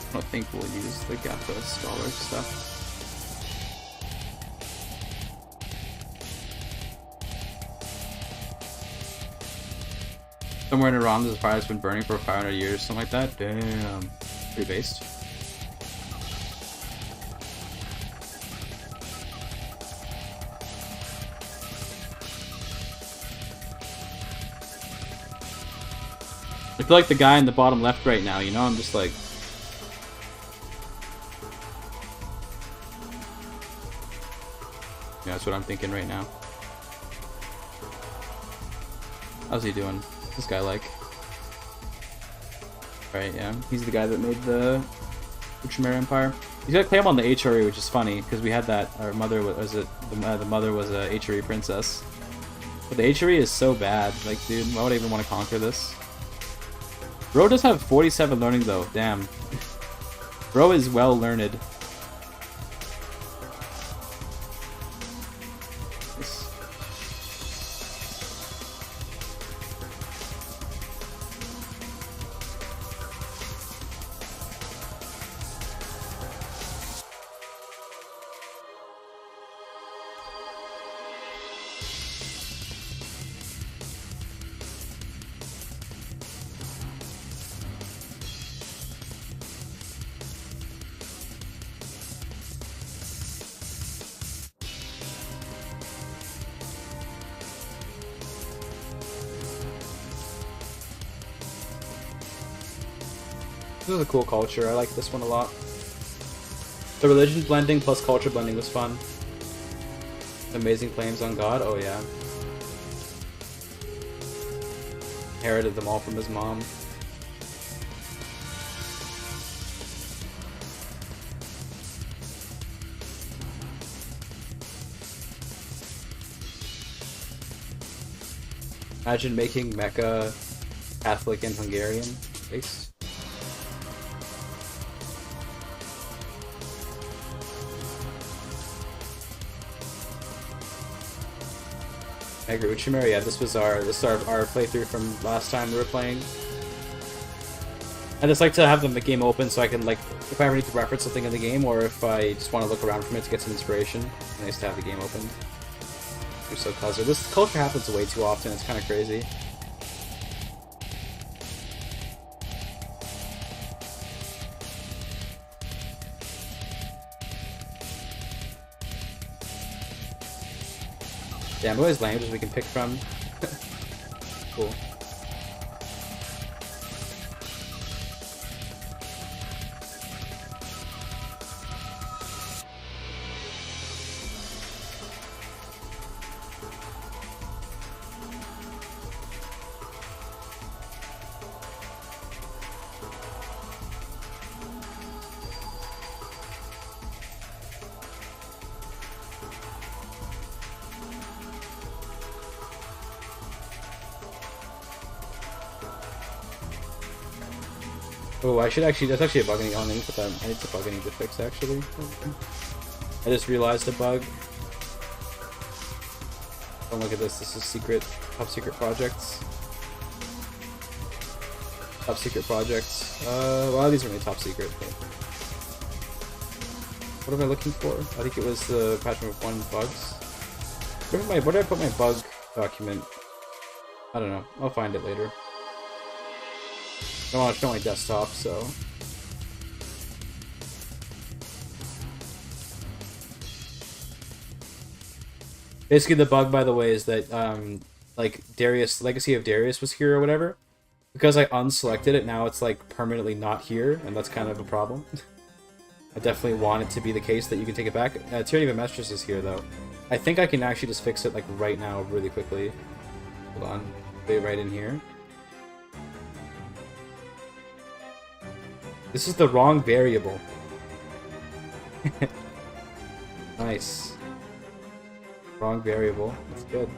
I don't think we'll use the Gatha Scholar stuff. Somewhere in Iran, there's a fire that's been burning for 500 years, something like that. Damn. Pretty based. I feel like the guy in the bottom left right now, you know? I'm just like... Yeah, that's what I'm thinking right now. How's he doing? This guy like? Right, yeah. He's the guy that made the Chimera Empire. He's got a claim on the HRE, which is funny, because we had that, our mother was it, the mother was a HRE princess. But the HRE is so bad, like, dude, why would I even want to conquer this? Bro does have 47 learning though, damn. Bro is well learned. This is a cool culture. I like this one a lot. The religion blending plus culture blending was fun. Amazing claims on God. Oh yeah. Inherited them all from his mom. Imagine making Mecca Catholic and Hungarian based. I agree with Chimera. Yeah, this was our playthrough from last time we were playing. I just like to have the game open so I can, like, if I ever need to reference something in the game, or if I just want to look around from it to get some inspiration, it's nice to have the game open. You're so clever. This culture happens way too often. It's kind of crazy. Damn, what is languages we can pick from? Cool. Oh, I should actually, that's actually a bug I need to put that, I need the bug I need to fix actually. I just realized a bug. Don't look at this, this is secret, top secret projects. Top secret projects. A lot of these are really top secret, but... What am I looking for? I think it was the patchment with 1 bugs. Where did I put my bug document? I don't know, I'll find it later. I don't want to show my desktop, so... Basically, the bug, by the way, is that, like, Darius, Legacy of Darius was here or whatever. Because I unselected it, now it's, like, permanently not here, and that's kind of a problem. I definitely want it to be the case that you can take it back. Tyranny of Amestris is here, though. I think I can actually just fix it, like, right now, really quickly. Hold on. Put it right in here. This is the wrong variable. Nice. Wrong variable. That's good.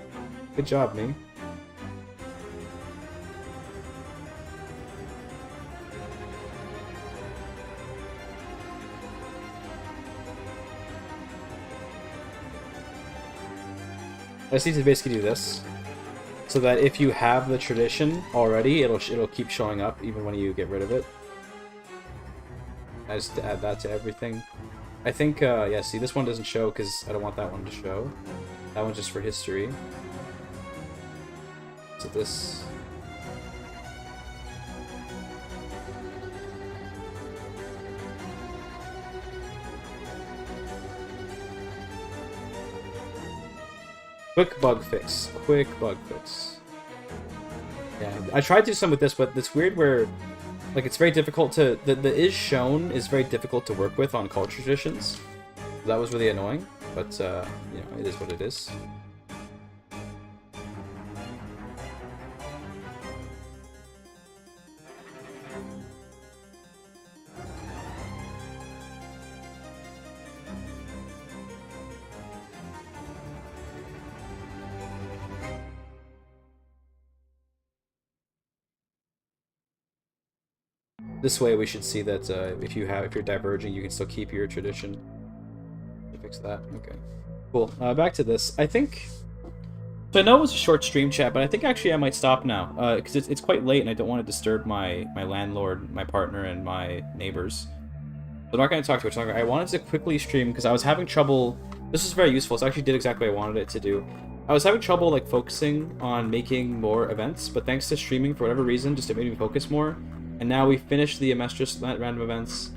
Good job, me. I just need to basically do this, so that if you have the tradition already, it'll keep showing up even when you get rid of it. I just add that to everything. I think, yeah, see, this one doesn't show because I don't want that one to show. That one's just for history. So this... Quick bug fix. Quick bug fix. Yeah, I tried to do some with this, but it's weird where, like, it's very difficult to... The is shown is very difficult to work with on culture traditions. That was really annoying, but, you know, it is what it is. This way we should see that if you're diverging, you can still keep your tradition. Fix that. Okay. Cool. Back to this. I think... So I know it was a short stream chat, but I think actually I might stop now. Because it's quite late and I don't want to disturb my landlord, my partner, and my neighbors. So I'm not going to talk too much longer. I wanted to quickly stream because I was having trouble... This is very useful. So I actually did exactly what I wanted it to do. I was having trouble like focusing on making more events, but thanks to streaming, for whatever reason, just it made me focus more. And now we finished the Amestris random events.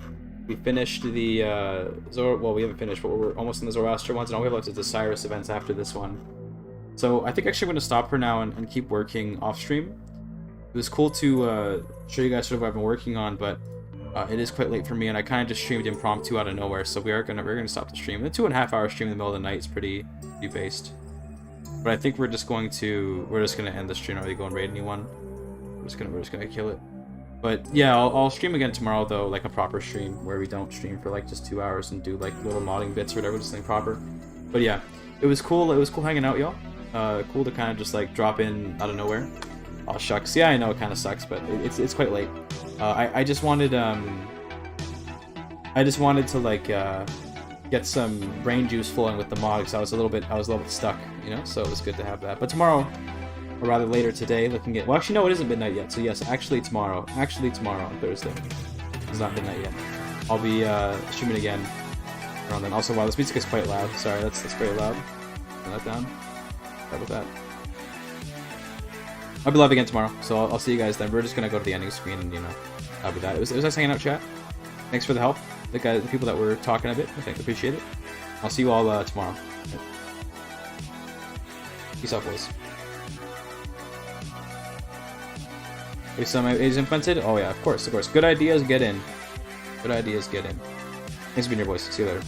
We finished the well, we haven't finished, but we're almost in the Zoroaster ones, and all we have left is the Cyrus events after this one. So I think actually I'm going to stop for now and keep working off stream. It was cool to show you guys sort of what I've been working on, but it is quite late for me, and I kind of just streamed impromptu out of nowhere. So we're gonna stop the stream. The 2.5 hour stream in the middle of the night is pretty based. But I think we're just gonna end the stream. Not really go and raid anyone. We're just gonna kill it. But yeah, I'll stream again tomorrow though, like a proper stream where we don't stream for like just 2 hours and do like little modding bits or whatever, just something proper. But yeah, it was cool. It was cool hanging out, y'all. Cool to kind of just like drop in out of nowhere. Oh shucks, yeah, I know it kind of sucks, but it's quite late. I just wanted to like get some brain juice flowing with the mod because I was a little bit stuck, you know. So it was good to have that. But tomorrow, or rather later today, looking at... Well, actually, no, it isn't midnight yet. So yes, actually tomorrow on Thursday. It's not midnight yet. I'll be streaming again around then. Also, wow, this music is quite loud. Sorry, that's very loud. Turn that down. How about that? I'll be live again tomorrow, so I'll see you guys then. We're just gonna go to the ending screen and, you know, that'll be that. It was nice hanging out, chat. Thanks for the help. The people that were talking a bit, I think, appreciate it. I'll see you all tomorrow. Peace out, boys. Wait, so my is implemented? Oh yeah, of course. Good ideas, get in. Good ideas, get in. Thanks for being here, boys. See you later.